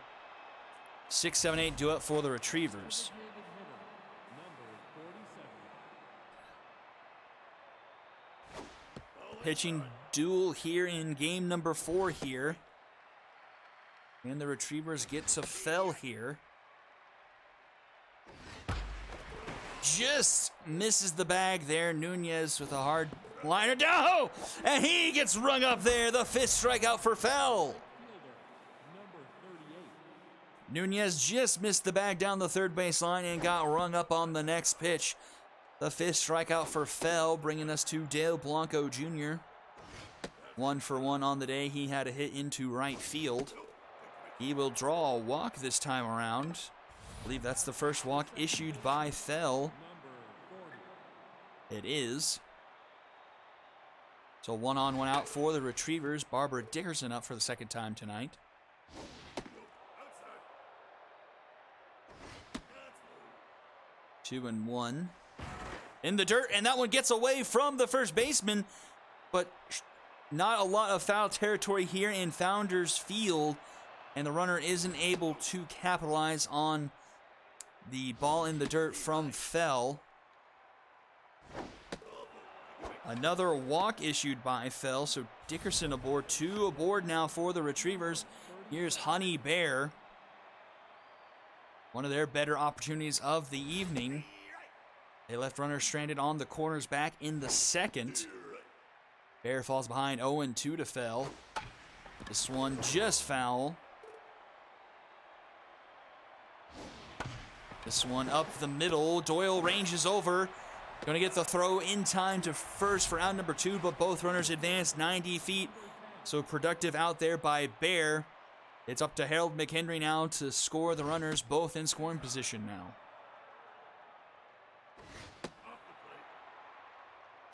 6, 7, 8 do it for the Retrievers. Designated hitter, number 47. Pitching duel here in game number 4 here. And the Retrievers get to Fell here. Just misses the bag there. Nunez with a hard liner down. And he gets rung up there. The 5th strikeout for Fell. Fielder, number 38. Nunez just missed the bag down the third base line and got rung up on the next pitch. The 5th strikeout for Fell, bringing us to Dale Blanco Jr. 1 for 1 on the day. He had a hit into right field. He will draw a walk this time around. I believe that's the first walk issued by Fell. Number 40. It is. So 1 on, 1 out for the Retrievers. Barbara Dickerson up for the second time tonight. Two and 1 in the dirt, and that one gets away from the first baseman, but not a lot of foul territory here in Founders Field, and the runner isn't able to capitalize on the ball in the dirt from Fell. Another walk issued by Fell, so Dickerson aboard. 2 aboard now for the Retrievers. Here's Honey Bear. One of their better opportunities of the evening. They left runners stranded on the corners back in the 2nd. Bear falls behind 0-2 to Fell. This one just foul. This one up the middle. Doyle ranges over. Going to get the throw in time to first for out number 2, but both runners advance 90 feet. So productive out there by Bear. It's up to Harold McHenry now to score the runners, both in scoring position now.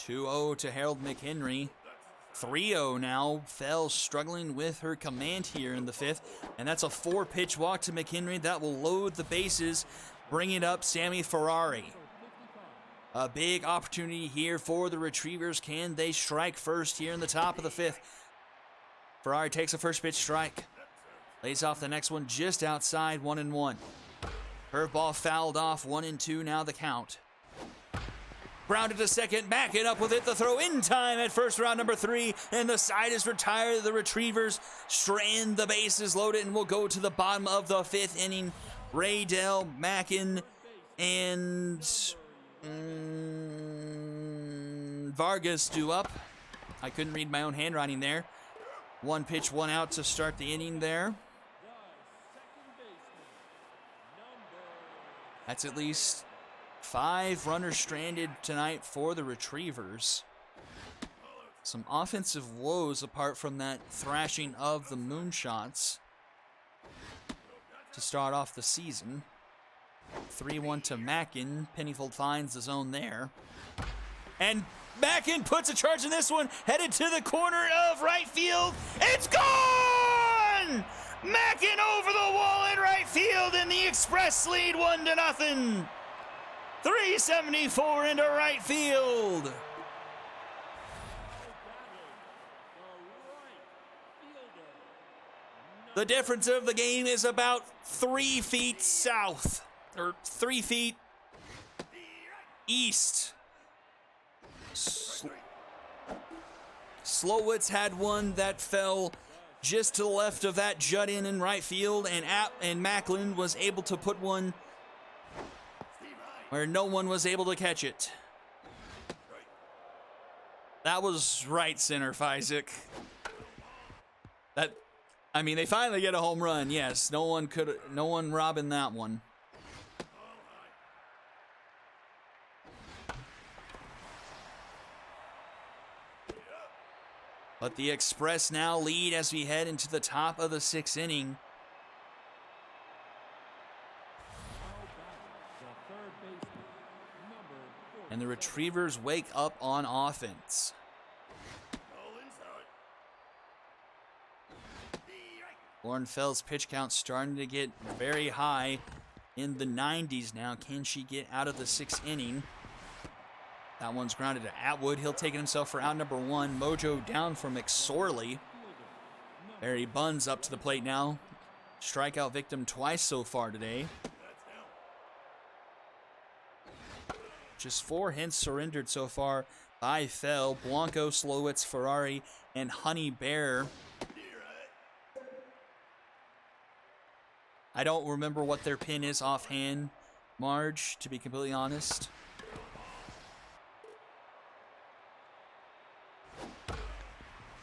2-0 to Harold McHenry. 3-0 now. Fell struggling with her command here in the 5th. And that's a 4-pitch walk to McHenry. That will load the bases. bring it up, Sammy Ferrari. A big opportunity here for the Retrievers. Can they strike first here in the top of the 5th? Ferrari takes a first pitch strike. Lays off the next one just outside, 1-1. Curveball fouled off, 1-2 now the count. Grounded to second, backing up with it. The throw in time at first, round number 3, and the side is retired. The Retrievers strand the bases loaded and will go to the bottom of the 5th inning. Raydell, Mackin, and Vargas due up. I couldn't read my own handwriting there. 1 pitch, 1 out to start the inning there. That's at least 5 runners stranded tonight for the Retrievers. Some offensive woes apart from that thrashing of the moonshots to start off the season. 3-1 to Mackin. Pennyfold finds the zone there. And Mackin puts a charge in this one, headed to the corner of right field. It's gone! Mackin over the wall in right field, and the Express lead 1-0. 374 into right field. The difference of the game is about 3 feet south, or 3 feet east. Slowitz had one that fell just to the left of that jut in right field, and Macklin was able to put one where no one was able to catch it. That was right center, Isaac. They finally get a home run. Yes, no one robbing that one. But the Express now lead as we head into the top of the 6th inning. And the Retrievers wake up on offense. Lauren-Fell's pitch count starting to get very high in the 90s now. Can she get out of the 6th inning? That one's grounded to Atwood. He'll take it himself for out number 1. Mojo down for McSorley. Barry Buns up to the plate now. Strikeout victim twice so far today. Just 4 hits surrendered so far by Fell, Blanco, Slowitz, Ferrari, and Honey Bear. I don't remember what their pin is offhand, Marge, to be completely honest.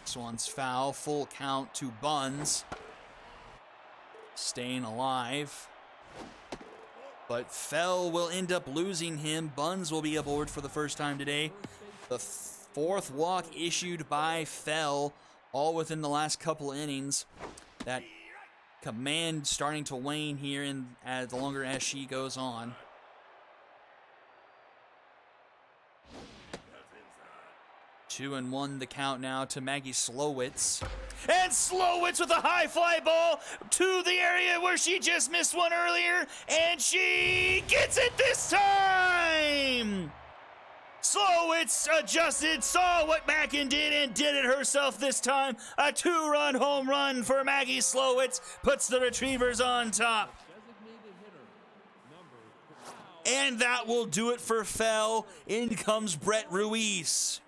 This one's foul, full count to Buns. Staying alive. But Fell will end up losing him. Buns will be aboard for the first time today. The 4th walk issued by Fell, all within the last couple innings. That command starting to wane here the longer as she goes on. Two and one the count now to Maggie Slowitz. And Slowitz with a high fly ball to the area where she just missed one earlier. And she gets it this time! Slowitz adjusted, saw what Mackin did, and did it herself this time. A 2-run home run for Maggie Slowitz puts the Retrievers on top. And that will do it for Fell. In comes Brett Ruiz.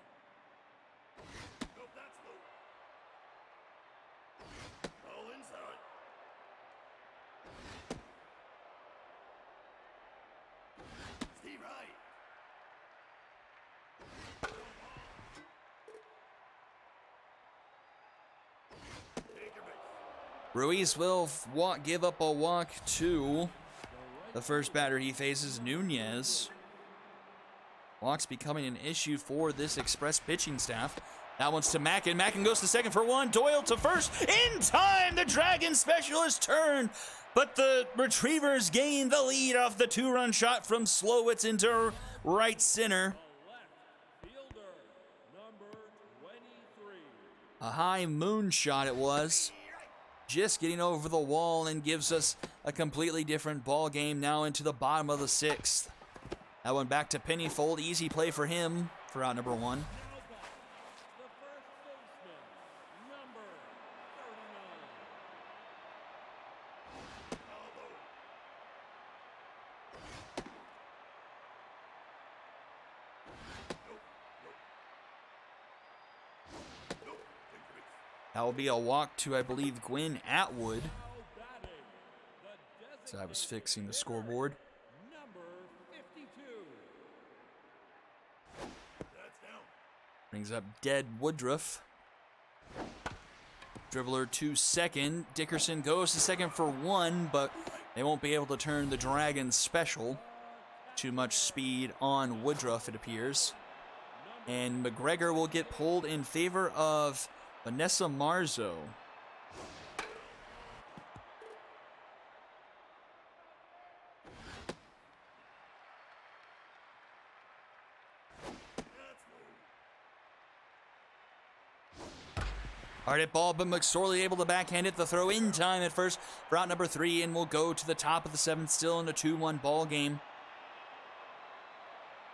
Ruiz will give up a walk to the first batter he faces, Nunez. Walks becoming an issue for this Express pitching staff. That one's to Mackin. Mackin goes to second for 1. Doyle to first. In time, the Dragon specialist turned. But the Retrievers gain the lead off the 2-run shot from Slowitz into right center. A high moon shot it was. just getting over the wall and gives us a completely different ball game now into the bottom of the 6th. That one back to Pennyfold. Easy play for him for out number 1. Now back, the first baseman, number 39. That will be a walk to, I believe, Gwyn Atwood. Now batting, the So I was fixing the scoreboard. number 52. Brings up Dead Woodruff. Dribbler to second. Dickerson goes to second for 1, but they won't be able to turn the Dragons special. Too much speed on Woodruff, it appears. And McGregor will get pulled in favor of Vanessa Marzo. Hard hit ball, but McSorley able to backhand it. The throw in time at first for out number 3, and we'll go to the top of the 7th, still in a 2-1 ball game.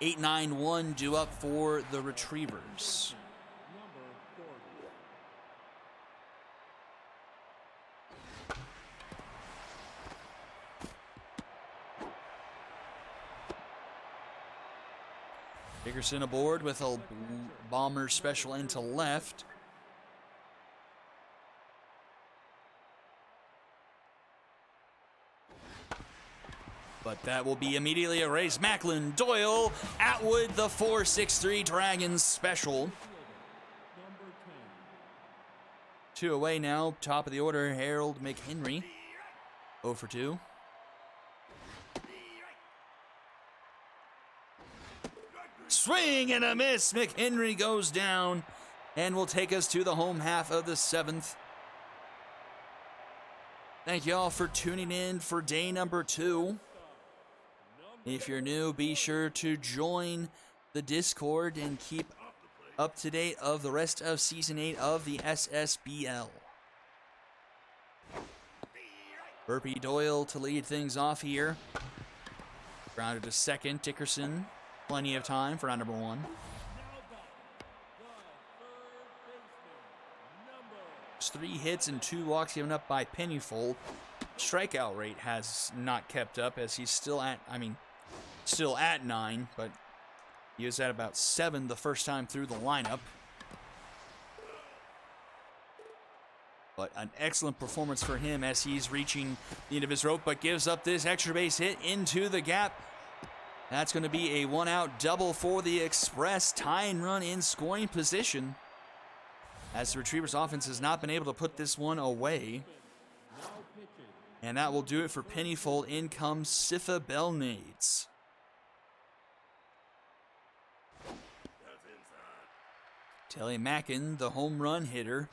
8-9-1 due up for the Retrievers. Number 40. Dickerson aboard with a bomber special into left. But that will be immediately erased. Macklin, Doyle, Atwood, the 4-6-3 Dragons special. Number 10. 2 away now. Top of the order, Harold McHenry. 0 for 2. Swing and a miss. McHenry goes down and will take us to the home half of the 7th. Thank you all for tuning in for day number 2. If you're new, be sure to join the Discord and keep up to date of the rest of Season 8 of the SSBL. Burpee Doyle to lead things off here. Grounded to second. Dickerson, plenty of time for round number 1. Now back, the third baseman, number It's 3 hits and 2 walks given up by Pennyfold. Strikeout rate has not kept up as he's still at 9, but he was at about 7 the first time through the lineup. But an excellent performance for him as he's reaching the end of his rope, but gives up this extra base hit into the gap. That's going to be a 1-out double for the Express. Tying run in scoring position, as the Retrievers offense has not been able to put this one away. now pitching. And that will do it for Pennyfold. In comes Sifa Belnades. Telly Mackin, the home run hitter.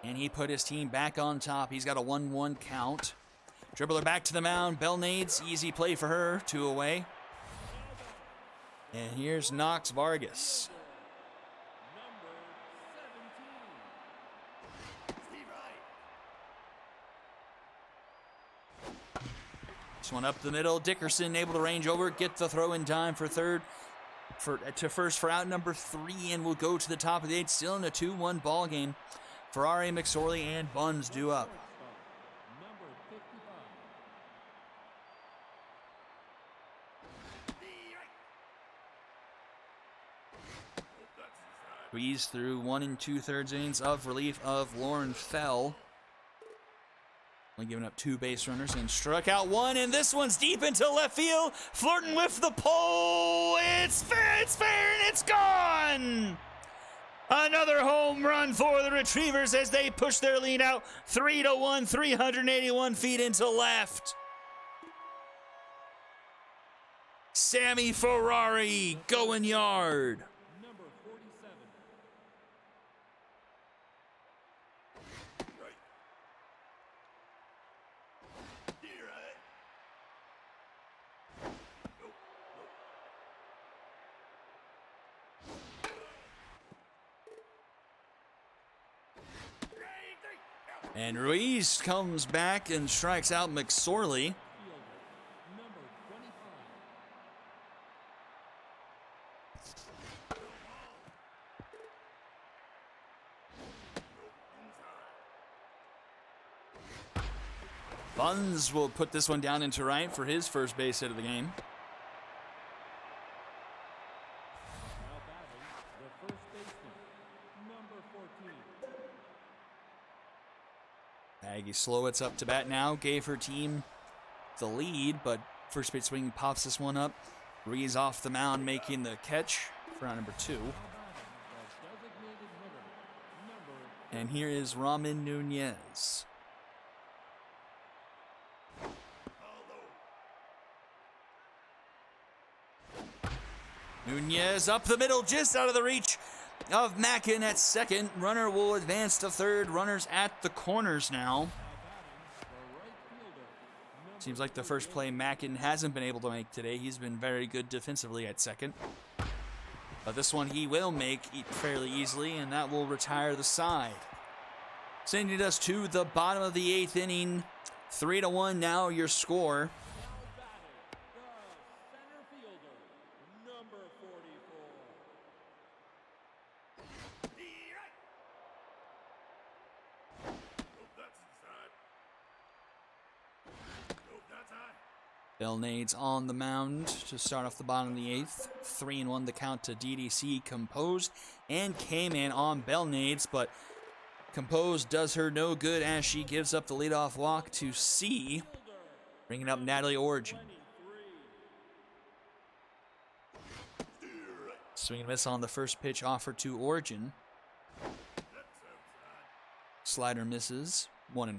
And he put his team back on top. He's got a 1-1 count. Dribbler back to the mound. Belnades, easy play for her. 2 away. And here's Knox Vargas. Number 17. This one up the middle. Dickerson able to range over, get the throw in time for third. To first for out number 3, and we'll go to the top of the 8th, still in a 2-1 ball game. Ferrari, McSorley, and Buns due up. Number 55. Squeeze through 1 2/3 innings of relief of Lauren Fell. Only giving up 2 base runners and struck out 1, and this one's deep into left field, flirting with the pole. It's fair, and it's gone. Another home run for the Retrievers as they push their lead out 3-1, 381 feet into left. Sammy Ferrari going yard. Number 47. And Ruiz comes back and strikes out McSorley. Number 25. Buns will put this one down into right for his first base hit of the game. Now batting, the first baseman, number 14. Aggie Slowitz up to bat now. Gave her team the lead, but first base swing pops this one up. Ruiz off the mound making the catch for round number 2. Now batting, the designated hitter, number And here is Ramen Nunez. Nunez up the middle, just out of the reach of Mackin at second. Runner will advance to third. Runners at the corners now. Seems like the first play Mackin hasn't been able to make today. He's been very good defensively at second. But this one he will make fairly easily, and that will retire the side. Sending us to the bottom of the 8th inning. 3-1 now your score. center fielder, number 44. Bill Nades on the mound to start off the bottom of the 8th. 3-1 the count to DDC. Composed and came in on Bell Nades, but Composed does her no good as she gives up the leadoff walk to C, bringing up Natalie Origin. Swing and miss on the first pitch offered to Origin. Slider misses. 1-1.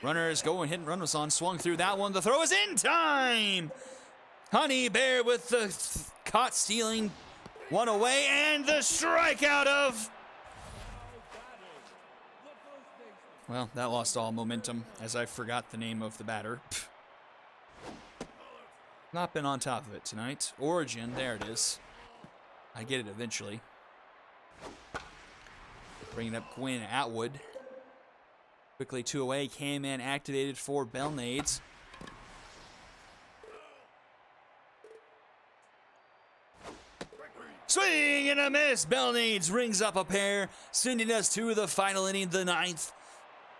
Runner is going, hit and run was on, swung through that one. The throw is in time. Honey Bear with the caught stealing one away, and the strikeout of. Well, that lost all momentum as I forgot the name of the batter. Not been on top of it tonight. Origin, there it is. I get it eventually. Bringing up Gwen Atwood. Quickly 2 away, came in, activated for Bell Nades. Swing and a miss. Bell Nades rings up a pair, sending us to the final inning, the 9th.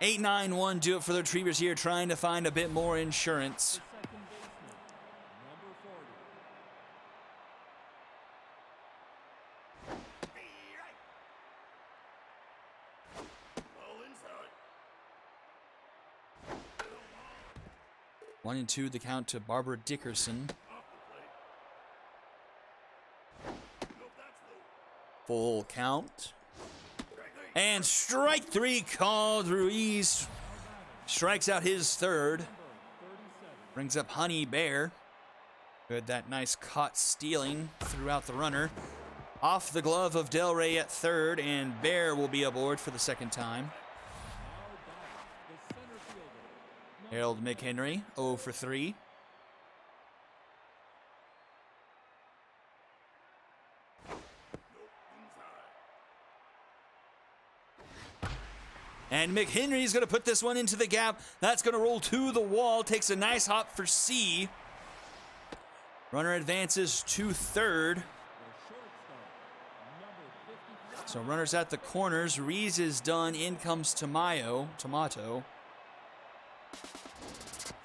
8-9-1 do it for the Retrievers here, trying to find a bit more insurance. Second baseman, number 40. One and two, the count to Barbara Dickerson. Full count. And strike 3 called. Ruiz strikes out his third. Brings up Honey Bear. Good, that nice caught stealing throughout the runner. Off the glove of Del Rey at third, and Bear will be aboard for the second time. Harold McHenry, 0 for 3. And McHenry's going to put this one into the gap. That's going to roll to the wall. Takes a nice hop for C. Runner advances to third. So runners at the corners. Rees is done. In comes Tomato.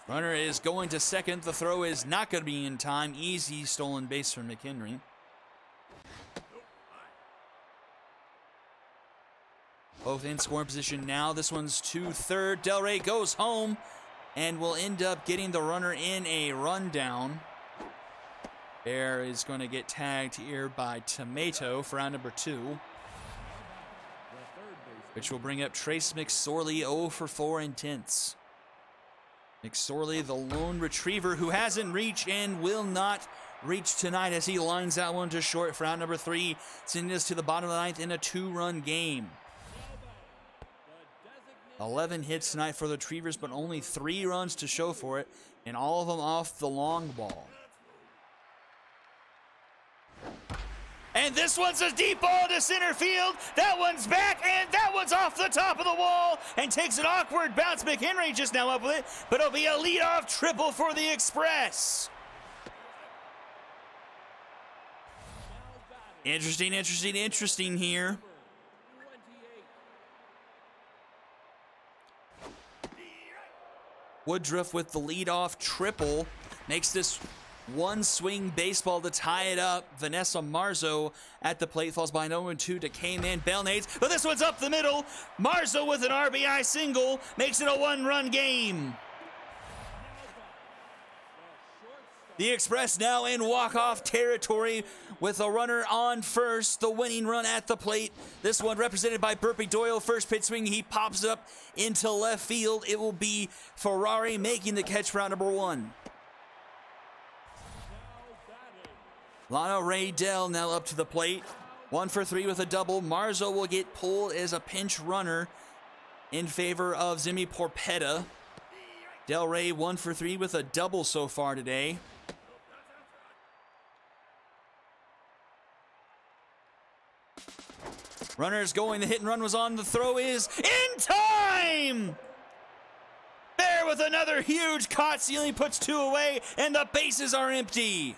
Runner is going to second. The throw is not going to be in time. Easy stolen base from McHenry. Both in scoring position now. This one's to third. Del Rey goes home and will end up getting the runner in a rundown. Bear is going to get tagged here by Tomato for round number 2, which will bring up Trace McSorley, 0 for 4 intense. McSorley, the lone retriever who hasn't reached and will not reach tonight as he lines that one to short for round number 3, sending us to the bottom of the 9th in a 2-run game. 11 hits tonight for the Retrievers, but only 3 runs to show for it, and all of them off the long ball. And this one's a deep ball to center field. That one's back, and that one's off the top of the wall and takes an awkward bounce. McHenry just now up with it, but it'll be a leadoff triple for the Express. Interesting here. Woodruff with the leadoff triple makes this one swing baseball to tie it up. Vanessa Marzo at the plate, falls by 0-2 to K-Man Belnades, but this one's up the middle. Marzo with an RBI single makes it a one-run game. The Express now in walk-off territory with a runner on first, the winning run at the plate. This one represented by Burpee Doyle. First pitch swing, he pops it up into left field. It will be Ferrari making the catch for out number 1. Lana Ray Dell now up to the plate. 1 for 3 with a double. Marzo will get pulled as a pinch runner in favor of Zimi Porpetta. Del Rey 1 for 3 with a double so far today. Runners going, the hit and run was on, the throw is in time! There with another huge caught, Ceiling puts 2 away, and the bases are empty.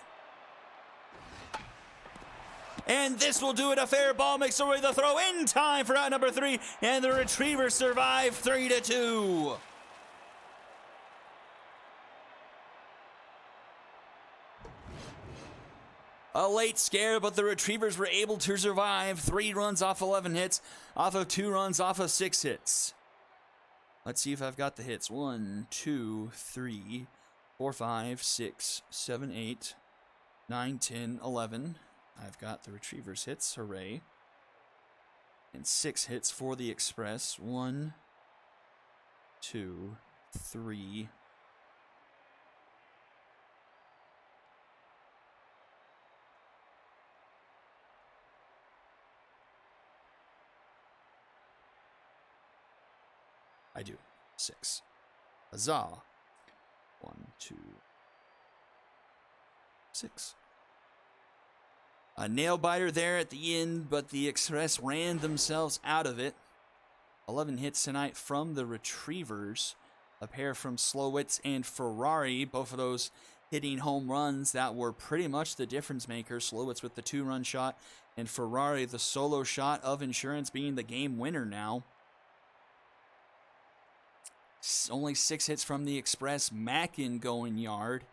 And this will do it, a fair ball makes away the throw in time for out number 3, and the Retrievers survive 3-2. A late scare, but the Retrievers were able to survive. 3 runs off 11 hits, off of 2 runs off of 6 hits. Let's see if I've got the hits. 1, 2, 3, 4, 5, 6, 7, 8, 9, 10, 11. I've got the Retrievers hits, hooray. And 6 hits for the Express. 1, 2, 3, I do. 6. Huzzah. 1, 2, 6. A nail biter there at the end, but the Express ran themselves out of it. 11 hits tonight from the Retrievers. A pair from Slowitz and Ferrari. Both of those hitting home runs that were pretty much the difference maker. Slowitz with the 2-run shot, and Ferrari the solo shot of Insurance being the game winner now. Only 6 hits from the Express. Mackin going yard.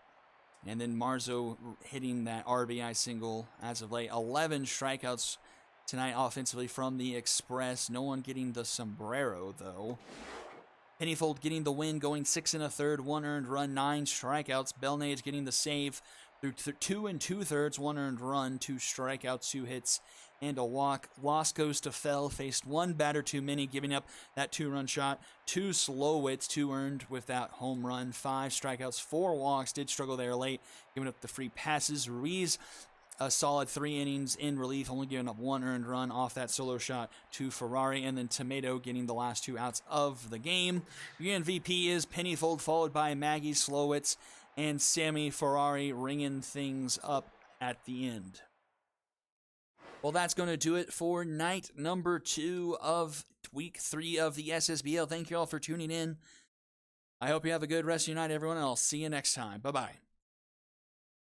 And then Marzo hitting that RBI single as of late. 11 strikeouts tonight offensively from the Express. No one getting the sombrero, though. Pennyfold getting the win, going 6 1/3, 1 earned run, 9 strikeouts. Belnades getting the save through 2 2/3, 1 earned run, 2 strikeouts, 2 hits, and a walk. Loss goes to Fell, faced 1 batter too many, giving up that 2-run shot. 2 Slowitz, 2 earned with that home run, 5 strikeouts, 4 walks. Did struggle there late, giving up the free passes. Ruiz, a solid 3 innings in relief, only giving up 1 earned run off that solo shot to Ferrari, and then Tomato getting the last 2 outs of the game. Your MVP is Pennyfold, followed by Maggie Slowitz and Sammy Ferrari, ringing things up at the end. Well, that's going to do it for night number 2 of week 3 of the SSBL. Thank you all for tuning in. I hope you have a good rest of your night, everyone, and I'll see you next time. Bye-bye.